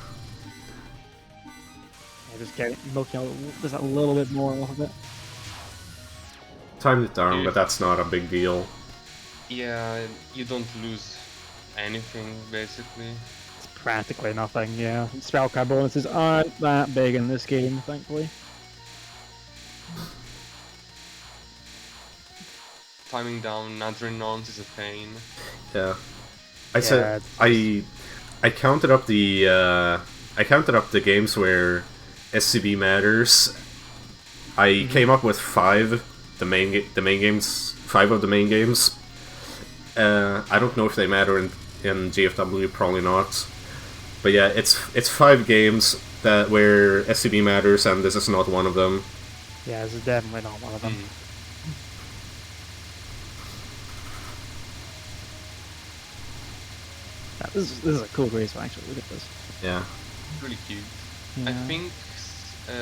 Yeah, just milking out just a little bit more off of it. Timed it down, but that's not a big deal. Yeah, you don't lose anything basically. It's practically nothing, yeah. Spell card bonuses aren't that big in this game, thankfully. Timing down Adrenons is a pain. Yeah, I said it's- I counted up the games where SCB matters. I came up with 5 the main games. 5 of the main games. I don't know if they matter in GFW, probably not. But yeah, it's 5 games where SCB matters, and this is not one of them. Yeah, this is definitely not one of them. Yeah, this is a cool race, actually. Look at this. Yeah. Really cute. Yeah. I think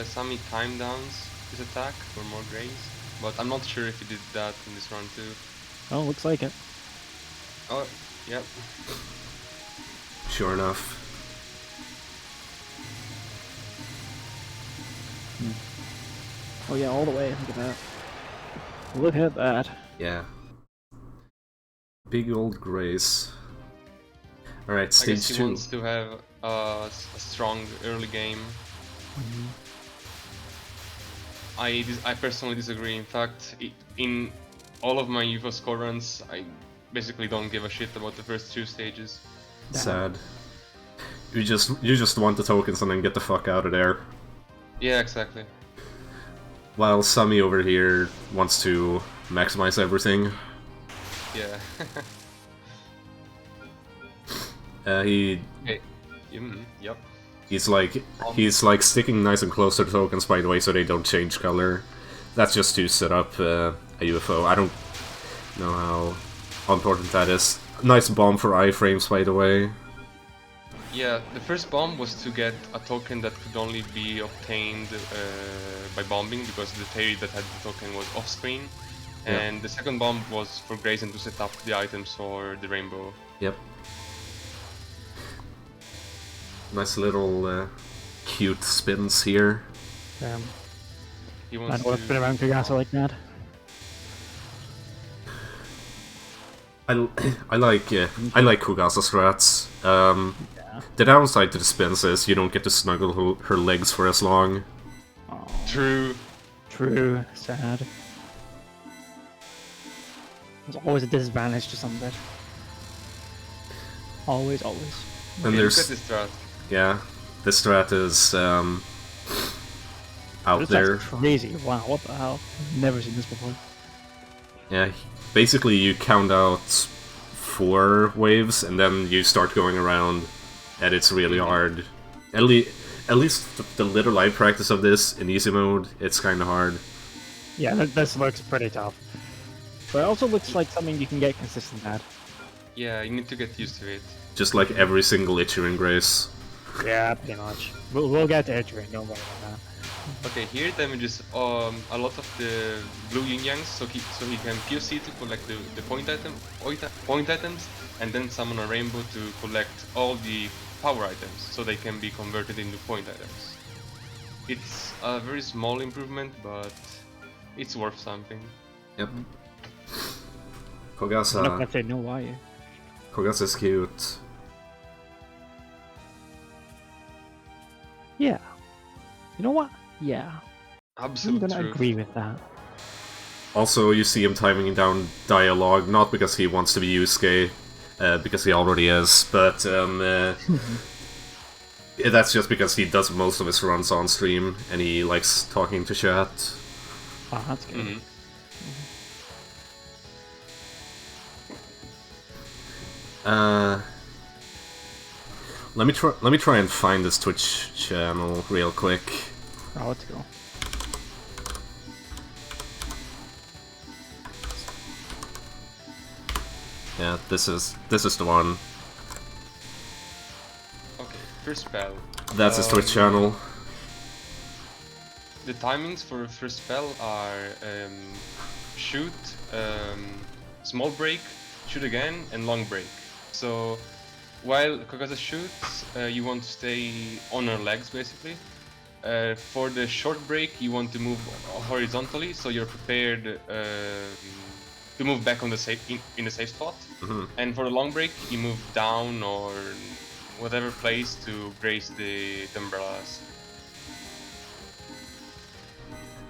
Sammy time downs his attack for more grace, but I'm not sure if he did that in this run too. Oh, looks like it. Oh, yep. Sure enough. Oh yeah, all the way. Look at that. Look at that. Yeah. Big old Grace. Alright, I stage guess he 2. wants to have a strong early game. I personally disagree. In fact, in all of my UFO score runs, I basically don't give a shit about the first 2 stages. Sad. You just want the tokens and then get the fuck out of there. Yeah, exactly. While Sammy over here wants to maximize everything. Yeah. He Okay. Yep. he's like sticking nice and close to the tokens, by the way, so they don't change color. That's just to set up a UFO. I don't know how important that is. Nice bomb for iframes, by the way. Yeah, the first bomb was to get a token that could only be obtained by bombing, because the fairy that had the token was off screen. Yeah. And the second bomb was for Grayson to set up the items for the rainbow. Yep. Nice little cute spins here. He I wants don't want to spin around Kagasa like that. I like Kugasa strats. The downside to the spins is you don't get to snuggle her legs for as long. Oh, True. true. Sad. There's always a disadvantage to some of it. Always, always. And Okay, there's look at this strat. yeah, this strat is out This there. is crazy. Wow, what the hell? Never seen this before. Yeah, basically you count out 4 waves and then you start going around, and it's really hard. At least the little I practice of this in easy mode, it's kind of hard. Yeah, this looks pretty tough. But it also looks like something you can get consistent at. Yeah, you need to get used to it. Just like every single Ichirin Grace. Yeah, pretty much. We'll get to Ichirin, don't worry about that. Okay, here damages a lot of the blue yin yangs, so he can QC to collect the point items, and then summon a rainbow to collect all the power items, so they can be converted into point items. It's a very small improvement, but it's worth something. Yep. I'm not gonna Kogasa. say no, why? Kogasa's cute. Yeah. You know what? Yeah. I'm Absolute gonna truth. agree with that. Also, you see him timing down dialogue, not because he wants to be Yusuke, because he already is, but that's just because he does most of his runs on stream, and he likes talking to chat. Oh, that's good. Mhm. Let me try and find this Twitch channel real quick. Oh, let's go. Mm-hmm. Yeah, this is the one. Okay, first spell. That's his Twitch channel. The timings for first spell are shoot, small break, shoot again, and long break. So while Kagasa shoots, you want to stay on her legs basically. For the short break, you want to move horizontally, so you're prepared to move back on the in the safe spot. Mhm. And for the long break, you move down or whatever place to grace the umbrellas.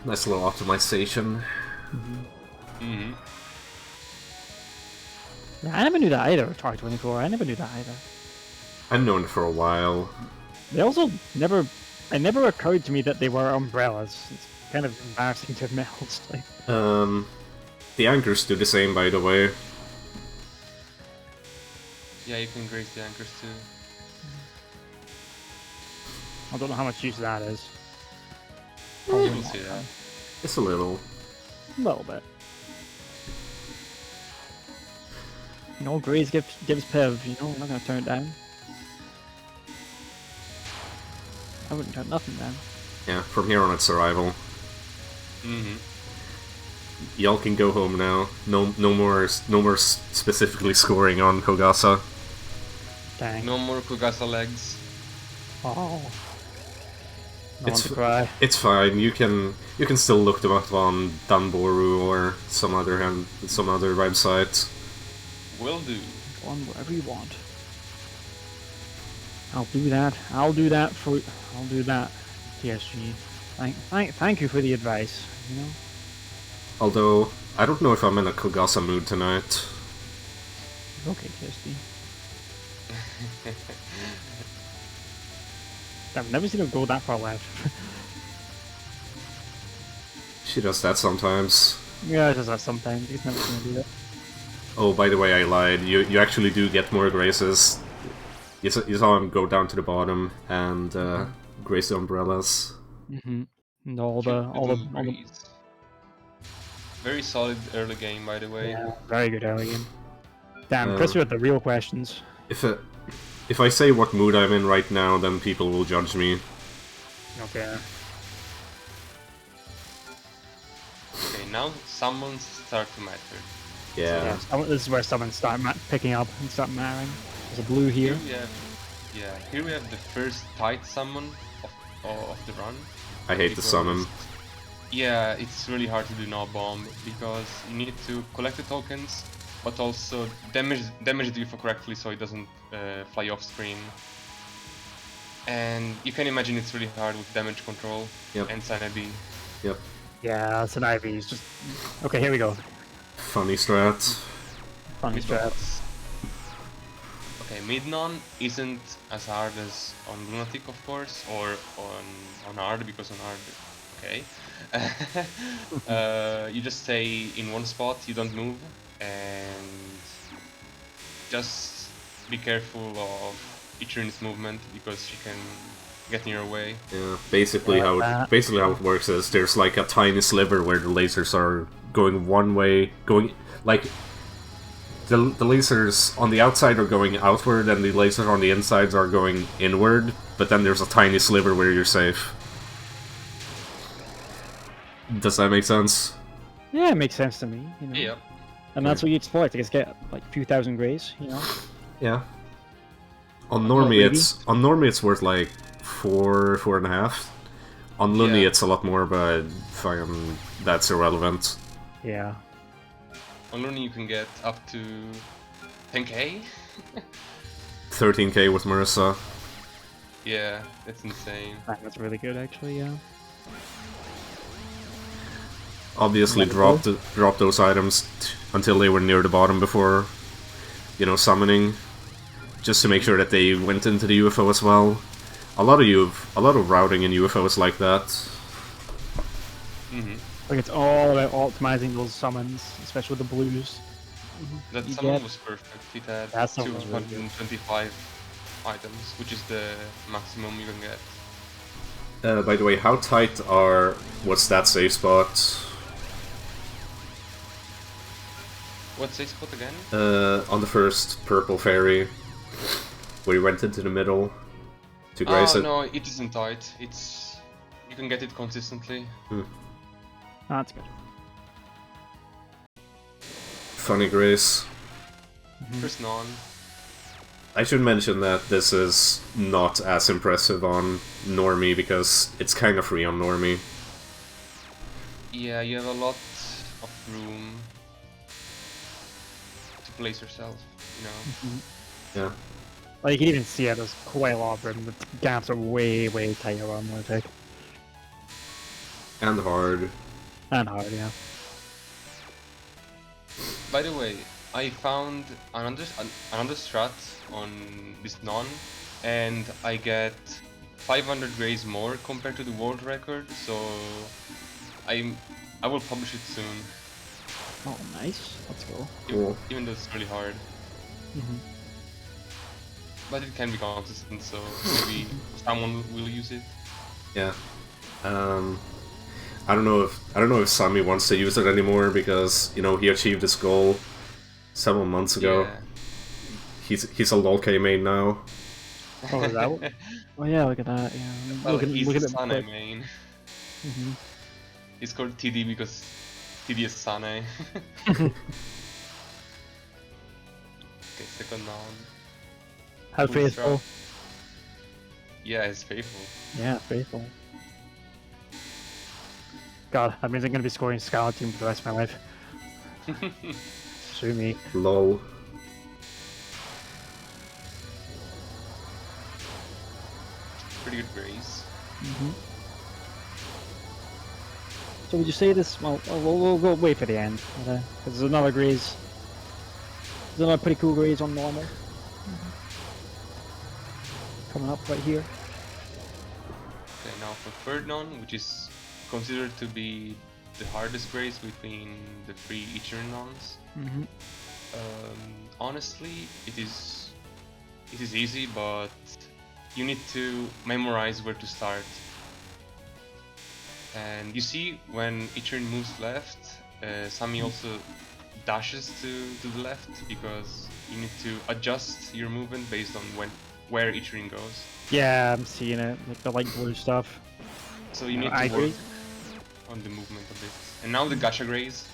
Nice little optimization. Mm-hmm. Yeah, I never knew that either, Tar 24. I never knew that either. I've known it for a while. They also never. It never occurred to me that they were umbrellas. It's kind of embarrassing to admit, honestly. The anchors do the same, by the way. Yeah, you can grace the anchors too. I don't know how much use that is. You will see that. It's a little. A little bit. You know, Grace gives Piv, you know, I'm not gonna turn it down. I wouldn't turn nothing down. Yeah, from here on it's survival. Mm-hmm. Y'all can go home now. No more specifically scoring on Kogasa. Dang. No more Kugasa legs. Oh. I want to cry. It's fine. You can still look them up on Danboru or some other website. Will do. Go on whatever you want. I'll do that. I'll do that for. I'll do that. TSG. Thank you for the advice. You know. Although I don't know if I'm in a Kogasa mood tonight. Okay, TSG. I've never seen him go that far left. She does that sometimes. Yeah, just that sometimes. He's never gonna do that. Oh, by the way, I lied. You actually do get more graces. You saw him go down to the bottom and grace the umbrellas. Mm-hmm. And all the Breeze. Very solid early game, by the way. yeah, very good early game. Damn, Chris, Uh, with the real questions. If I say what mood I'm in right now, then people will judge me. Okay. Okay, now summons start to matter. Yeah. This is where someone start picking up and start marrying. There's a blue here. Here we have the first tight summon of the run. I hate the summon. Yeah, it's really hard to do no bomb because you need to collect the tokens, but also damage the UFO correctly so it doesn't fly off screen. And you can imagine it's really hard with damage control and sanity. Yep. Yeah, it's an IV. It's just okay. Here we go. Funny strat. Funny strat. Okay, mid-non isn't as hard as on Lunatic, of course, or on hard, because on hard, okay. You just stay in one spot, you don't move, and just be careful of Ichirin's movement because she can get in your way. Yeah. Basically how it works is there's like a tiny sliver where the lasers are going one way, like. The lasers on the outside are going outward, and the lasers on the insides are going inward, but then there's a tiny sliver where you're safe. Does that make sense? Yeah, it makes sense to me. You know. Yep. And that's what you exploit. To just get like a few thousand grays. You know. Yeah. On normie it's worth like 4.5. On Luni it's a lot more, but that's irrelevant. Yeah. On Luni you can get up to 10k? 13k with Marissa. Yeah, that's insane. That's really good, actually. Yeah. Obviously drop those items until they were near the bottom before, summoning, just to make sure that they went into the UFO as well. A lot of routing in UFO is like that. Like it's all about optimizing those summons, especially with the blues. That summon was perfect. It had That summon was really good. 225 items, which is the maximum you can get. By the way, how tight what's that safe spot? What's safe spot again? On the first purple fairy, where you went into the middle to grace it. No, it isn't tight. You can get it consistently. That's good. Funny grace. First non. I should mention that this is not as impressive on normie because it's kind of free on normie. Yeah, you have a lot of room to place yourself, Yeah. Well, you can even see it. There's quite a lot of room. The gaps are way, way tighter on Lunatic. And hard. And hard, yeah. By the way, I found another strat on this non, and I get 500 grays more compared to the world record, so I will publish it soon. Oh, nice. Let's go. Cool. Even though it's really hard. But it can be consistent, so maybe someone will use it. Yeah. I don't know if Sami wants to use it anymore because he achieved his goal several months ago. Yeah. He's a LOL-K main now. Oh, is that? Oh yeah, look at that. Yeah. Well, look he's at a it Sane quick. main. He's called TD because TD is Sane. Okay, second non. How Cool faithful. strat. Yeah, it's faithful. Yeah, faithful. God, that means I'm going to be scoring Scarlet Team for the rest of my life. Sue me. Lol. Pretty good raise. So would you say this? Well, we'll wait for the end. Because there's another graze. There's another pretty cool graze on normal. Coming up right here. Okay, now for third non, which is considered to be the hardest graze between the 3 Ichiran nons. Honestly, it is easy, but you need to memorize where to start. And you see when Ichiran moves left, Sami also dashes to the left because you need to adjust your movement based on where Ichiran goes. Yeah, I'm seeing it. Like the light blue stuff. So you need I to work agree. on the movement a bit. And now the gacha graze.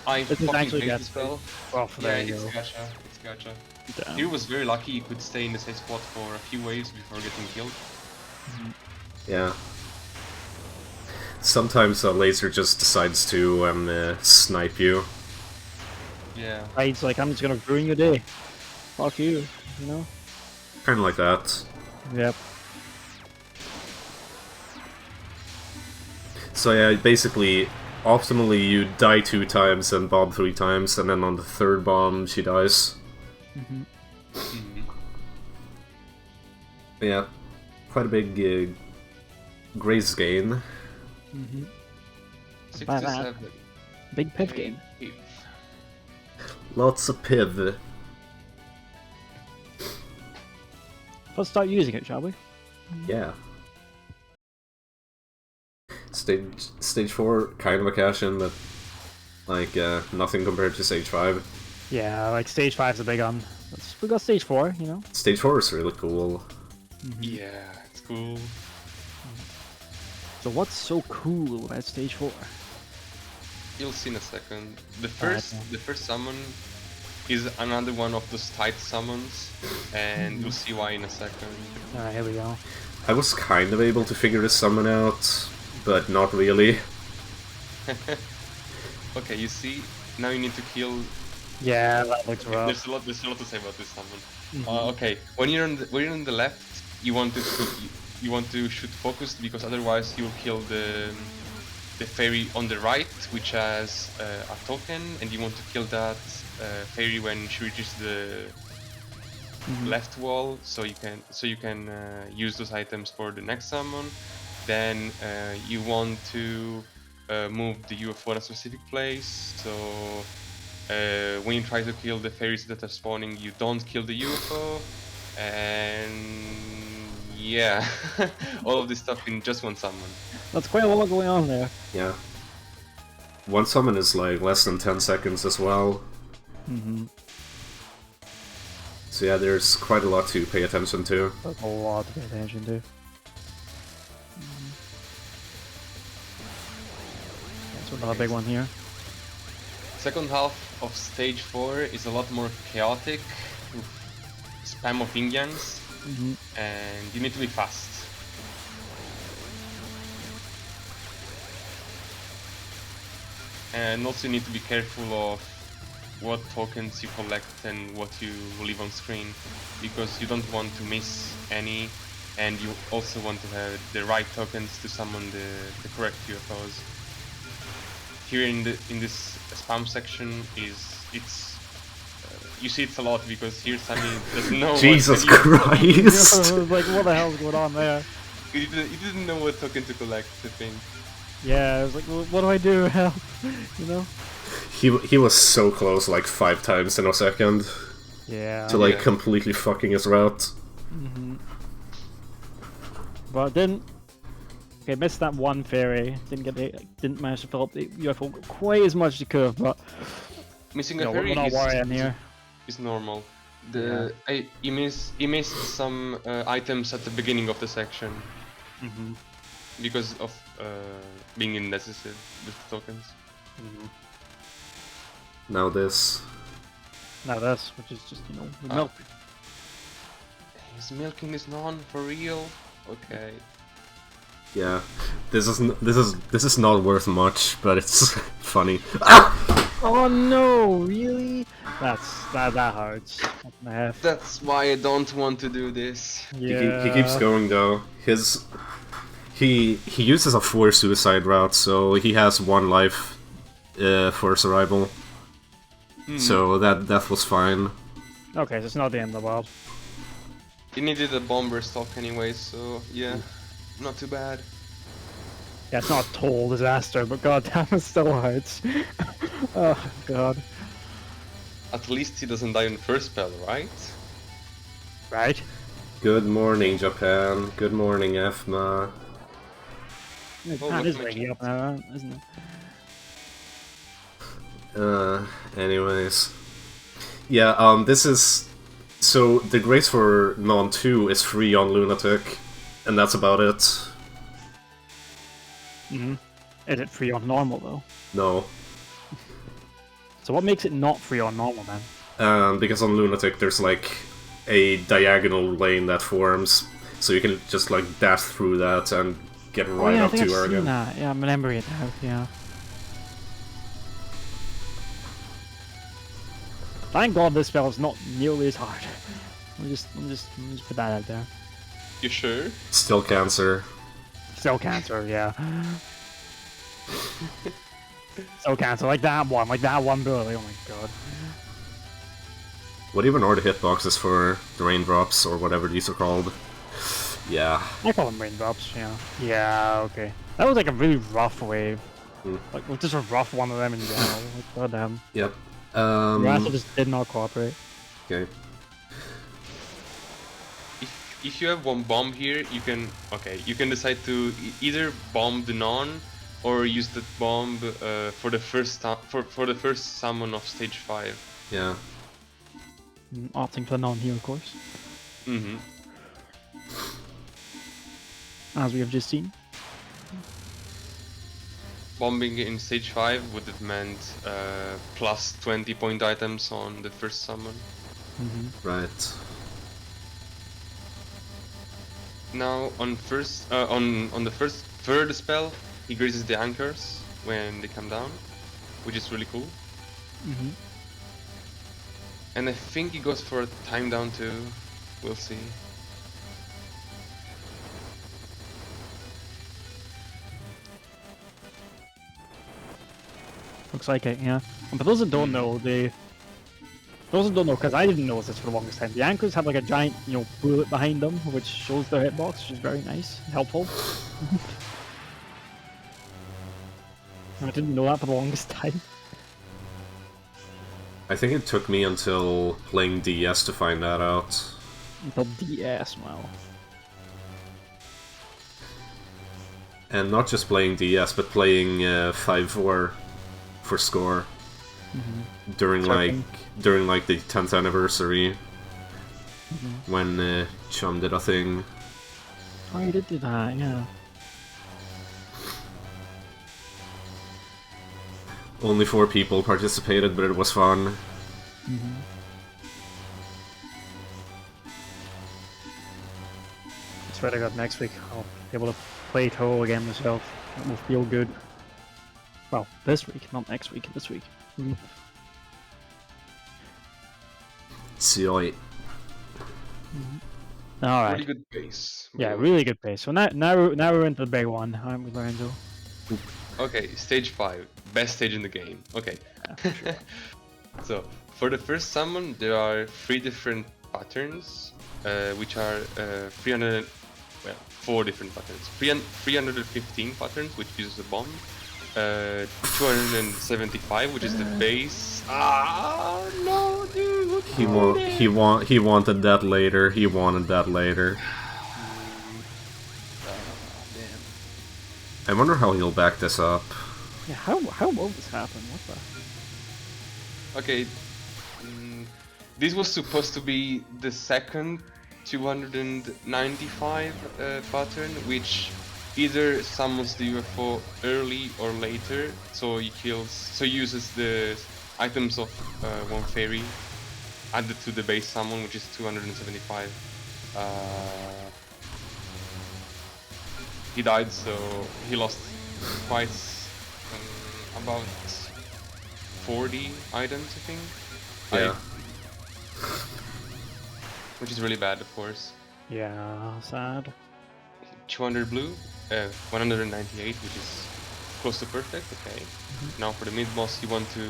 I This is fucking actually hate gacha. this spell. Well, Yeah, there you it's go. gacha. It's gacha. Damn. He was very lucky he could stay in the safe spot for a few waves before getting killed. Yeah. Sometimes a laser just decides to snipe you. Yeah. It's like, I'm just gonna ruin your day. Fuck you, you know? Kinda like that. Yep. So yeah, basically, optimally you die 2 times and bomb 3 times, and then on the 3rd bomb she dies. Yeah, quite a big graze gain. 6 Bye to bye. 7. Big piv game. Piv. Lots of piv. Let's start using it, shall we? Yeah. Stage 4, kind of a cash-in, but like nothing compared to stage 5. Yeah, like stage 5's a big one. We got stage 4, you know? Stage 4 is really cool. Yeah, it's cool. So what's so cool about stage 4? You'll see in a second. The Alright, first summon is another one of those tight summons, and you'll see why in a second. Alright, here we go. I was kind of able to figure this summon out, but not really. Okay, you see, now you need to kill. Yeah, that looks rough. There's a lot to say about this summon. Okay, when you're on the left, you want to shoot focused because otherwise you'll kill the fairy on the right, which has a token, and you want to kill that fairy when she reaches the left wall, so you can use those items for the next summon. Then you want to move the UFO in a specific place, so when you try to kill the fairies that are spawning, you don't kill the UFO, and yeah, all of this stuff in just one summon. That's quite a lot going on there. Yeah. One summon is like less than 10 seconds as well. So yeah, there's quite a lot to pay attention to. That's a lot to pay attention to. That's another big one here. Second half of stage 4 is a lot more chaotic, with spam of yin-yangs, and you need to be fast. And also you need to be careful of what tokens you collect and what you leave on screen, because you don't want to miss any, and you also want to have the right tokens to summon the correct UFOs. Here in this spam section you see it's a lot because here Sammy doesn't know. Jesus what Christ! Like, what the hell's going on there? he didn't know what token to collect, I think. Yeah, I was like, well, what do I do? Help, you know? He was so close, like 5 times in a second, Yeah. to like Yeah. completely fucking his route. But didn't. Okay, missed that one fairy. Didn't manage to fill up the UFO quite as much as you could have, but Missing no, a we're fairy not worrying here. is normal. He missed some items at the beginning of the section because of being indecisive with tokens. Now this. Now this, which is just, you know, the milk. He's milking this non for real? Okay. Yeah. This is not worth much, but it's funny. Ah! Oh no, really? That hurts. What the heck? That's why I don't want to do this. Yeah. He keeps going though. He uses a 4 suicide route, so he has 1 life for survival. So that death was fine. Okay, so it's not the end of the world. He needed a bomber stock anyway, so yeah, not too bad. Yeah, it's not a total disaster, but goddamn, it still hurts. Oh god. At least he doesn't die in the first spell, right? Right? Good morning, Japan. Good morning, EFMA. Japan look is at my waking up now, isn't it? Anyways. Yeah, this is... So, the grace for Non 2 is free on Lunatic, and that's about it. Is it free on normal though? No. So what makes it not free on normal then? Because on Lunatic there's like a diagonal lane that forms, so you can just like dash through that and get right yeah, up I think to I've seen Oregon. that. Yeah, I'm remembering it now. Yeah. Thank God this spell is not nearly as hard. Let me just put that out there. You sure? Still cancer. Still cancer, yeah. Still cancer, like that one bullet. Oh my god. What even are the hitboxes for the raindrops, or whatever these are called? Yeah. I call them raindrops, yeah. Yeah, okay. That was like a really rough wave. Like, just a rough one of them in general. Like, goddamn. Yep. The rest just did not cooperate. Okay. If you have 1 bomb here, you can decide to either bomb the non or use that bomb for the first for the first summon of stage 5. Yeah. Opting for the non here, of course. As we have just seen. Bombing in stage 5 would have meant plus 20 point items on the first summon. Right. Now on the first third spell, he grazes the anchors when they come down, which is really cool. And I think he goes for a time down too. We'll see. Looks like it, yeah. And for those that don't know, because I didn't notice this for the longest time, the anchors have like a giant, bullet behind them, which shows their hitbox, which is very nice, helpful. I didn't know that for the longest time. I think it took me until playing DS to find that out. Until DS, wow. And not just playing DS, but playing 5-4 for score. During like the 10th anniversary, when Chum did a thing. Oh, you did do that, yeah. Only 4 people participated, but it was fun. I swear to God, next week I'll be able to play Touhou again myself. It will feel good. Well, this week, not next week, this week. Sioi. Alright. Really good base. Yeah, really good pace. So now we're into the big one, aren't we, Lorenzo? Okay, stage 5, best stage in the game. Okay. So for the first summon, there are 3 different patterns, which are 4 different patterns. 315 patterns, which uses a bomb. 275, which is the base. Ah, no, dude. He wanted that later. He wanted that later. Damn. I wonder how he'll back this up. Yeah, how will this happen? What the? Okay, this was supposed to be the second 295 pattern, which either summons the UFO early or later, so he uses the items of one fairy added to the base summon, which is 275. he died, so he lost quite about 40 items, I think. Yeah. Which is really bad, of course. Yeah, sad. 200 blue, 198, which is close to perfect. Okay. Now for the mid boss, you want to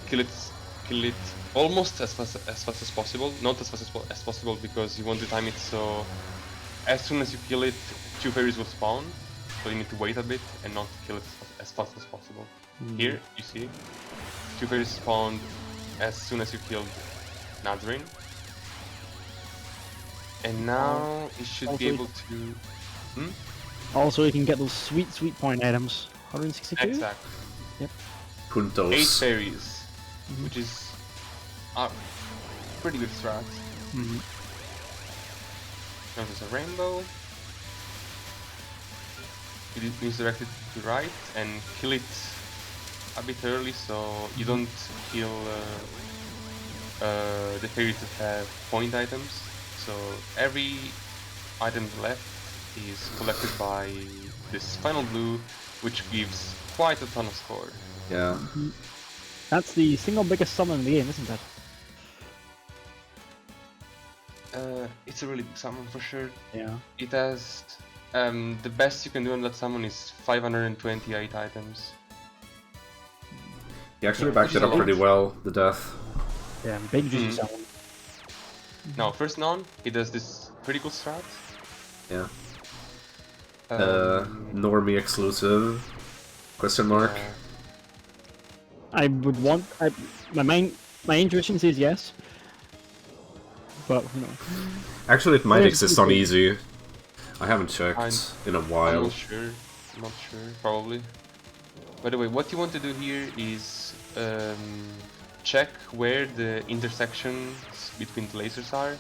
kill it almost as fast as possible. Not as fast as possible because you want to time it so as soon as you kill it, 2 fairies will spawn. So you need to wait a bit and not kill it as fast as possible. Here you see 2 fairies spawned as soon as you killed Nazrin. And now you should be able to. Also, you can get those sweet point items. 162? Exactly. Yep. Puntos. 8 fairies, which is a pretty good strat. Now there's a rainbow. You misdirect it to right and kill it a bit early so you don't kill the fairies that have point items. So every item left is collected by this final blue, which gives quite a ton of score. Yeah. That's the single biggest summon in the game, isn't it? It's a really big summon for sure. Yeah. It has the best you can do on that summon is 528 items. He actually backed it up pretty well, the death. Yeah, big juicy summon. Now, first non, he does this critical strat. Yeah. Normie exclusive? Question mark. I would want... my intuition says yes. But, you know... Actually, it might There's exist on people- easy. I haven't checked in a I'm while. not sure. I'm not sure. Probably. By the way, what you want to do here is check where the intersections between the lasers are,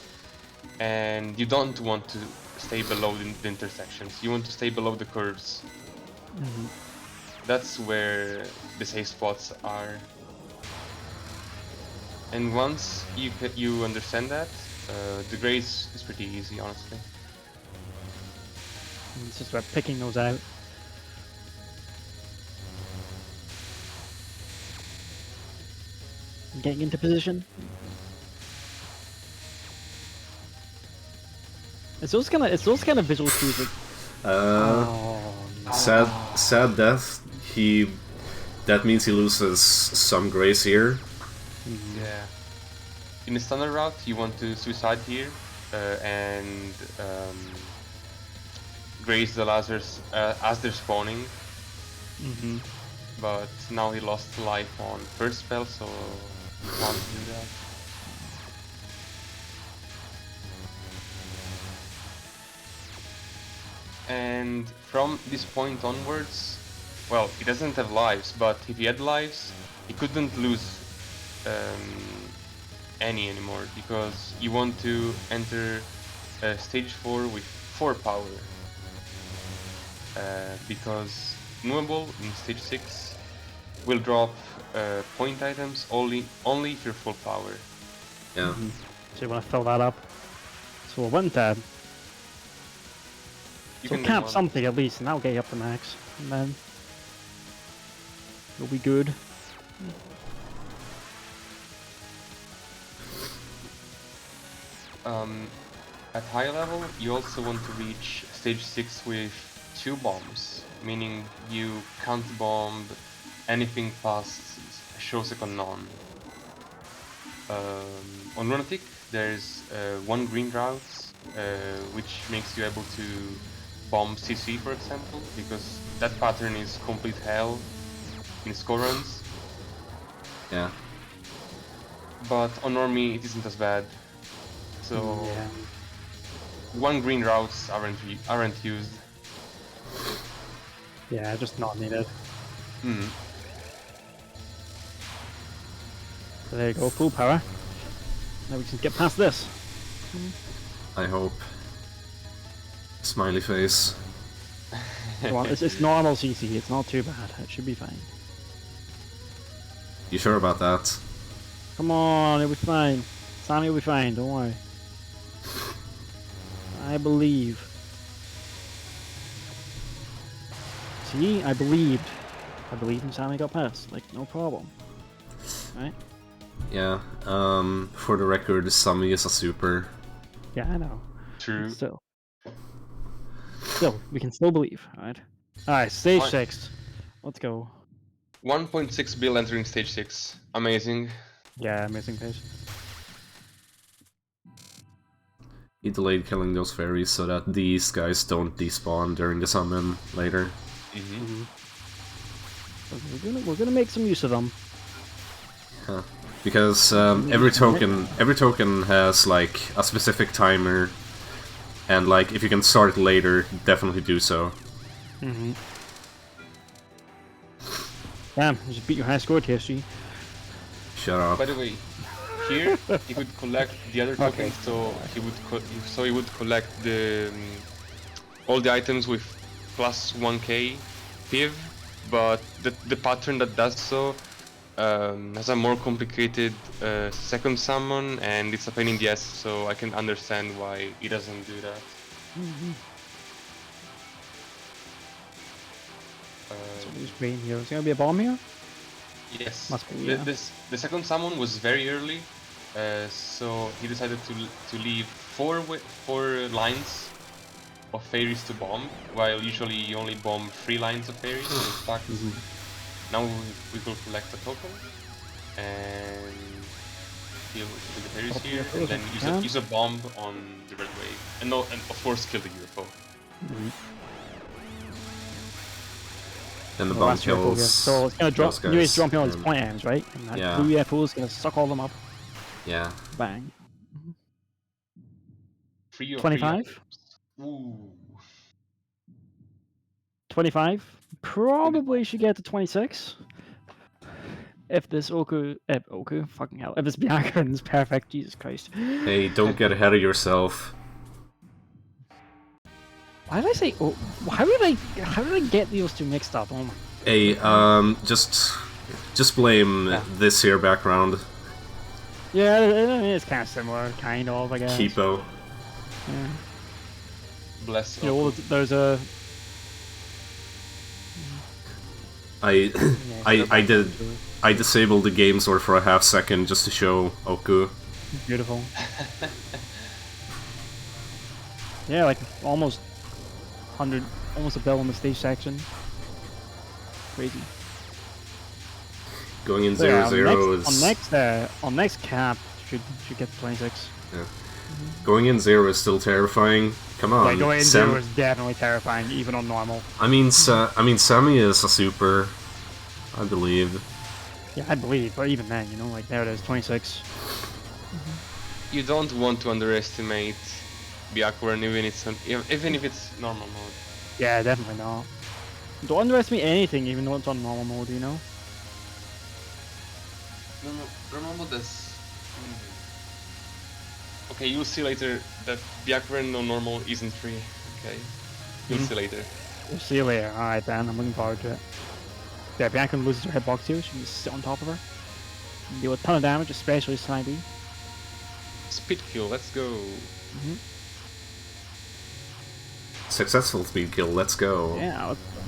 and you don't want to stay below the intersections. You want to stay below the curves. That's where the safe spots are. And once you understand that, the grace is pretty easy, honestly. It's just about picking those out. Getting into position. It's those kind of visual cues that... Oh, no. Sad death. That means he loses some grace here. Yeah. In the standard route, you want to suicide here and graze the lasers as they're spawning. But now he lost life on first spell, so you can't do that. And from this point onwards, well, he doesn't have lives, but if he had lives, he couldn't lose any anymore, because you want to enter stage 4 with 4 power. Because Movable in stage 6 will drop point items only if you're full power. Yeah. So you want to fill that up. So we'll win that. You So can cap do one. something at least, and that'll get you up to max. And then... you'll be good. At high level, you also want to reach stage 6 with 2 bombs, meaning you can't bomb anything past Shosek none. On Lunatic, there's 1 green route, which makes you able to bomb CC, for example, because that pattern is complete hell in score runs. Yeah. But on Normie, it isn't as bad. So Yeah. 1 green routes aren't used. Yeah, just not needed. So there you go, full power. Now we can get past this. I hope. Smiley face. Come on, it's normal CC, it's not too bad, it should be fine. You sure about that? Come on, it'll be fine. Sammy will be fine, don't worry. I believe. See, I believed. I believed in Sammy got past. Like, no problem. Right? Yeah. For the record, Sammy is a super. Yeah, I know. True. Still, we can still believe, alright? Alright, stage Fine. 6. Let's go. 1.6 bill entering stage 6. Amazing. Yeah, amazing page. He delayed killing those fairies so that these guys don't despawn during the summon later. Mm-hmm. We're gonna make some use of them. Huh. Because every token has like a specific timer, and like if you can start it later, definitely do so. Mm-hmm. Damn, you just beat your high score, TSG. Shut up. By the way, here he could collect the other tokens, so he would collect the all the items with plus 1k PIV, but the pattern that does so has a more complicated second summon, and it's a pain in the ass, so I can understand why he doesn't do that. Mm-hmm. So who's green here? Is there gonna be a bomb here? Yes. Must be, yeah. The second summon was very early, so he decided to leave four lines of fairies to bomb, while usually you only bomb 3 lines of fairies. So in fact, now we will collect a token and kill the fairies here, and then use a bomb on the red wave, and of course kill the UFO. Then the bomb kills. So it's gonna drop. You is dropping on its point ends, right? And that Yeah. blue UFO is gonna suck all them up. Yeah. Bang. 25? 25? Ooh. 25? Probably should get to 26. If this Oku, fucking hell. If this Byakuran is perfect, Jesus Christ. Hey, don't get ahead of yourself. Why did I say? Oh, how did I get those two mixed up? Oh my. Hey, just blame this here background. Yeah, I mean, it's kind of similar, kind of, I guess. Kipo. Yeah. Bless You know, there's a. I disabled the game sort for a half second just to show Oku. Beautiful. Yeah, like almost 100, almost a bill in the stage section. Crazy. Going in So yeah, 0-0 is... on next cap should get 26. Yeah. Going in 0 is still terrifying. Come on. Like going in 0 is definitely terrifying, even on normal. I mean, Sammy is a super, I believe. Yeah, I believe, but even then, you know, like there it is, 26. You don't want to underestimate Byakuran, even if it's normal mode. Yeah, definitely not. Don't underestimate anything, even though it's on normal mode, you know? Normal mode is... Okay, you'll see later that Byakuran on normal isn't free. Okay, you'll see later. We'll see you later. Alright then, I'm looking forward to it. Yeah, Byakuran loses her hitbox too, she can just sit on top of her. Deal a ton of damage, especially Snivy. Speed kill, let's go. Successful speed kill, let's go. Yeah, let's go.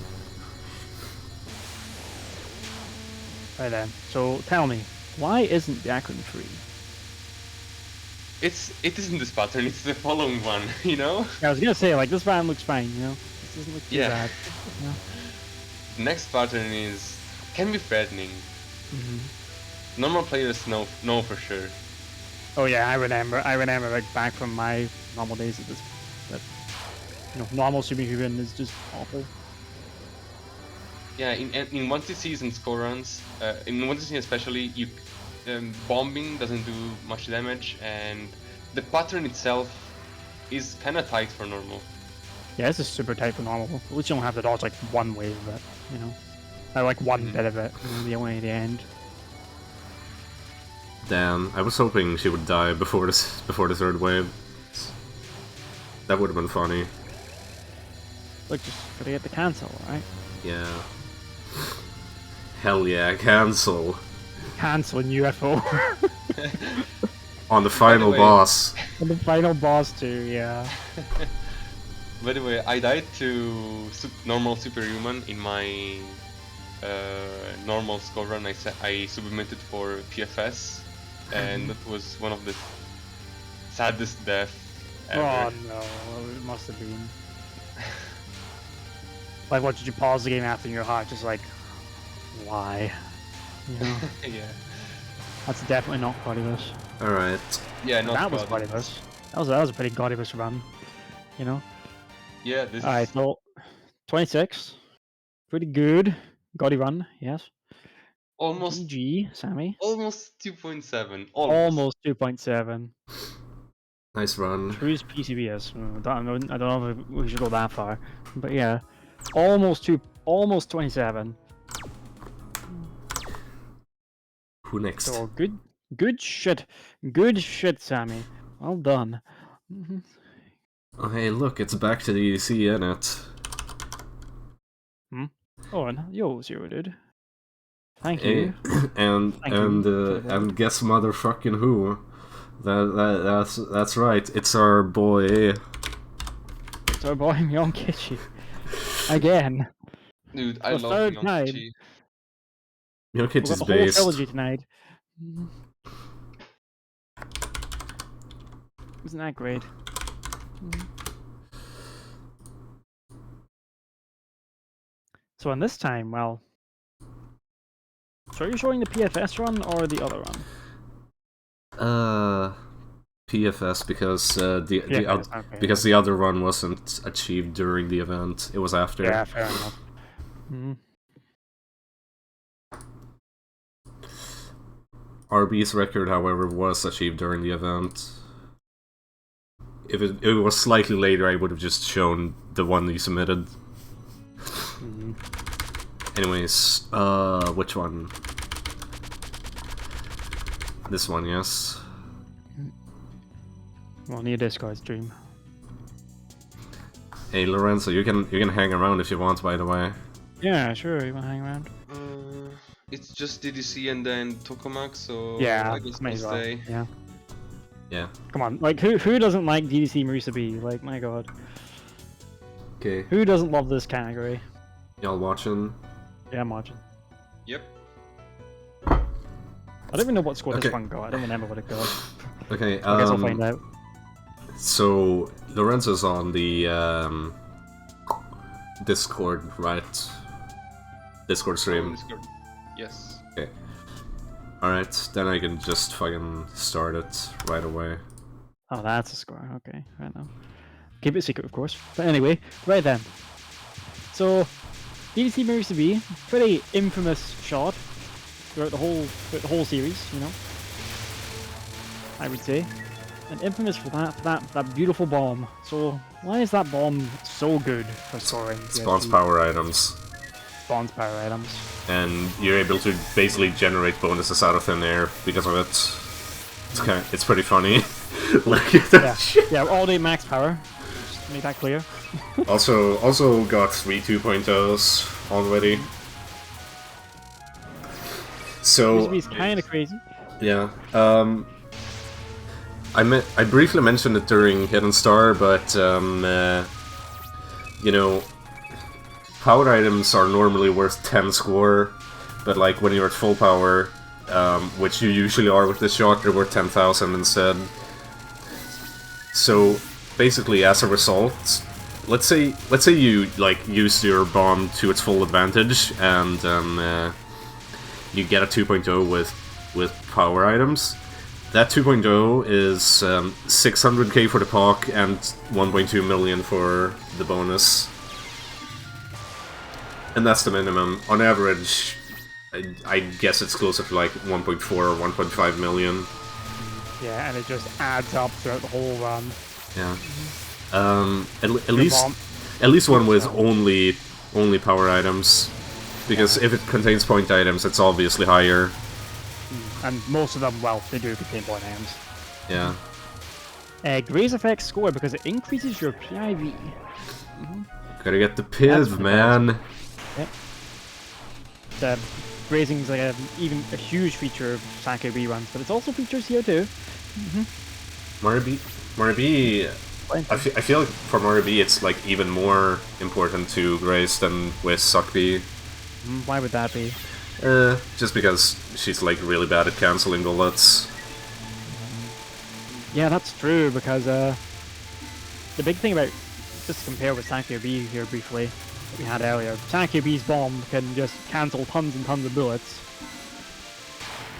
Right then, so tell me, why isn't Byakuran free? It isn't this pattern, it's the following one, you know? Yeah, I was gonna say, like, this van looks fine, you know? This doesn't look too bad. Yeah. The next pattern can be threatening. Normal players know for sure. Oh yeah, I remember like back from my normal days of this, that, you know, normal superhuman is just awful. Yeah, in 1ccs and score runs, in 1cc especially, bombing doesn't do much damage, and the pattern itself is kind of tight for normal. Yeah, this is super tight for normal. At least you don't have to dodge like one wave of it, you know? Or like one bit of it, you know, the only at the end. Damn, I was hoping she would die before the third wave. That would have been funny. Look, just gotta get the cancel, right? Yeah. Hell yeah, cancel. Cancel UFO. On the final boss. On the final boss too, yeah. By the way, I died to normal superhuman in my normal score run. I submitted for PFS, and that was one of the saddest deaths ever. Oh no, it must have been. Like, what, did you pause the game after in your heart, just like, why? You know, Yeah. that's definitely not Godibus. Yeah, not That was God. Godibus. That was a pretty Godibus run, you know. Yeah, this Alright, so 26, pretty good. Godi run, yes. almost GG, Sammy. almost 2.7. Almost 2.7. Nice run. Who's PCBS? I don't know if we should go that far, but yeah, almost 27. Who next? So good shit, Sammy. Well done. Oh, hey, look, it's back to the EDC, isn't it? Oh, and yo, Zero, dude. Thank Hey, you. and Thank you. and guess motherfucking who? That's right. It's our boy. It's our boy Mionkichi. Again. Dude, I For love third time. Mionkichi. We've got Mionkichi's the whole based. trilogy tonight. Isn't that great? So in this time, well, so are you showing the PFS run or the other run? PFS because Okay. because the other run wasn't achieved during the event. It was after. Yeah, fair enough. RB's record, however, was achieved during the event. If it was slightly later, I would have just shown the one you submitted. Anyways, which one? This one, yes. Well, near Discord stream. Hey Lorenzo, you can hang around if you want, by the way. Yeah, sure. You wanna hang around? It's just DDC and then Tokamak, so Yeah, I guess might we'll as well. stay. Yeah. Yeah. Come on, like who doesn't like DDC Marisa B? Like, my god, Okay. who doesn't love this category? Y'all watching? Yeah, I'm watching. Yep. I don't even know what score Okay. this one got. I don't remember what it got. Okay. I guess I'll find out. So Lorenzo's on the Discord, right? Discord stream. Discord. Yes. Okay. Alright, then I can just fucking start it right away. Oh, that's a score. Okay, right now. Keep it secret, of course. But anyway, right then. So, DDC Marisa B, pretty infamous shot throughout the whole series, you know. I would say, and infamous for that beautiful bomb. So, why is that bomb so good for scoring? Spawns PSP? power items. Spawns power items. And you're able to basically generate bonuses out of thin air because of it. It's pretty funny. Like Yeah, yeah, all day max power. Just to make that clear. also got 3 2.0s already. So He's kind of crazy. yeah, I briefly mentioned it during Hidden Star, but you know, power items are normally worth 10 score, but like when you're at full power, which you usually are with this shot, they're worth 10,000 instead. So basically, as a result, let's say you like use your bomb to its full advantage, and you get a 2.0 with power items. That 2.0 is 600k for the POC and 1.2 million for the bonus. And that's the minimum. On average, I guess it's closer to like 1.4 or 1.5 million. Yeah, and it just adds up throughout the whole run. Yeah. At least one with only power items, because if it contains point items, it's obviously higher. And most of them, well, they do contain point items. Yeah. Graze effect score because it increases your PIV. Gotta get the PIV, man. Yep. The grazing's like even a huge feature of Sakai reruns, but it also features here too. Marby I feel like for Mario B, it's like even more important to Grace than with Suck B. Why would that be? Just because she's like really bad at canceling bullets. Yeah, that's true, because the big thing about, just to compare with Sankyo B here briefly, that we had earlier, Sankyo B's bomb can just cancel tons and tons of bullets.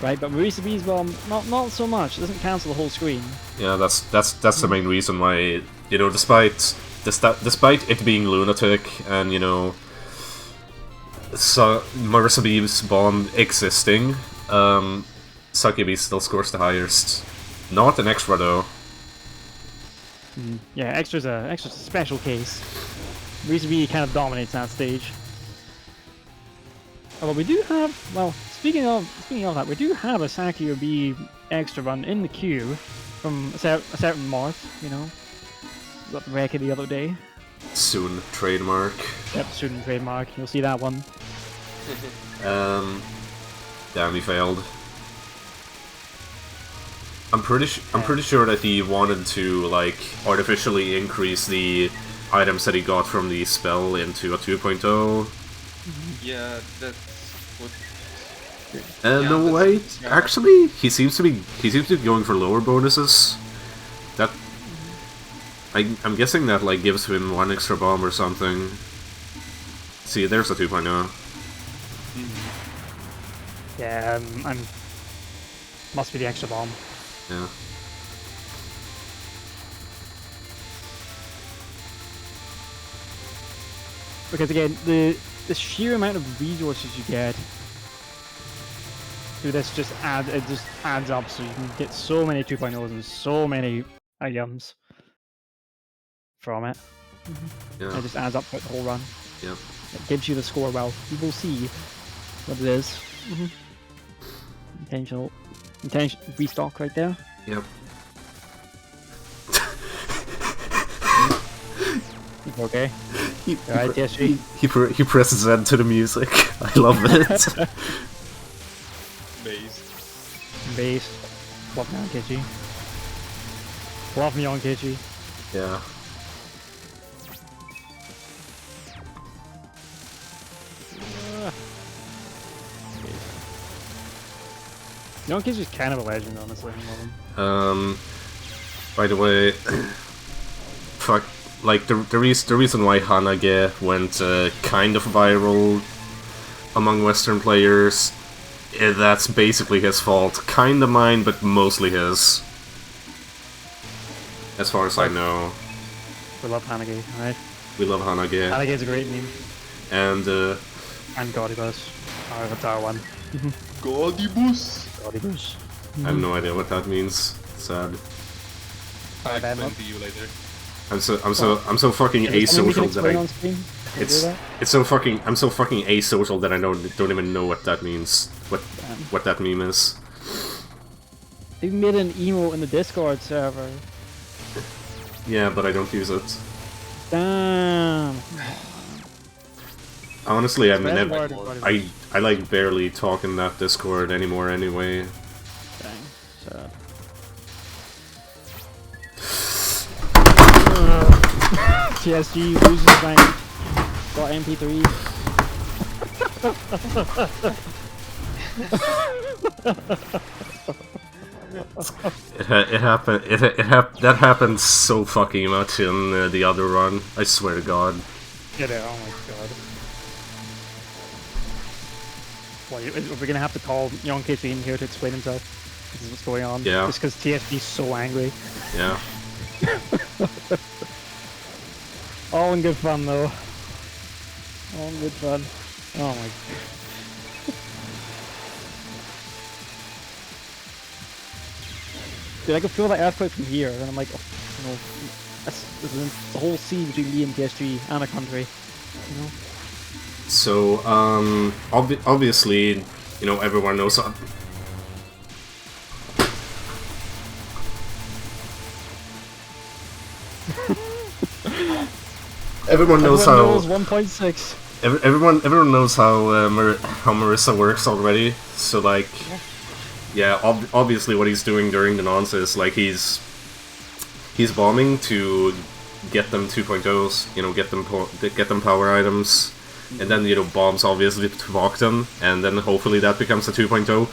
Right, but Marisa B's bomb, not so much. It doesn't cancel the whole screen. Yeah, that's the main reason why, you know, despite it being lunatic and, you know, so Marisa B's bomb existing, Sankyo B still scores the highest. Not an extra though. Yeah, extra's a special case. Marisa B kind of dominates that stage. Oh, but we do have, well, speaking of that, we do have a Sankyo B extra run in the queue from a certain Marth, you know. Got the record the other day. Soon trademark. Yep, student trademark. You'll see that one. Damn, he failed. I'm pretty sure that he wanted to like artificially increase the items that he got from the spell into a 2.0. Yeah, that's what. No, that's- wait. yeah. Actually, he seems to be going for lower bonuses. That I'm guessing that like gives him one extra bomb or something. See, there's a 2.0. Yeah, must be the extra bomb. Yeah. Because again, the sheer amount of resources you get through this just adds up, so you can get so many 2.0s and so many items from it. Yeah. It just adds up throughout the whole run. Yep. It gives you the score. Well, you will see what it is. Intentional restock right there. Yep. Okay. He Alright, TSG. he presses end to the music. I love it. Base. Base. Love me on Kichi. Love me on Kichi. Yeah. Young Kichi's kind of a legend, honestly. I love him. By the way, fuck, like the reason why Hanage went kind of viral among Western players, that's basically his fault. Kinda mine, but mostly his. As far as I know. We love Hanage, right? We love Hanage. Hanage's a great name. And And Godibus. Our Avatar one. Godibus! Godibus. I have no idea what that means. Sad. I'll bad explain luck. to you later. I'm so fucking Is there something we can asocial that explain I on screen? Can we do it's that? I'm so fucking asocial that I don't even know what that means. What that meme is. They made an emo in the Discord server. Yeah, but I don't use it. Damn. Honestly, I've Spread the never. word, everybody. I like barely talk in that Discord anymore. Anyway. Dang. So. TSG loses rank. Got MP3. That happened so fucking much in the other run. I swear to God. Get it, oh my god. Well, we're gonna have to call Young Kichi in here to explain himself. This is what's going on. Yeah. Just because TSG's so angry. Yeah. All in good fun though. All in good fun. Oh my. Dude, I can feel that earthquake from here, and I'm like, oh, you know, this is the whole scene between me and TSG and a country. You know? So, obviously, you know, everyone knows. Everyone knows how. 1.6. Everyone knows how how Marissa works already. So like, yeah, obviously what he's doing during the nonsense is like he's he's bombing to get them 2.0s, you know, get them power items, and then, you know, bombs obviously to mock them, and then hopefully that becomes a 2.0.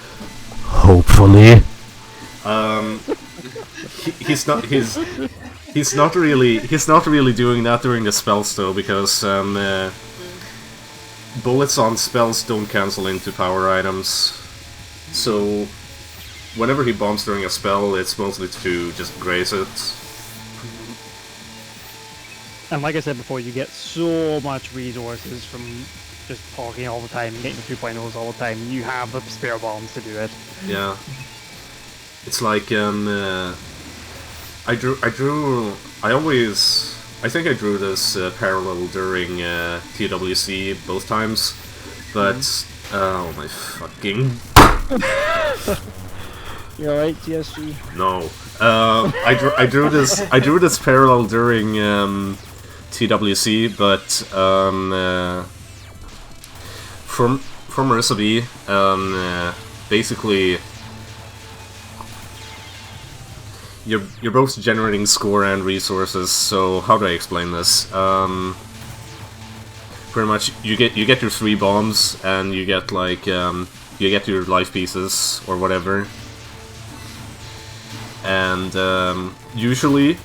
Hopefully. He's not really doing that during the spells though, because bullets on spells don't cancel into power items. So whenever he bombs during a spell, it's mostly to just graze it. And like I said before, you get so much resources from just talking all the time and getting the 2.0s all the time. You have the spare bombs to do it. Yeah. It's like I think I drew this parallel during TWC both times, but oh my fucking. You alright, TSG? No. I drew this parallel during TWC, but from recipe, basically you're both generating score and resources. So how do I explain this? Pretty much you get your 3 bombs and you get like you get your life pieces or whatever, and usually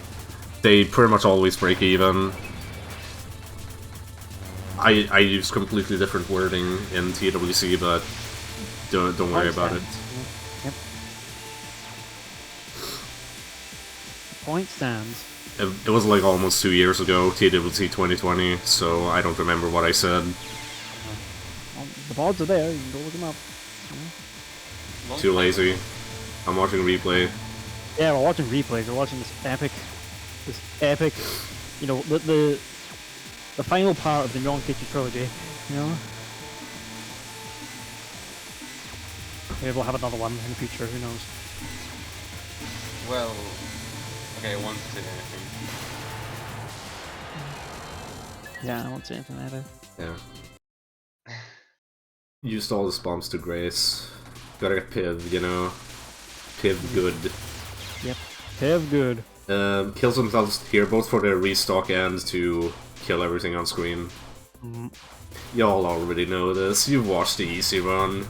they pretty much always break even. I use completely different wording in TWC, but don't worry about it. Yep. Point stands. It was like almost 2 years ago, TWC 2020, so I don't remember what I said. Well, the boards are there, you can go look them up. Too lazy. I'm watching replay. Yeah, we're watching replays, we're watching this epic, you know, the final part of the Nyon-Kichi trilogy, you know? Maybe we'll have another one in the future, who knows? Well, okay, I won't say anything. Yeah, I won't say anything either. Yeah. Used all his bombs to grace. Gotta get Piv, you know. Piv good. Yep. Piv good. Kills themselves here both for their restock and to kill everything on screen. Y'all already know this. You've watched the easy run.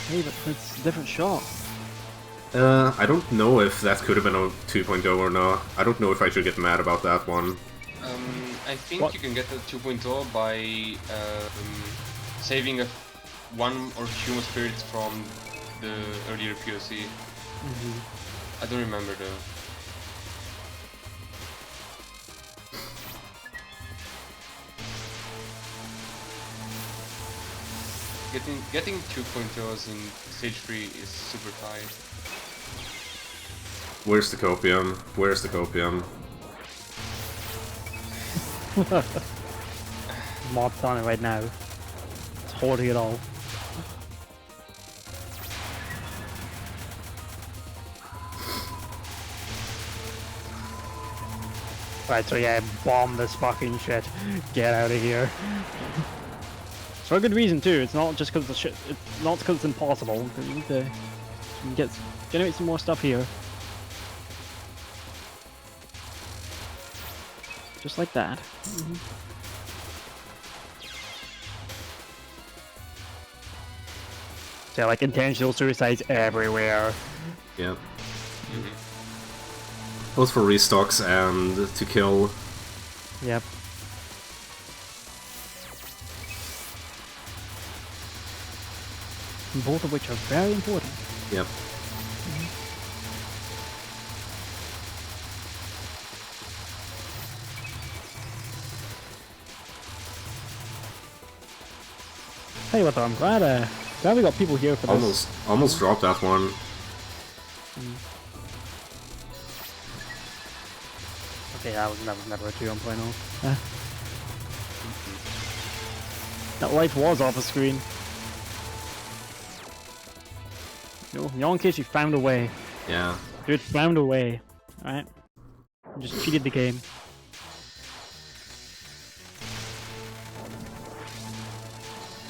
Hey, but it's a different shot. I don't know if that could have been a 2.0 or not. I don't know if I should get mad about that one. I think What? you can get the 2.0 by saving one or two spirits from the earlier POC. I don't remember though. Getting 2.0s in stage 3 is super tight. Where's the copium? Where's the copium? Mob's on it right now. It's holding it all. Right, so yeah, bomb this fucking shit. Get out of here. It's for a good reason too. It's not just because the shit. It's not because it's impossible. Because you need to generate some more stuff here. Just like that. So yeah, like intentional suicides everywhere. Yeah. Both for restocks and to kill. Yep. Both of which are very important. Yep. Tell you what though, I'm glad we got people here for this. Almost dropped that one. Okay, that was never a 2.0. That life was off the screen. No, Nyon-Kichi found a way. Yeah. Dude found a way. Alright? Just cheated the game.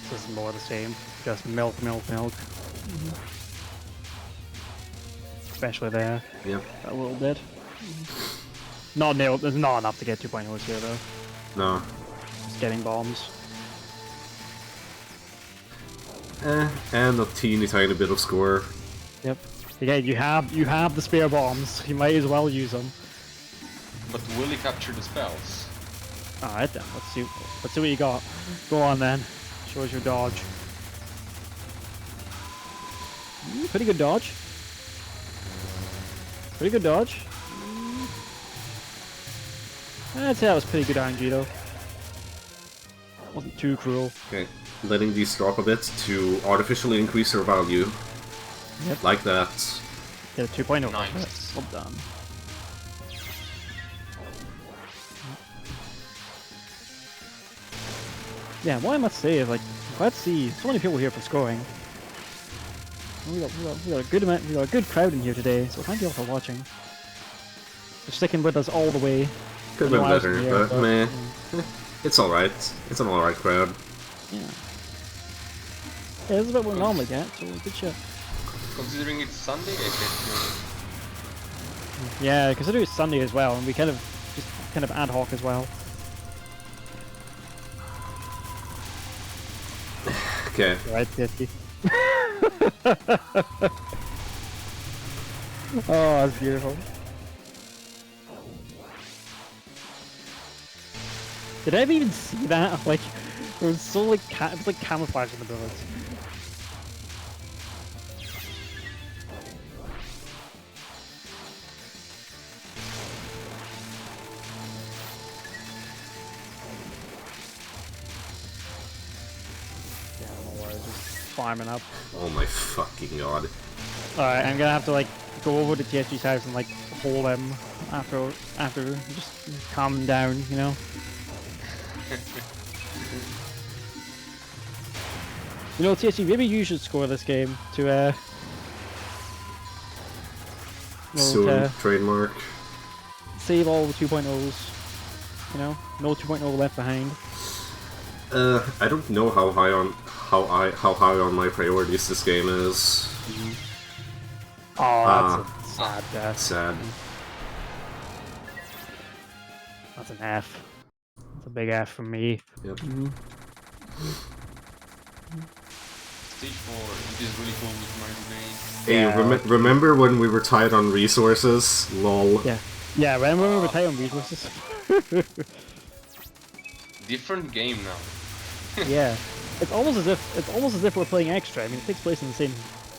This is more the same. Just milk. Especially there. Yep. A little bit. Not nailed. There's not enough to get 2.0s here though. No. Just getting bombs. And a teeny tiny bit of score. Yep. Again, you have the spare bombs. You might as well use them. But will he capture the spells? Alright then, let's see what you got. Go on then. Show us your dodge. Pretty good dodge. Pretty good dodge. I'd say that was pretty good RNG though. Wasn't too cruel. Okay, letting these drop a bit to artificially increase their value. Yep. Like that. Get a 2.0. Nice. Well done. Yeah, what I must say is, like, glad to see so many people here for scoring. We got a good amount, we got a good crowd in here today, so thank you all for watching. For sticking with us all the way. Could have been I know I wasn't better, here, but meh. It's alright. It's an alright crowd. Yeah. Yeah, this is about what we normally get, so good shit. Considering it's Sunday, I guess. Yeah, consider it's Sunday as well, and we kind of ad hoc as well. Okay. Right, 50. Oh, that's beautiful. Did I ever even see that? Like, it was so like it was like camouflage in the bullets. Yeah, I'm aware, just farming up. Oh my fucking god. Alright, I'm gonna have to like go over to TSG's house and like hold him after just calm him down, you know? You know, TSG, maybe you should score this game to Soon, trademark. save all the 2.0s. You know? No 2.0 left behind. I don't know how high on my priorities this game is. Oh, that's a sad death. Sad. That's an F. That's a big F from me. Yep. Stage 4, it is really cool with Mario Game. Hey, Yeah. remember when we were tight on resources? Lol. Yeah. Yeah, remember when we were tight on resources? Different game now. Yeah. It's almost as if we're playing extra. I mean, it takes place in the same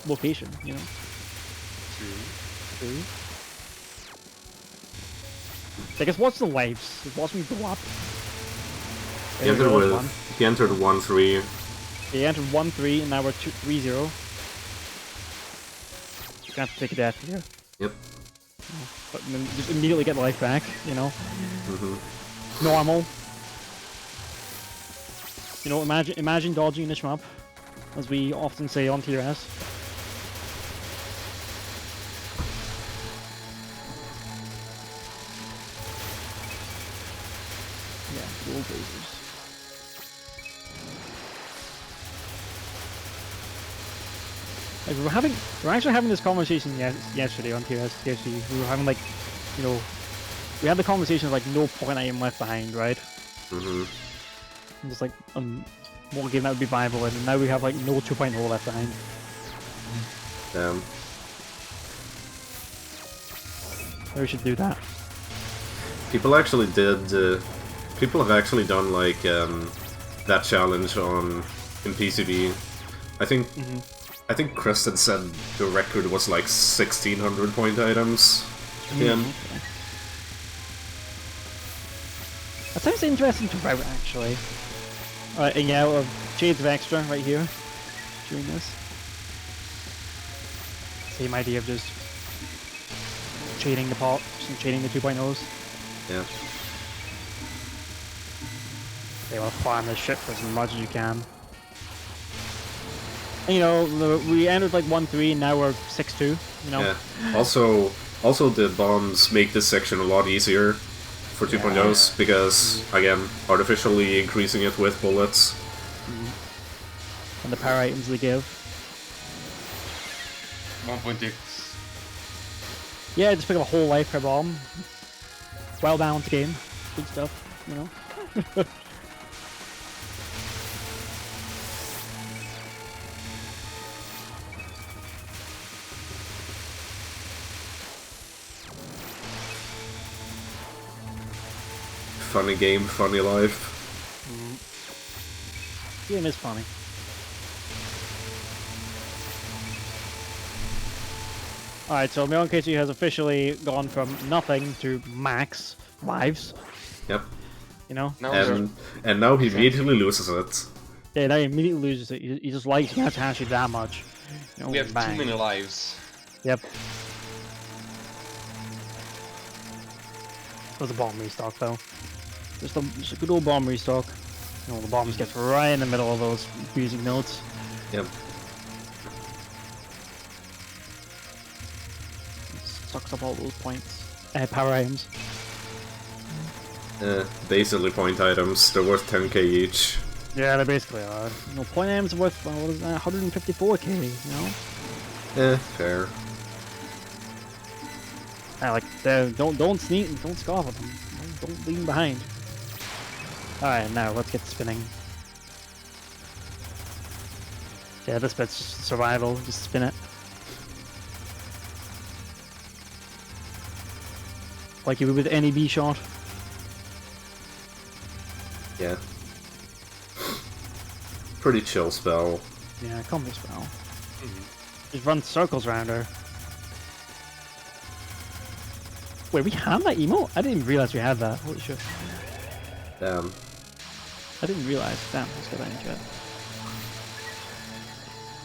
location, you know? True. I guess watch the lives. Just watch me go up. He entered 1-3. He entered 1-3 and now we're 3-0. You're gonna have to take a death here. Yep. But then just immediately get life back, you know? Mm-hmm. Normal. You know, imagine dodging in the shmup, as we often say on TRS. Yeah, dual blazers. Like we're actually having this conversation yesterday on TRS. We were having like, you know, we had the conversation of like no point item left behind, right? Mm-hmm. And just like one game that would be viable, and now we have like no 2.0 left behind. Damn. Maybe we should do that. People actually did. People have actually done like that challenge in PCB. I think Kristen said the record was like 1,600 point items. Yeah. Okay. That sounds interesting to route actually. Alright, and yeah, Shades of Extra right here. Doing this. Same idea of just chaining the pots and chaining the 2.0s. Yeah. They want to farm this shit for as much as you can. And, you know, we entered like 1-3 and now we're 6-2, you know? Yeah. Also the bombs make this section a lot easier for 2.0s because, again, artificially increasing it with bullets. And the power items they give. 1.6. Yeah, just pick up a whole life per bomb. Well balanced game. Good stuff, you know. Funny game, funny life. Game is funny. Alright, so Myeonkechi has officially gone from nothing to max lives, Yep. you know? Now And now he immediately loses it. Yeah, now he immediately loses it. He just likes Hashi that much. You know, we have bang. too many lives. Yep. Was a bomb restock though. Just a good old bomb restock. You know, the bombs get right in the middle of those music notes. Yep. Sucks up all those points. Power items. Basically point items, they're worth 10k each. Yeah, they basically are. You know, point items are worth, what is that, 154k, you know? Fair. Like, don't sneak, don't scoff at them. Don't leave them behind. Alright, now let's get spinning. Yeah, this bit's just survival, just spin it. Like you would with any B shot. Yeah. Pretty chill spell. Yeah, combo spell. Just run circles around her. Wait, we have that emote? I didn't even realize we had that. Holy shit. Damn. I didn't realize. Damn, let's get that in chat.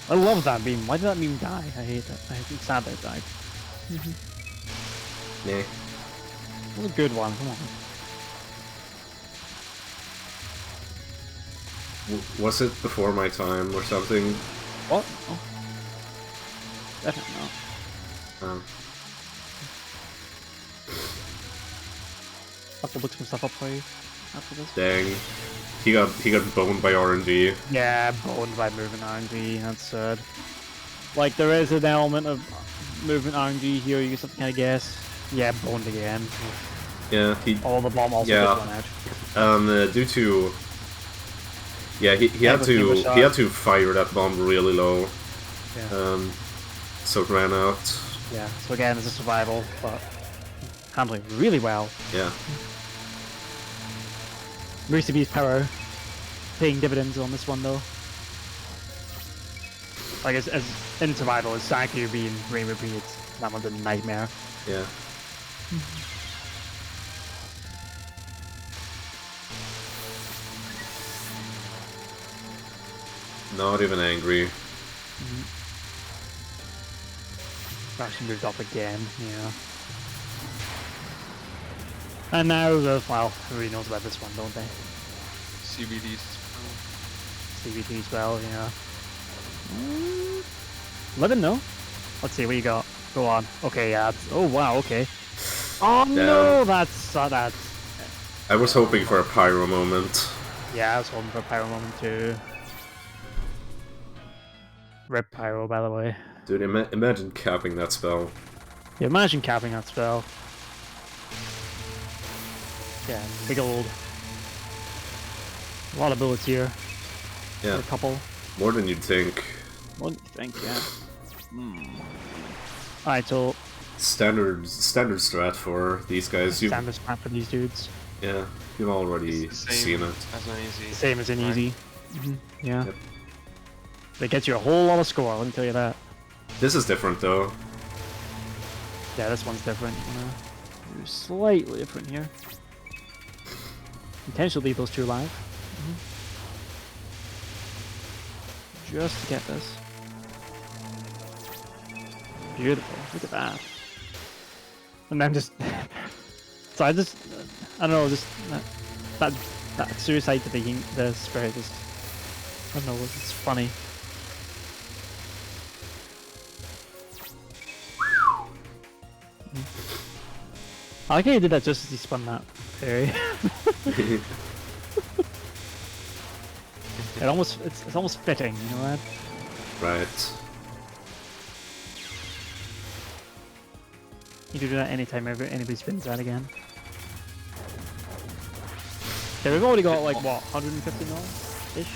I love that meme. Why did that meme die? I hate that. I'm sad that it died. Yeah. It was a good one, come on. Was it before my time or something? What? Oh. Definitely not. Um, I'll have to look some stuff up for you after this. Dang. He got boned by RNG. Yeah, boned by movement RNG, that's sad. Like, there is an element of movement RNG here, you just have to kind of guess. Yeah, boned again. Yeah, Oh, the bomb also yeah. gets one out. Due to... Yeah, he had to fire that bomb really low. Yeah. So it ran out. Yeah, so again, it's a survival, but handling really well. Yeah. Marisa B's power paying dividends on this one, though. Like, as in survival, as Saku being Rainbow P, that one's a nightmare. Yeah. Not even angry. Actually moved up again, yeah. And now, well, everybody knows about this one, don't they? CBD CVT spell, yeah. Let him know. Let's see what you got. Go on. Okay, yeah. Oh wow. Okay. Oh no, that's. I was hoping for a pyro moment. Yeah, I was hoping for a pyro moment too. Rip pyro, by the way. Dude, imagine capping that spell. Yeah, imagine capping that spell. Yeah, big old. A lot of bullets here. Yeah. A couple. More than you'd think. What do you think? Yeah. Alright, so Standard strat for these guys. standard spam for these dudes. Yeah, you've already seen it. As an easy. Same as in Right. easy. Yeah. Yep. That gets you a whole lot of score, let me tell you that. This is different though. Yeah, this one's different. You're slightly different here. Intentionally leave those two alive. Just to get this. Beautiful. Look at that. And then just... so I don't know, just... That suicide to the spirit is... I don't know, it's funny. I like how he did that just as he spun that fairy. It's almost fitting, you know that? Right. You can do that anytime anybody spins that again. Okay, we've already got like what, 150 mil ish?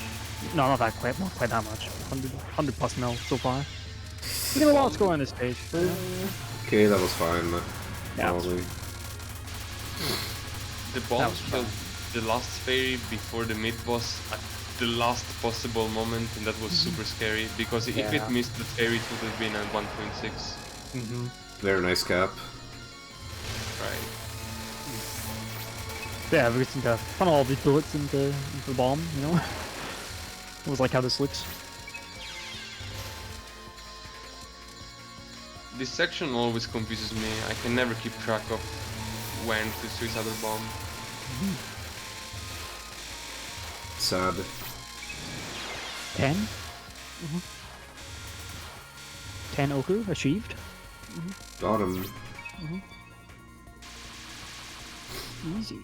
No, not quite that much. 100 plus mil so far. We got a lot to go on this stage. Okay, that was fine. Yeah. Probably. The boss felt the last fairy before the mid boss at the last possible moment, and that was super scary because if it missed the fairy, it would have been at 1.6. Very nice cap. Right. Yeah, we seem to funnel all these bullets into the bomb, you know? It was like how this looks. This section always confuses me. I can never keep track of when to suicidal bomb. Sad. 10? 10 Oku achieved. Got him. Easy.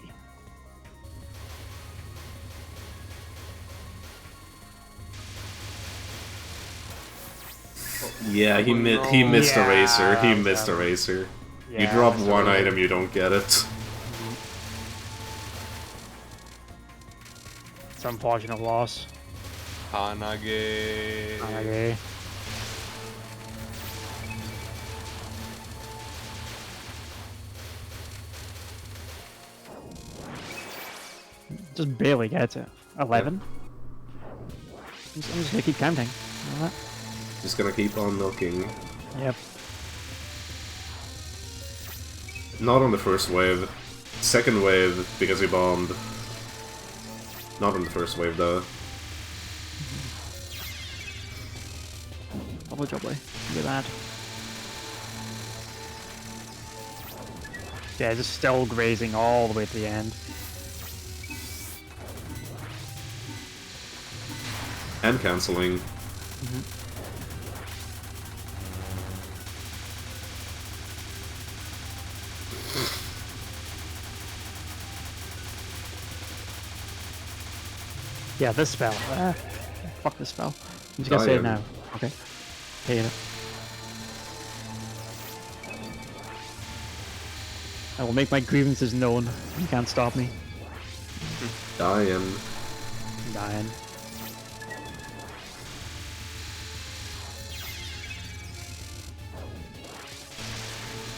Yeah, he missed a racer. He missed a racer. You Yeah, drop missed a one racer. item, you don't get it. It's an unfortunate loss. Hanage. Okay. Just barely gets it. 11. I'm just gonna keep counting. You know that? Just gonna keep on milking. Yep. Not on the first wave. Second wave, because he bombed. Not on the first wave, though. Double job, look at that. Yeah, just still grazing all the way to the end. And cancelling. Yeah, this spell. Fuck this spell. I'm just gonna say it now. Okay. Hate it. I will make my grievances known. You can't stop me. Dying. I'm dying.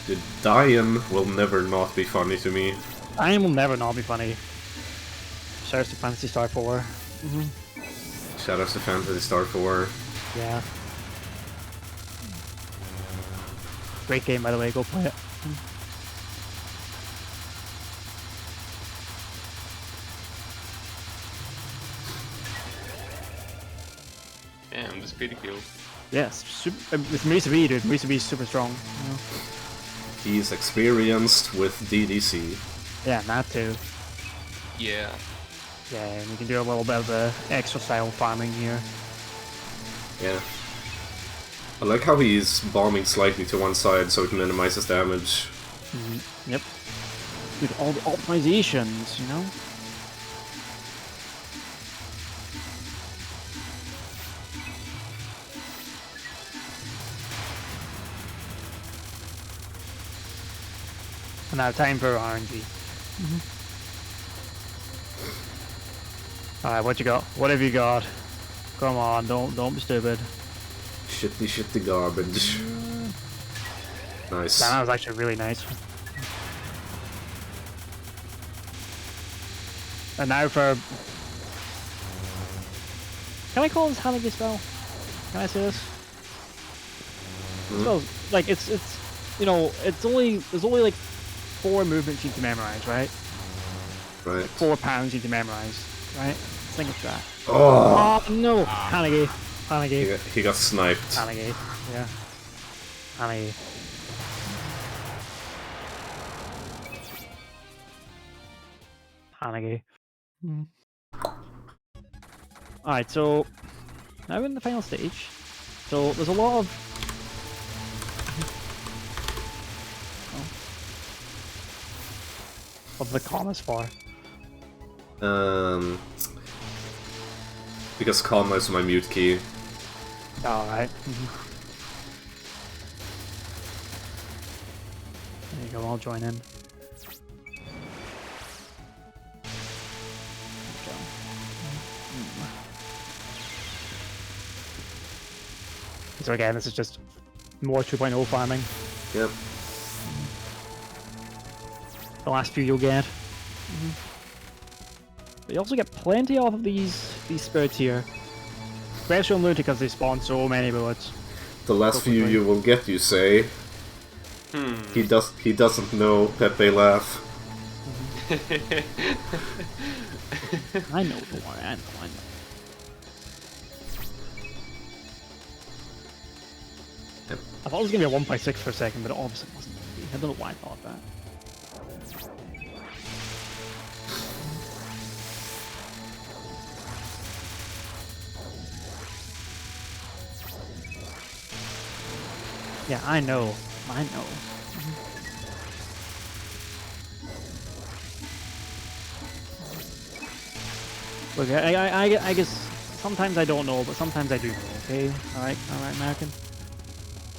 The dying will never not be funny to me. Dying will never not be funny. Shouts to Fantasy Star 4. Shoutouts to Fantasy Star 4. Yeah. Great game, by the way. Go play it. Damn, the speedy kill. Yes, with Marisa B, dude. Marisa B is super strong. You know? He's experienced with DDC. Yeah, and that too. Yeah. Yeah, and you can do a little bit of the extra style farming here. Yeah. I like how he's bombing slightly to one side so it minimizes damage. Yep. With all the optimizations, you know? And now time for RNG. Alright, what you got? What have you got? Come on, don't be stupid. Shitty garbage. Nice. That was actually really nice. And now for... Can I call this Hanage spell? Can I say this? Spells, like, it's, you know, there's only like 4 movements you need to memorize, right? Right. 4 pounds you need to memorize, right? Think of that. Oh! Oh no! Hanage. Hanage. He got sniped. Hanage. Yeah. Hanage. Hanage. Alright, so now we're in the final stage. So there's a lot of the commas for. Because comma is my mute key. Alright. go, I'll join in. So again, this is just more 2.0 farming. Yep. The last few you'll get. But you also get plenty off of these spirits here. Especially on Lunatic because they spawn so many bullets. The last few you will get, you say. He doesn't know Pepe laugh. I know, don't worry, I know. Yep. I thought it was gonna be a 1.6 for a second, but it obviously wasn't gonna be. I don't know why I thought that. Yeah, I know. Look, I guess sometimes I don't know, but sometimes I do know, okay? Alright, American.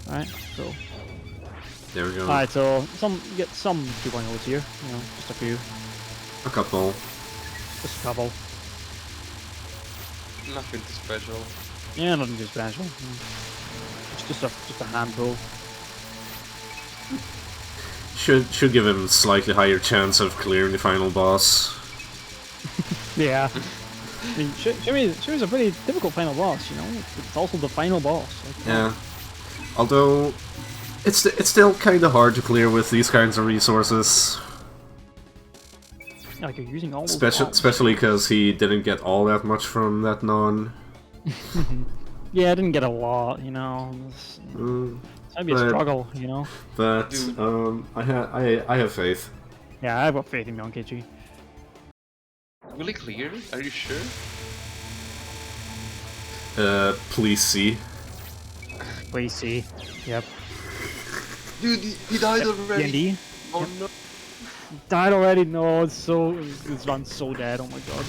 Alright, so. There we go. Alright, so get some 2.0s here, you know, just a few. A couple. Just a couple. Nothing too special. Yeah, nothing too special. It's just a handful. Should give him slightly higher chance of clearing the final boss. Yeah. I mean, Shuri's a pretty difficult final boss, you know? It's also the final boss. Like, Yeah. Although, it's still kind of hard to clear with these kinds of resources. like you're using all those bombs. Especially because he didn't get all that much from that non. Yeah, I didn't get a lot, you know. It's might be a struggle, you know. But I have faith. Yeah, I've got faith in Yonkichi. Will he clear it? Are you sure? Please see. Please see. Yep. Dude, he died already. D&D? Oh no. Died already? No, it's run so dead. Oh my god.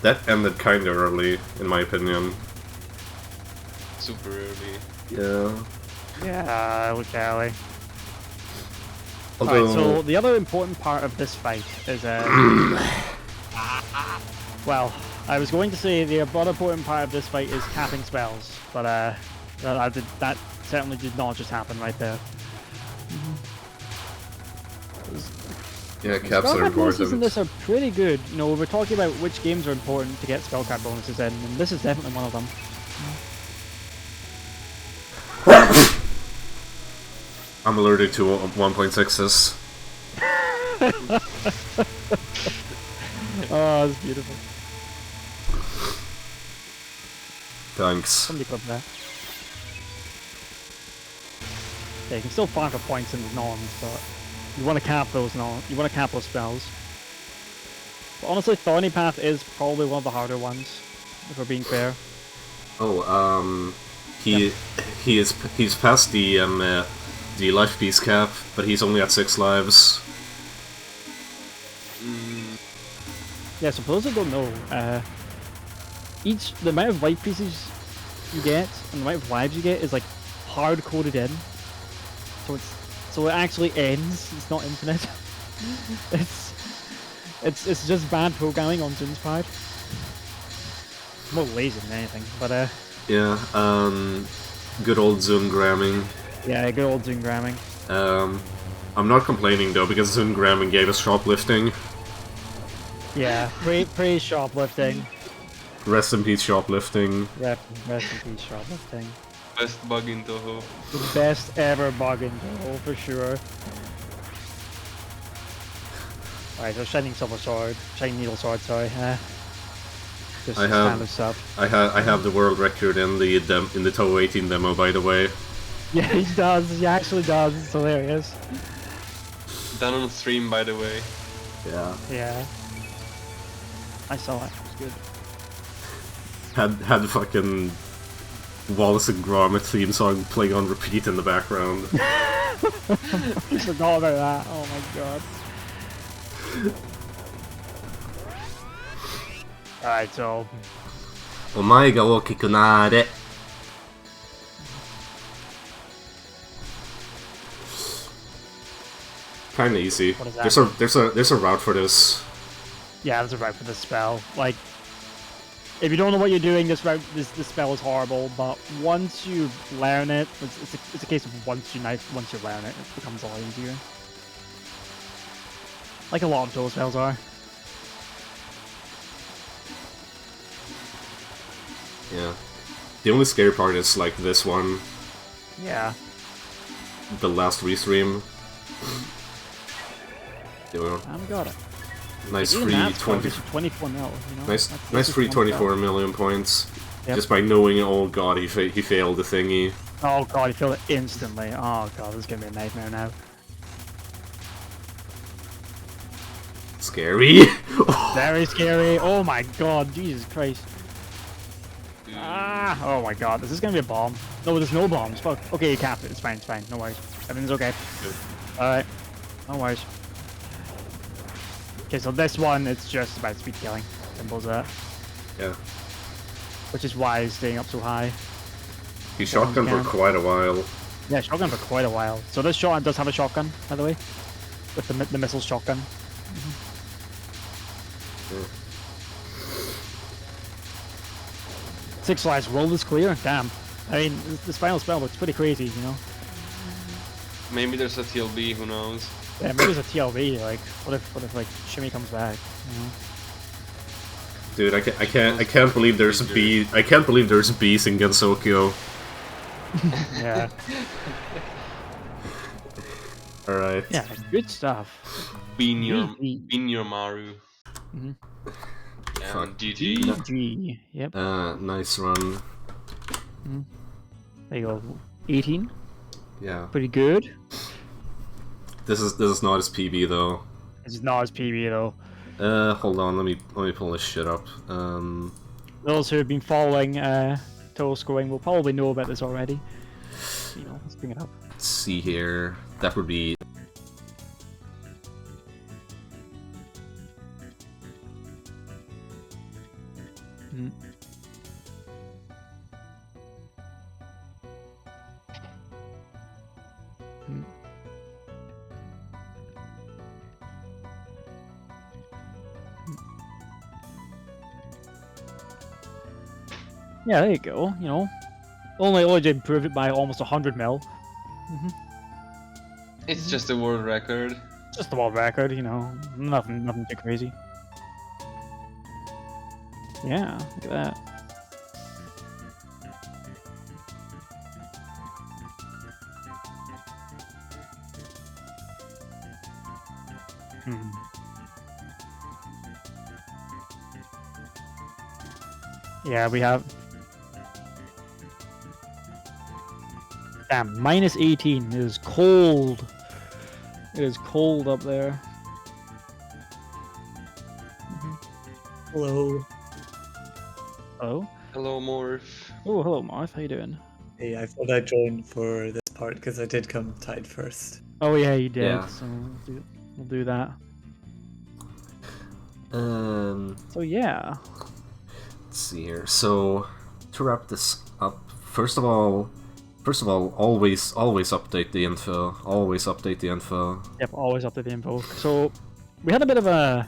That ended kind of early, in my opinion. Super early. Yeah. Yeah, okay. Although, Alright, so the other important part of this fight is well, I was going to say the other important part of this fight is capping spells, but that certainly did not just happen right there. yeah, caps are Spellcard bonuses in important. this are pretty good. You know, we're talking about which games are important to get spellcard bonuses in, and this is definitely one of them. I'm allergic to 1.6s. Oh, that's beautiful. Thanks. Somebody clip that. Yeah, you can still farm for points in the nons, but you want to cap those You want to cap those spells. But honestly, Thorny Path is probably one of the harder ones, if we're being fair. Oh, he's past the life piece cap, but he's only at 6 lives. Yeah, so for those that don't know, the amount of life pieces you get and the amount of lives you get is like hard coded in. So it actually ends. It's not infinite. it's just bad programming on Zoom's part. More lazy than anything, but Yeah, good old Zoom gramming. yeah, good old Zoom gramming. I'm not complaining though, because Zoom gramming gave us shoplifting. Yeah, praise shoplifting. Rest in peace, shoplifting. Rest in peace, shoplifting. Best bug in Touhou. The best ever bug in Touhou, for sure. Alright, so Shining Needle Sword, sorry. Just standard stuff. I have the world record in the Touhou 18 demo, by the way. Yeah, he does. He actually does. It's hilarious. Done on stream, by the way. Yeah. Yeah. I saw it. It was good. Had the fucking Wallace and Gromit theme song playing on repeat in the background. I forgot about that. Oh my god. Alright, so お前が大きくなれ。Kinda easy. What is that? There's a route for this. Yeah, there's a route for this spell. Like, if you don't know what you're doing, this spell is horrible. But once you learn it, it's a case of once you learn it, it becomes a lot easier. Like a lot of Touhou spells are. Yeah. The only scary part is like this one, Yeah. the last restream. There we go. I've got it. Nice Even free that spell 20. gives you 24 mil. You know? Nice, That's nice free one spell. 24 million points. Yep. Just by knowing, oh god, he failed the thingy. Oh god, you feel it instantly. Oh god, this is gonna be a nightmare now. Scary. Very scary. Oh my god, Jesus Christ. Ah! Oh my god, is this gonna be a bomb? No, there's no bombs. Fuck. Okay, you capped it. It's fine. It's fine. No worries. Everything's okay. All right. No worries. Okay, so this one, it's just about speed killing. Simple as that. Yeah. Which is why he's staying up so high. He shotgun for quite a while. Yeah, shotgun for quite a while. So this shotgun does have a shotgun, by the way, with the missile shotgun. Yeah. 6 lives. Roll is clear. Damn. I mean, this final spell looks pretty crazy, you know. Maybe there's a TLB, who knows? Yeah, maybe there's a TLB. Like, what if like Shimmy comes back? You know. Dude, I can't believe there's I can't believe there's bees in Gensokyo. Yeah. All right. Yeah, good stuff. Binyor Maru. Mhm. And GG. G. Yep. Nice run. There you go. 18. Yeah. Pretty good. This is not his PB though. This is not his PB though. Hold on, let me pull this shit up. Those who have been following Touhou scoring will probably know about this already. You know, let's bring it up. Let's see here. That would be. Mm. Mm. Yeah, there you go. You know, only did improve it by almost 100 mil. It's just a world record. Just the world record, you know, nothing too crazy. Yeah, look at that. Hmm. Yeah, we have. Damn, minus 18 is cold. It is cold up there. Hello. Hello? Hello, Morph. Oh, hello, Marth. How you doing? Hey, I thought I'd join for this part because I did come tied first. Oh yeah, you did. Yeah. So we'll do that. So yeah. Let's see here. So to wrap this up, first of all, always update the info. Always update the info. Yep, always update the info. So we had a bit of a.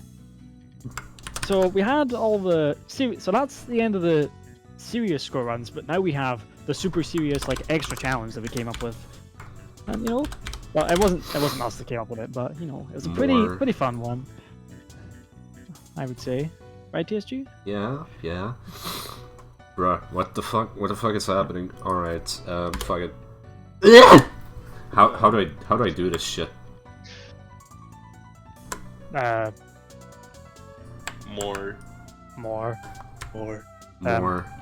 So we had all the so that's the end of the serious score runs, but now we have the super serious like extra challenge that we came up with, and you know, well it wasn't us that came up with it, but you know it was a pretty fun one, I would say, right, TSG? Yeah. Bruh, what the fuck is happening? All right, fuck it. How do I do this shit? More.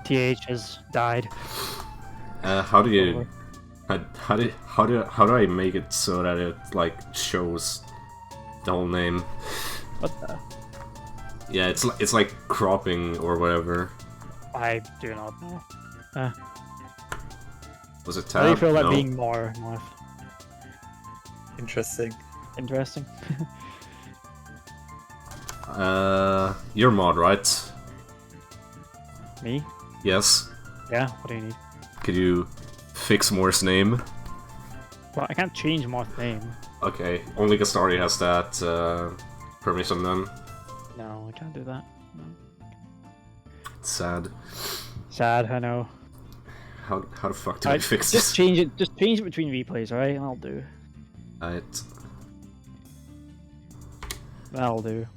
TH has died. How do I make it so that it like shows the whole name? What the? Yeah, it's like cropping or whatever. I do not know. Was it How do you tab? feel about No. being more North? Interesting. Interesting. You're mod, right? Me? Yes. Yeah, what do you need? Could you fix Moore's name? Well, I can't change Moth's name. Okay, only Gastari has that permission then. No, I can't do that. No. Sad. Sad, I know. How the fuck do I fix just this? change it. Just change it between replays, alright? I'll do. Right. That'll do.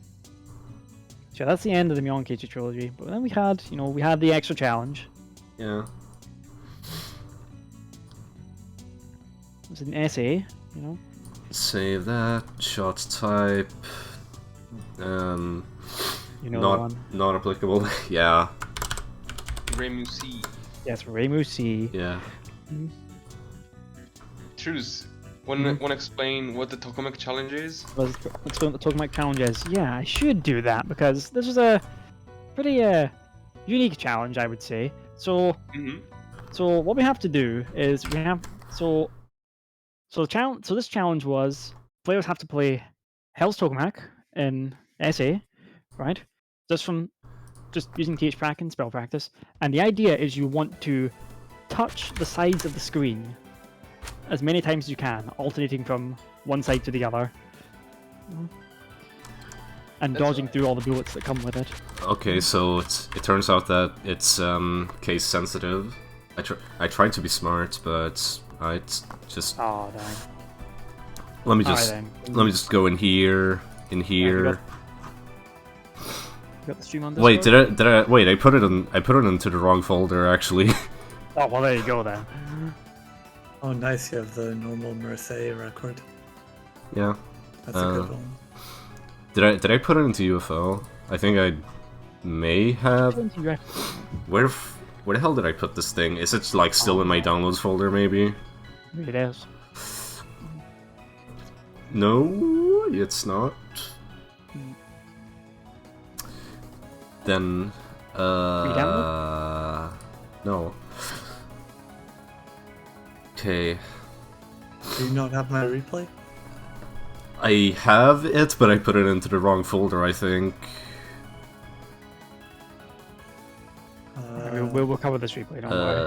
So that's the end of the Myonkeichi trilogy. But then we had, we had the extra challenge. Yeah. It was an essay, Save that. Shot type. You know the Not one. not applicable. Yeah. Remu C. Yes, Reimu C. Yeah. Truce. Wanna explain what the Tokamak challenge is? Let's go to talk about challenges. Yeah, I should do that because this was a pretty unique challenge, I would say. So, Mm-hmm. so what we have to do is we have so the challenge. So this challenge was players have to play Hell's Tokamak in SA, right? Just using TH Prack and spell practice. And the idea is you want to touch the sides of the screen as many times as you can, alternating from one side to the other. And That's dodging right. through all the bullets that come with it. Okay, so it turns out that it's case sensitive. I tried to be smart, but I just Oh, dang. let me Alright just then. let me just go in here, you here. You got the stream on Discord? Wait, did I wait? I put it into the wrong folder actually. Oh, well, there you go then. Oh, nice, you have the normal Marseille record. Yeah. That's a good one. Did I put it into UFO? I think I may have. Where the hell did I put this thing? Is it like still in my downloads folder maybe? It is. No, it's not. Then no. Okay. Do you not have my replay? I have it, but I put it into the wrong folder, I think. We'll cover this replay, don't worry.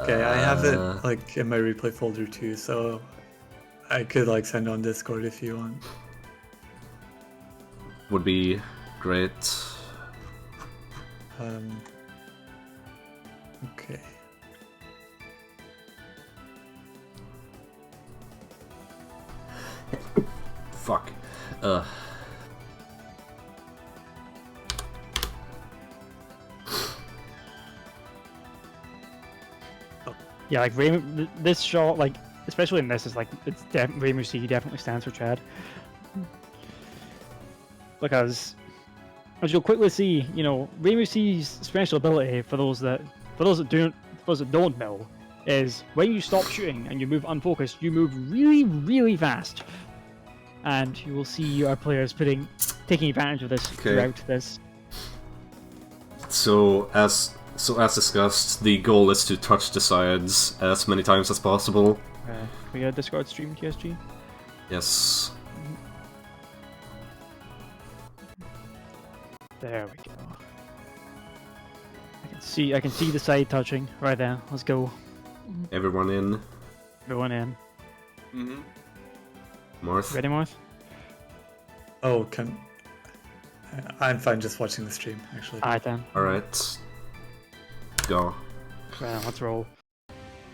Okay, I have it like in my replay folder too, so I could like send on Discord if you want. Would be great. Okay. Fuck. Yeah, like this shot, like especially in this, is like Reimu C definitely stands for Chad, because as you'll quickly see, Reimu C's special ability for those that don't know is when you stop shooting and you move unfocused, you move really, really fast, and you will see your players taking advantage of this throughout this. So as discussed, the goal is to touch the sides as many times as possible. We got Discord stream TSG. Yes. There we go. I can see the side touching right there. Let's go. Everyone in. Everyone in. Mm-hmm. Marth. Ready, Marth? Oh, I'm fine just watching the stream, actually. Alright then. Alright. Go. Right, then, let's roll.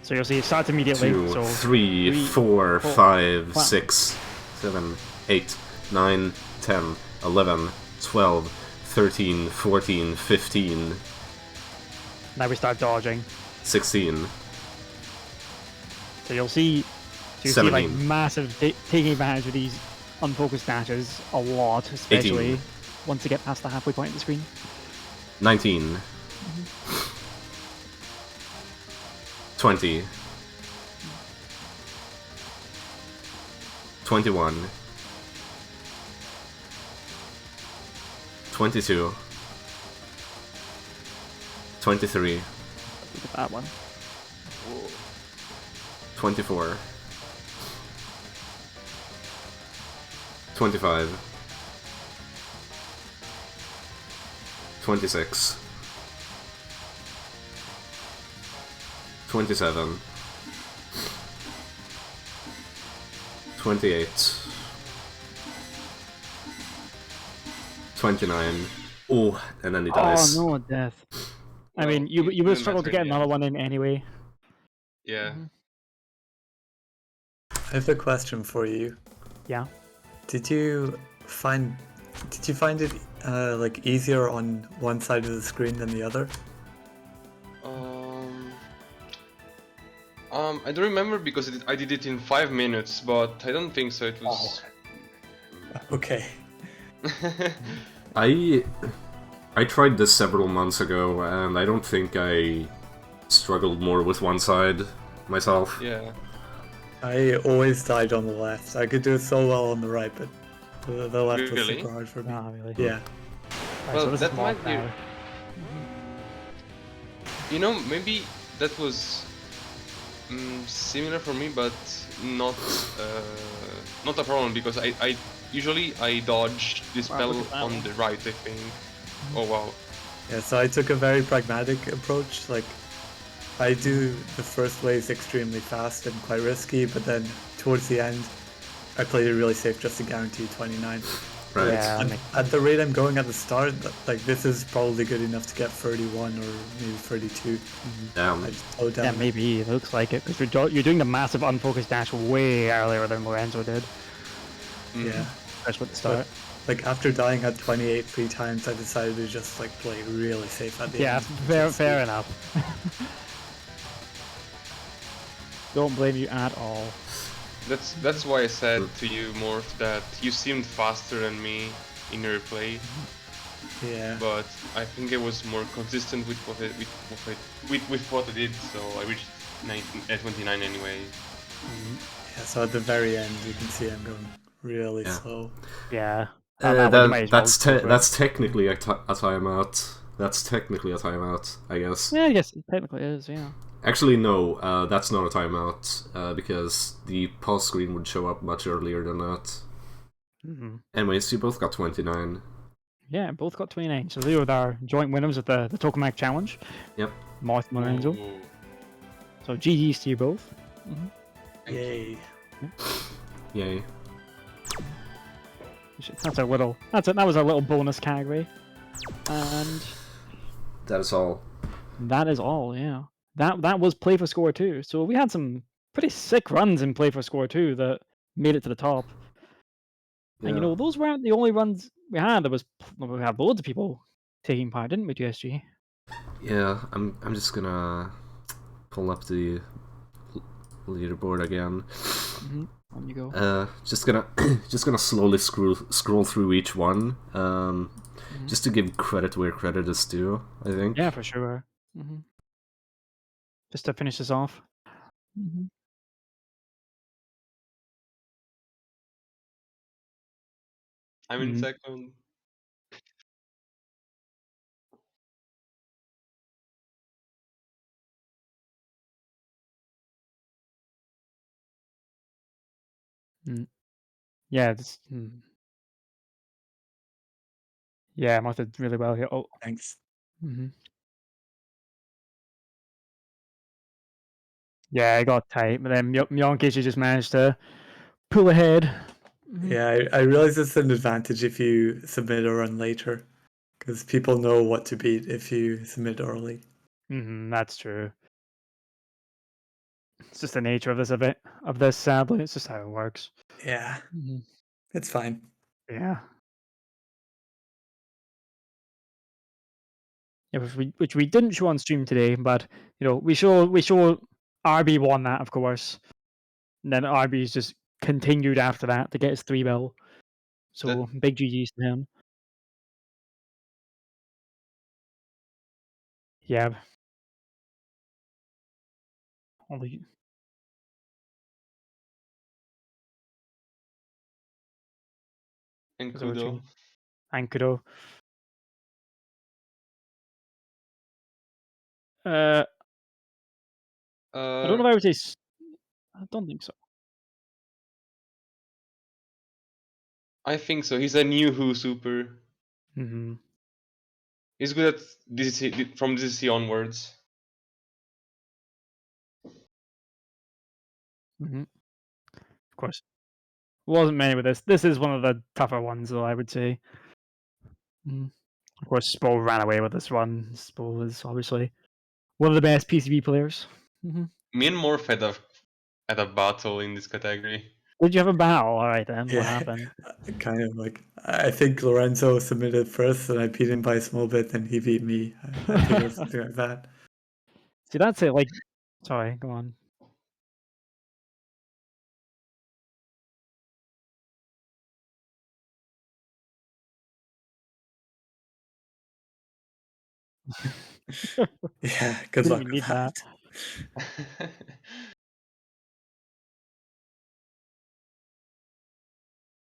So you'll see it starts immediately. 2, so 3, 4, 5, 6, 7, 8, 9, 10, 11, 12, 13, 14, 15, now we start dodging. 16, So you'll see, like 17. massive taking advantage of these unfocused dashes a lot, especially 18. once you get past the halfway point of the screen. 19, 20, 21, 22, 23, Look at that one. 24, 25, 26, 27. 28. 29. Oh, and then he dies. Oh no, death. I Well, mean, you it would didn't struggle to matter get in the another end. one in anyway. Yeah. I have a question for you. Yeah. Did you find it like easier on one side of the screen than the other? I don't remember because I did it in 5 minutes, but I don't think so. It was. Okay. I tried this several months ago, and I don't think I struggled more with one side myself. Yeah. I always died on the left. I could do it so well on the right, but the left was Really? super hard for me. Ah, really? Yeah. Right, Well, so this that is might locked be. now. You know, maybe that was similar for me, but not not a problem because I usually I dodge the Wow, spell look at that on one. the right. I think. Oh wow. Yeah, so I took a very pragmatic approach. Like, I do the first waves extremely fast and quite risky, but then towards the end, I played it really safe just to guarantee 29. Right. Yeah. And at the rate I'm going at the start, like this is probably good enough to get 31 or maybe 32. Damn. I just slowed Yeah, down. maybe it looks like it because you're doing the massive unfocused dash way earlier than Lorenzo did. Yeah. That's what the start. Like after dying at 28 3 times, I decided to just like play really safe at the Yeah, end. fair enough. Don't blame you at all. That's why I said to you, Morph, that you seemed faster than me in your play, Yeah. but I think it was more consistent with what I did, so I reached 29 anyway. Yeah, so at the very end, you can see I'm going really Yeah. slow. Yeah. That one you might as well That's go for it. that's technically a timeout. That's technically a timeout, I guess. Yeah, I guess it technically is. Yeah. Actually, no, that's not a timeout, because the pause screen would show up much earlier than that. Mm-hmm. Anyways, you both got 29. Yeah, both got 29. So they were our joint winners of the Tokamak Challenge. Yep. Marth and Lorenzo. Ooh. So GG's to you both. Yay. Yay. That's a little. That was a little bonus category. And That is all. that is all. Yeah. That was play for score 2. So we had some pretty sick runs in play for score 2 that made it to the top. Yeah. And you know, those weren't the only runs we had. We had loads of people taking part, didn't we, TSG? Yeah, I'm just gonna pull up the leaderboard again. On you go. Just gonna slowly scroll through each one. Just to give credit where credit is due, I think. Yeah, for sure. Just to finish this off. I'm in second. Yeah, yeah, Martha did really well here. Oh, Thanks. yeah, it got tight, but then Myankichi just managed to pull ahead. Yeah, I realize it's an advantage if you submit a run later, because people know what to beat if you submit early. That's true. It's just the nature of this, sadly. It's just how it works. Yeah, it's fine. Yeah. Yeah, which we didn't show on stream today, but you know, we show RB won that, of course. And then RB's just continued after that to get his 3 bill. So big GG's to him. Yeah. Only And Kudo. Kudo. And Kudo. I don't know if I would say. I don't think so. I think so. He's a new Who super. He's good at DCC, from DCC onwards. Of course. Wasn't many with this. This is one of the tougher ones, though, I would say. Mhm. Of course, Spo ran away with this one. Spo is obviously one of the best PCB players. Me and Morph had a battle in this category. Did you have a battle? All right then. What Yeah, happened? kind of like I think Lorenzo submitted first, and I beat him by a small bit, and he beat me. I think it was something like that. See, that's it. Like, sorry, go on. Yeah, good Didn't luck even with need that. that.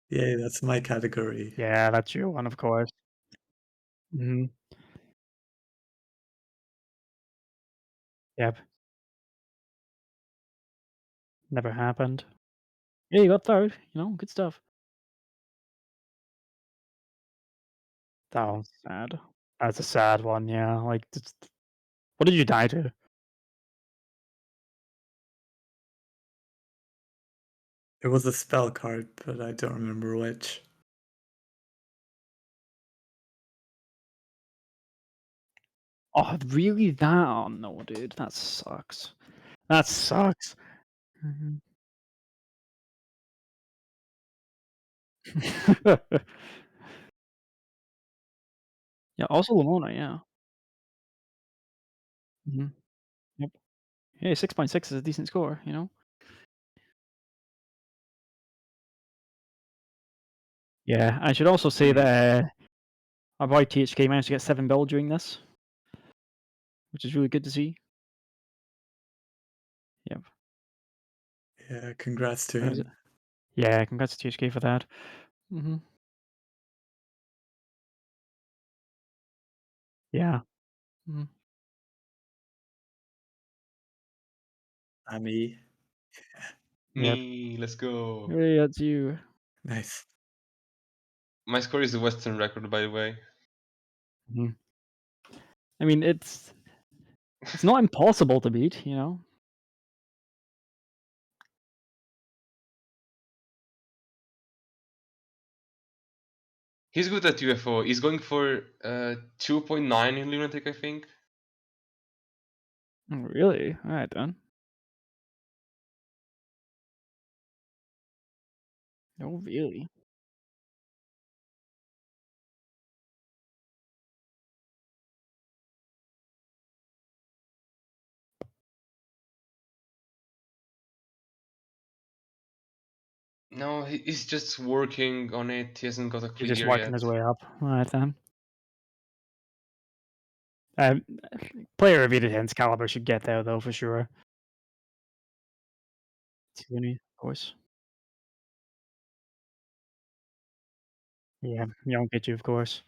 Yay, that's my category. Yeah, that's your one, of course. hmm Yep. Never happened. Yeah, you got third. You know, good stuff. That was sad. That's a sad one. Yeah. Like, what did you die to? It was a spell card, but I don't remember which. Oh, really? That? Oh no, dude. That sucks. That sucks. Mhm. Yeah. Also, Lamona. Yeah. hmm Yep. Hey, 6.6 is a decent score. You know. Yeah. I should also say Mhm. that our boy THK managed to get 7 bill during this, which is really good to see. Yep. Yeah, congrats to What is it? him. Yeah. Congrats to THK for that. hmm Yeah. Mhm. Ami. Yep. Me, let's go. Hey, that's you. Nice. My score is the Western record, by the way. Mhm. I mean, it's not impossible to beat, you know? He's good at UFO. He's going for 2.9 in Lunatic, I think. Oh, really? Alright then. Oh, really? No, he's just working on it. He hasn't got a He's just clear working yet. his way up. Alright then. Um, player of 8 caliber should get there, though, for sure. Tuni, of course. Yeah, Yonkichu, of course.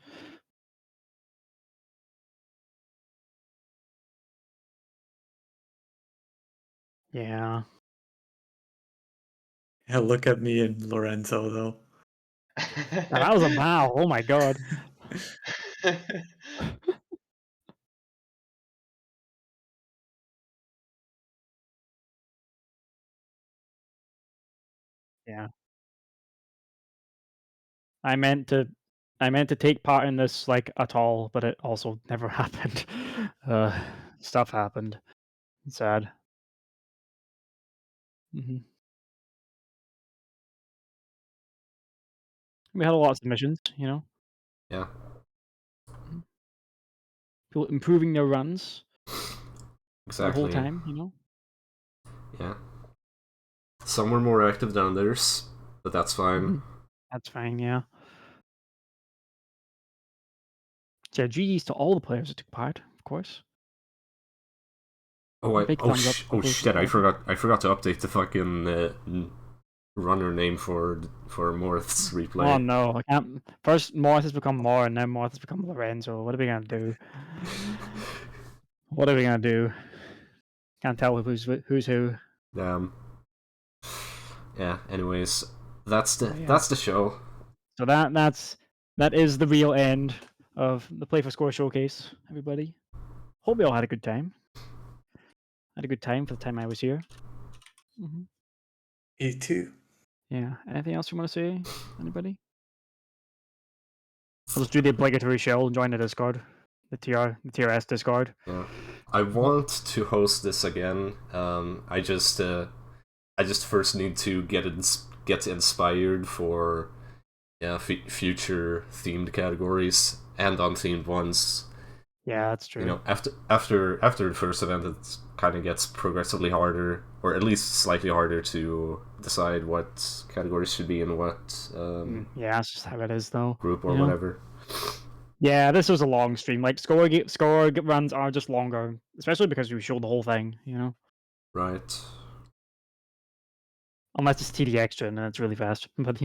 Yeah. Yeah, look at me and Lorenzo though. Now, that was a bow. Oh my god. Yeah. I meant to take part in this, like, at all, but it also never happened. Uh, Stuff happened. Sad. Mhm. We had a lot of submissions, you know? Yeah, Mhm. People improving their runs the whole exactly. time, you know? Yeah. Some were more active than others, but that's fine. Mhm. That's fine, yeah. So, GG's to all the players that took part, of course. Big thumbs up to Oh people who shit! took part. I forgot to update the fucking runner name for Morth's Oh replay. no, I can't. First, Morris has become More, and then Morris has become Lorenzo. What are we gonna do? What are we gonna do? Can't tell who's who. Yeah. Anyways, So yeah. that's the show. So that is the real end of the Play for Score showcase, everybody. Hope you all had a good time. Had a good time for the time I was here. You too. Yeah. Anything else you want to say? Anybody? I'll just do the obligatory shell and join the Discord, the TRS Discord. Yeah, I want to host this again. I just first need to get inspired for future themed categories and unthemed ones. Yeah, that's true. You know, after the first event, it kind of gets progressively harder, or at least slightly harder, to decide what categories should be in what Yeah, that's just how it is, though. group or you know? whatever. Yeah, this was a long stream. Like score runs are just longer, especially because we showed the whole thing. Right. Unless it's TD extra and then it's really fast. But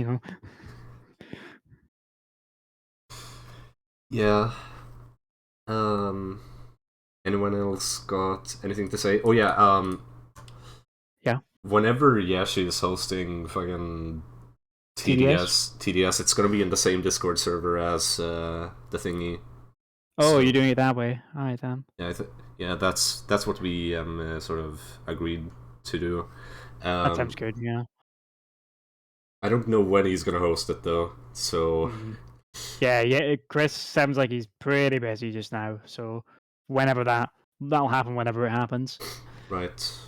Yeah. Anyone else got anything to say? Oh yeah. Yeah. Whenever Yashi is hosting fucking TDS, it's gonna be in the same Discord server as the thingy. Oh, So- you're doing it that way. All right then. Yeah, that's what we sort of agreed to do. That sounds good. Yeah. I don't know when he's gonna host it though, so Yeah. Chris sounds like he's pretty busy just now. So whenever that'll happen, whenever it happens. right.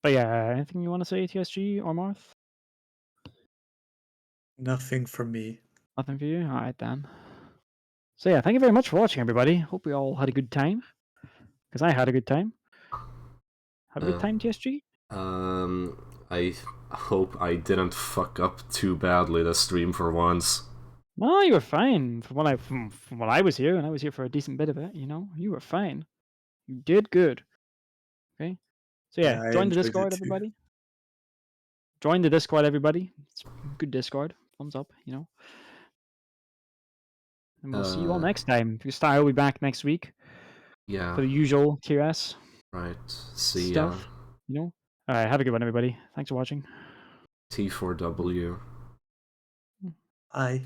But yeah, anything you want to say, TSG or Marth? Nothing from me. Nothing for you. All right then. So yeah, thank you very much for watching, everybody. Hope we all had a good time. Because I had a good time. Have a good time, TSG? I hope I didn't fuck up too badly this stream for once. No, you were fine. From when I was here, and I was here for a decent bit of it, you were fine. You did good. Okay? So yeah, I join the enjoyed it Discord, too. everybody. Join the Discord, everybody. It's good Discord. Thumbs up, And we'll see you all next time. Style will be back next week Yeah. for the usual TRS Right. See stuff. Alright, have a good one, everybody. Thanks for watching. T4W. Bye.